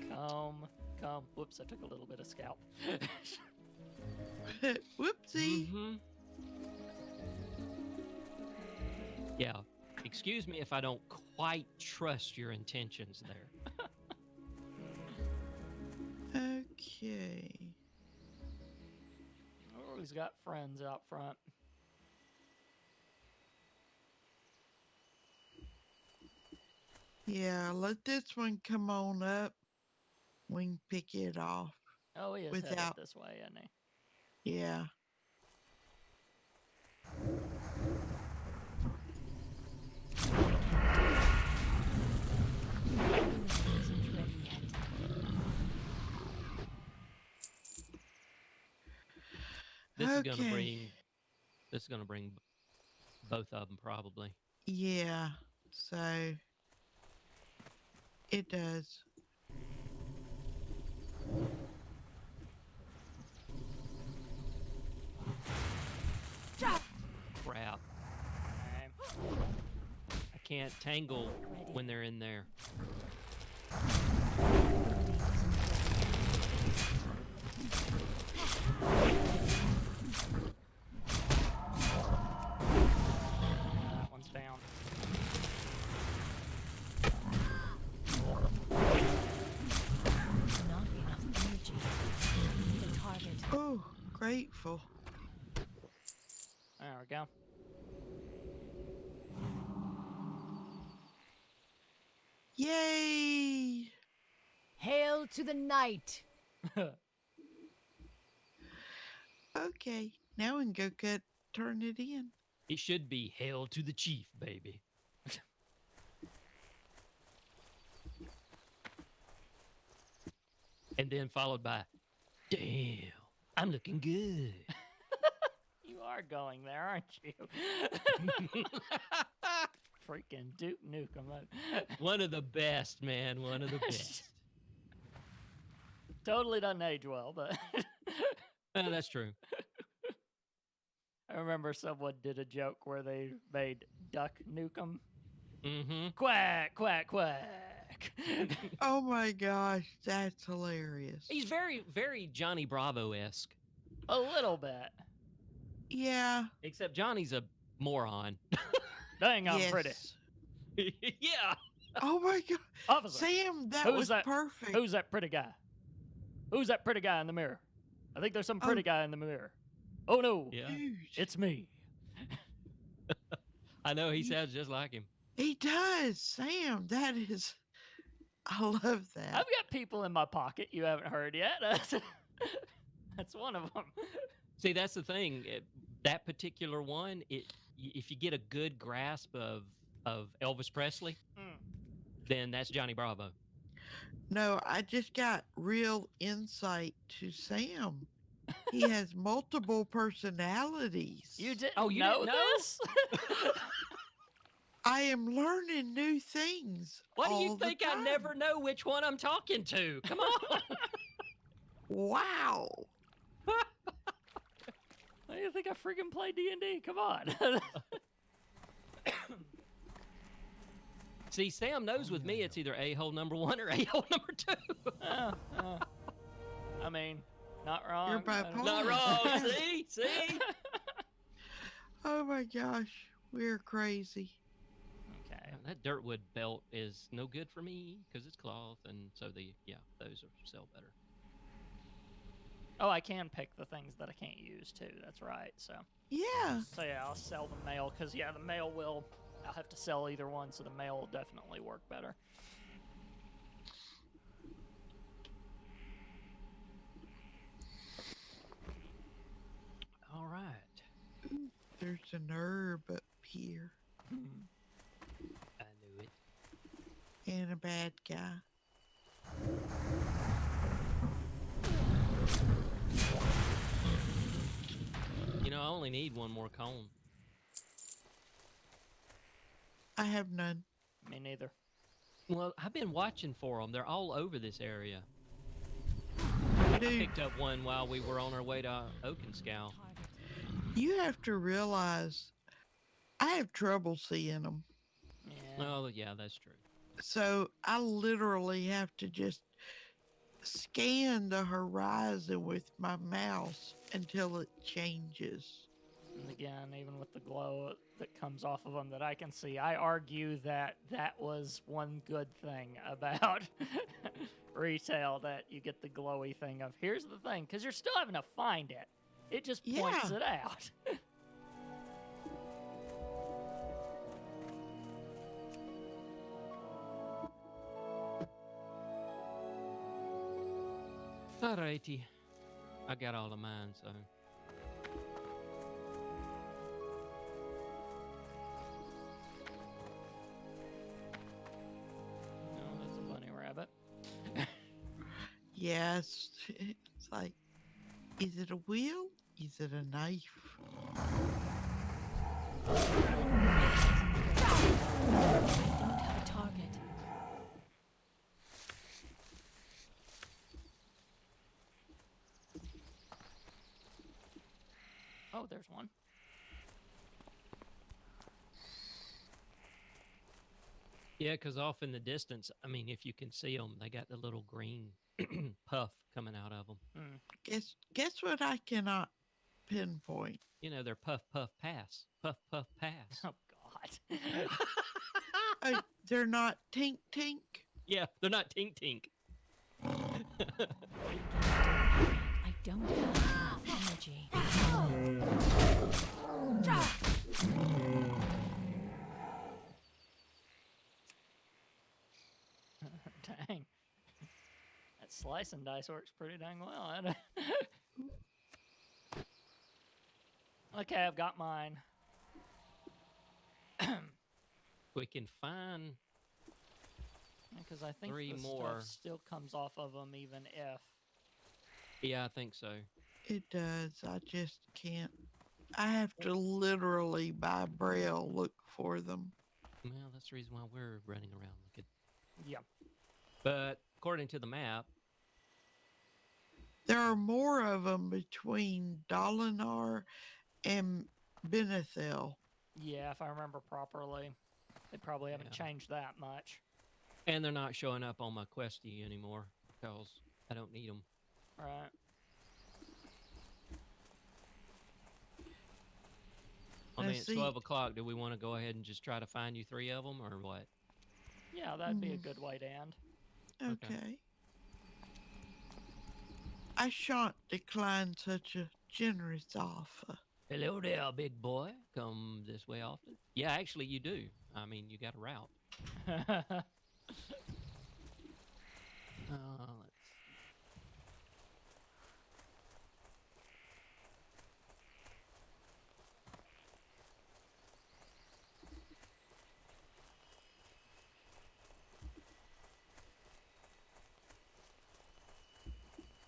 [SPEAKER 2] Comb. Whoops, I took a little bit of scalp.
[SPEAKER 3] Whoopsie.
[SPEAKER 1] Mm-hmm. Yeah. Excuse me if I don't quite trust your intentions there.
[SPEAKER 3] Okay.
[SPEAKER 2] Oh, Always got friends out front.
[SPEAKER 3] Yeah, let this one come on up. We can pick it off.
[SPEAKER 2] Oh, he is headed
[SPEAKER 3] Without-
[SPEAKER 2] this way, isn't he?
[SPEAKER 3] Yeah.
[SPEAKER 4] Isn't ready yet.
[SPEAKER 1] This is gonna
[SPEAKER 3] Okay.
[SPEAKER 1] bring. This is gonna bring both of them probably.
[SPEAKER 3] Yeah. So it does.
[SPEAKER 1] Crap.
[SPEAKER 2] Okay.
[SPEAKER 1] I can't tangle when they're in there.
[SPEAKER 2] That one's down.
[SPEAKER 4] Not enough energy. Need a target.
[SPEAKER 3] Oh, grateful.
[SPEAKER 2] There we go.
[SPEAKER 3] Yay!
[SPEAKER 4] Hail to the night.
[SPEAKER 3] Okay, now we can go turn it in.
[SPEAKER 1] It should be hail to the chief, baby. And then followed by, damn, I'm looking good.
[SPEAKER 2] You are going there, aren't you? Freaking Duke Nukem.
[SPEAKER 1] One of the best, man. One of the best.
[SPEAKER 2] Totally doesn't age well, but
[SPEAKER 1] That's true.
[SPEAKER 2] I remember someone did a joke where they made Duck Nukem.
[SPEAKER 1] Mm-hmm.
[SPEAKER 2] Quack, quack, quack.
[SPEAKER 3] Oh my gosh, that's hilarious.
[SPEAKER 1] He's very, very Johnny Bravo-esque.
[SPEAKER 2] A little bit.
[SPEAKER 3] Yeah.
[SPEAKER 1] Except Johnny's a moron.
[SPEAKER 2] Dang, I'm
[SPEAKER 3] yes.
[SPEAKER 2] pretty.
[SPEAKER 1] Yeah.
[SPEAKER 3] Oh my god.
[SPEAKER 2] Officer,
[SPEAKER 3] Sam, that
[SPEAKER 2] Who's
[SPEAKER 3] was
[SPEAKER 2] that?
[SPEAKER 3] perfect.
[SPEAKER 2] who's that pretty guy? Who's that pretty guy in the mirror? I think there's some pretty guy in the mirror. Oh no,
[SPEAKER 1] Yeah.
[SPEAKER 3] Dude,
[SPEAKER 2] it's me.
[SPEAKER 1] I know, he sounds just like him.
[SPEAKER 3] he does. Sam, that is. I love that.
[SPEAKER 2] I've got people in my pocket you haven't heard yet. That's one of them.
[SPEAKER 1] See, that's the thing. That particular one, if you get a good grasp of Elvis Presley, then that's Johnny Bravo.
[SPEAKER 3] No, I just got real insight to Sam. He has multiple personalities.
[SPEAKER 2] You didn't
[SPEAKER 1] Oh, you
[SPEAKER 2] know
[SPEAKER 1] didn't know?
[SPEAKER 2] this?
[SPEAKER 3] I am learning new things.
[SPEAKER 1] Why do you
[SPEAKER 3] all the
[SPEAKER 1] think I
[SPEAKER 3] time.
[SPEAKER 1] never know which one I'm talking to? Come on.
[SPEAKER 3] Wow.
[SPEAKER 2] Why do you think I freaking play D&D? Come on.
[SPEAKER 1] See, Sam knows with me it's either a-hole number 1 or a-hole number 2.
[SPEAKER 2] I mean, not wrong.
[SPEAKER 3] You're
[SPEAKER 2] I don't-
[SPEAKER 3] bipolar.
[SPEAKER 1] Not wrong. See?
[SPEAKER 3] Oh my gosh, we're crazy.
[SPEAKER 2] Okay.
[SPEAKER 1] That Dirtwood belt is no good for me because it's cloth, and so those sell better.
[SPEAKER 2] Oh, I can pick the things that I can't use too. That's right. So
[SPEAKER 3] Yeah.
[SPEAKER 2] yeah, I'll sell the mail because the mail will. I'll have to sell either one, so the mail will definitely work better.
[SPEAKER 1] All right.
[SPEAKER 3] There's an herb up here
[SPEAKER 1] I knew it.
[SPEAKER 3] and a bad guy.
[SPEAKER 1] You know, I only need one more cone.
[SPEAKER 3] I have none.
[SPEAKER 2] Me neither.
[SPEAKER 1] Well, I've been watching for them. They're all over this area. I
[SPEAKER 3] Dude,
[SPEAKER 1] picked up one while we were on our way to Oakenscow.
[SPEAKER 3] you have to realize I have trouble seeing them.
[SPEAKER 2] Yeah.
[SPEAKER 1] Oh, yeah, that's true.
[SPEAKER 3] So I literally have to just scan the horizon with my mouse until it changes.
[SPEAKER 2] And again, even with the glow that comes off of them that I can see, I argue that that was one good thing about retail, that you get the glowy thing of, here's the thing, because you're still having to find it. It just points
[SPEAKER 3] Yeah.
[SPEAKER 2] it out.
[SPEAKER 1] Alrighty. I got all of mine, so.
[SPEAKER 2] No, that's a bunny rabbit.
[SPEAKER 3] Yes. It's like, is it a wheel? Is it a knife?
[SPEAKER 4] I don't have a target.
[SPEAKER 2] Oh, there's one.
[SPEAKER 1] Yeah, because off in the distance, I mean, if you can see them, they got the little green puff coming out of them.
[SPEAKER 3] Guess what I cannot pinpoint?
[SPEAKER 1] You know, they're puff, puff, pass. Puff, puff, pass.
[SPEAKER 2] Oh, God.
[SPEAKER 3] They're not tink tink.
[SPEAKER 1] Yeah, they're not tink tink.
[SPEAKER 4] I don't have enough energy.
[SPEAKER 2] Dang. That slice and dice works pretty dang well. Doesn't it? Okay, I've got mine.
[SPEAKER 1] We can find
[SPEAKER 2] Because I think
[SPEAKER 1] 3
[SPEAKER 2] the
[SPEAKER 1] more.
[SPEAKER 2] stuff still comes off of them even if.
[SPEAKER 1] Yeah, I think so.
[SPEAKER 3] It does. I just can't. I have to literally by braille look for them.
[SPEAKER 1] Well, that's the reason why we're running around looking.
[SPEAKER 2] Yeah.
[SPEAKER 1] But according to the map,
[SPEAKER 3] There are more of them between Dalinar and Benethel.
[SPEAKER 2] Yeah, if I remember properly. They probably haven't
[SPEAKER 1] Yeah.
[SPEAKER 2] changed that much.
[SPEAKER 1] and they're not showing up on my Questy anymore because I don't need them.
[SPEAKER 2] Right.
[SPEAKER 1] I
[SPEAKER 3] Now
[SPEAKER 1] mean, it's
[SPEAKER 3] see-
[SPEAKER 1] 12 o'clock. Do we want to go ahead and just try to find you 3 of them or what?
[SPEAKER 2] Yeah, that'd be a
[SPEAKER 3] Mm.
[SPEAKER 2] good way to end.
[SPEAKER 3] Okay. I shan't decline such a generous offer.
[SPEAKER 1] Hello there, big boy. Come this way often? Yeah, actually, you do. I mean, you got a route. Let's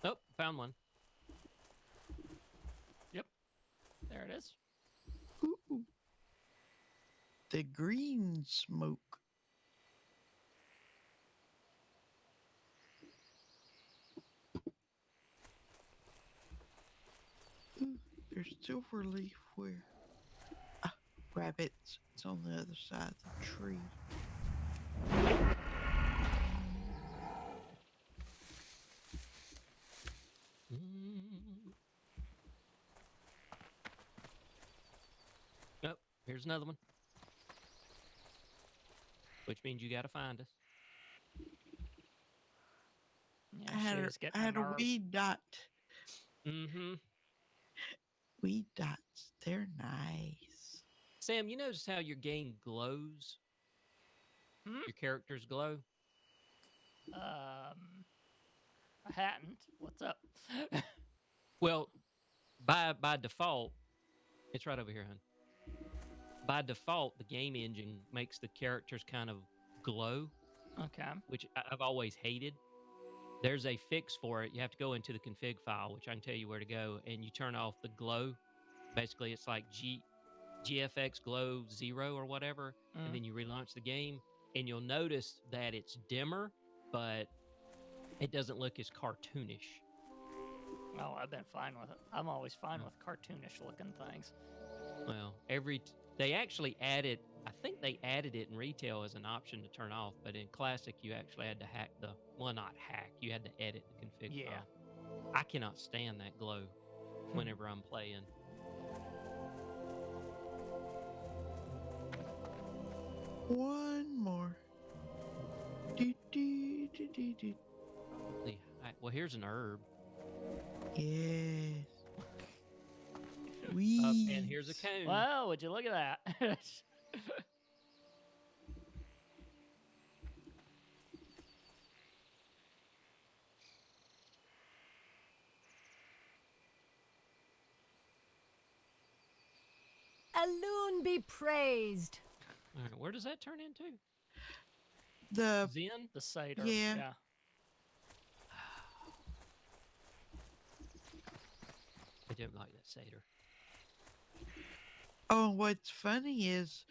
[SPEAKER 1] Oh, found one.
[SPEAKER 2] There it is.
[SPEAKER 3] Ooh. The green smoke. Ooh, there's silver leaf where? Rabbits. It's on the other side of the tree.
[SPEAKER 1] Oh, here's another one. Which means you got to find us.
[SPEAKER 2] Yeah,
[SPEAKER 3] I had,
[SPEAKER 2] she
[SPEAKER 3] a,
[SPEAKER 2] was getting
[SPEAKER 3] I had a
[SPEAKER 2] nerve.
[SPEAKER 3] weed dot.
[SPEAKER 1] Mm-hmm.
[SPEAKER 3] Weed dots. They're nice.
[SPEAKER 1] Sam, you notice how your game glows?
[SPEAKER 2] Hmm?
[SPEAKER 1] Your characters glow?
[SPEAKER 2] I hadn't. What's up?
[SPEAKER 1] Well, by default, it's right over here, hon. By default, the game engine makes the characters kind of glow,
[SPEAKER 2] Okay.
[SPEAKER 1] which I've always hated. There's a fix for it. You have to go into the config file, which I can tell you where to go, and you turn off the glow. Basically, it's like GFX glow 0 or whatever,
[SPEAKER 2] Mm.
[SPEAKER 1] and then you relaunch the game, and you'll notice that it's dimmer, but it doesn't look as cartoonish.
[SPEAKER 2] Oh, I've been fine with it. I'm always fine with cartoonish looking things.
[SPEAKER 1] Well, they actually added, I think they added it in retail as an option to turn off, but in classic you actually had to not hack, you had to edit the config
[SPEAKER 2] Yeah.
[SPEAKER 1] file. I cannot stand that glow whenever I'm playing.
[SPEAKER 3] One more. Do, do, do, do, do.
[SPEAKER 1] Well, here's an herb.
[SPEAKER 3] Yes.
[SPEAKER 1] And here's a
[SPEAKER 3] Weeds.
[SPEAKER 1] coon.
[SPEAKER 2] Wow, would you look at that?
[SPEAKER 4] Alune be praised.
[SPEAKER 1] All right, where does that turn into?
[SPEAKER 3] The
[SPEAKER 1] Zen?
[SPEAKER 2] The cider.
[SPEAKER 3] Yeah.
[SPEAKER 2] Yeah.
[SPEAKER 1] I don't like that cider.
[SPEAKER 3] oh, what's funny is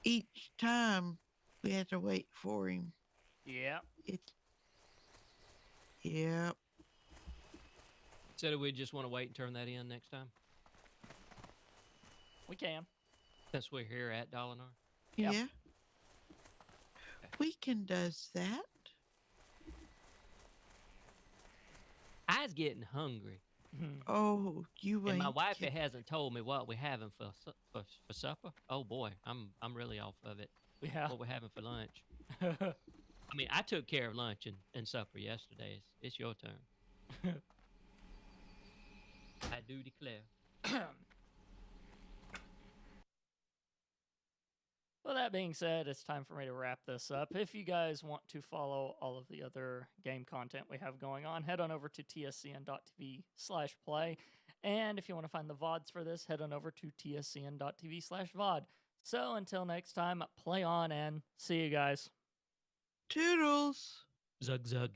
[SPEAKER 3] each time we had to wait for him.
[SPEAKER 2] Yeah.
[SPEAKER 3] It's yeah.
[SPEAKER 1] So do we just want to wait and turn that in next time?
[SPEAKER 2] We can.
[SPEAKER 1] Since we're here at Dolinar?
[SPEAKER 2] Yeah.
[SPEAKER 3] Yeah. We can does that.
[SPEAKER 1] I was getting hungry.
[SPEAKER 2] Mhm.
[SPEAKER 3] Oh, you
[SPEAKER 1] And
[SPEAKER 3] ain't.
[SPEAKER 1] my wife
[SPEAKER 3] kid-
[SPEAKER 1] hasn't told me what we're having for supper. Oh boy, I'm really off of it.
[SPEAKER 2] Yeah.
[SPEAKER 1] What we're having for lunch. I mean, I took care of lunch and supper yesterday. It's your turn. I do declare.
[SPEAKER 2] Well, that being said, it's time for me to wrap this up. If you guys want to follow all of the other game content we have going on, head on over to tscn.tv/play. And if you want to find the VODs for this, head on over to tscn.tv/VOD. So until next time, play on and see you guys.
[SPEAKER 3] Toodles.
[SPEAKER 1] Zug zug.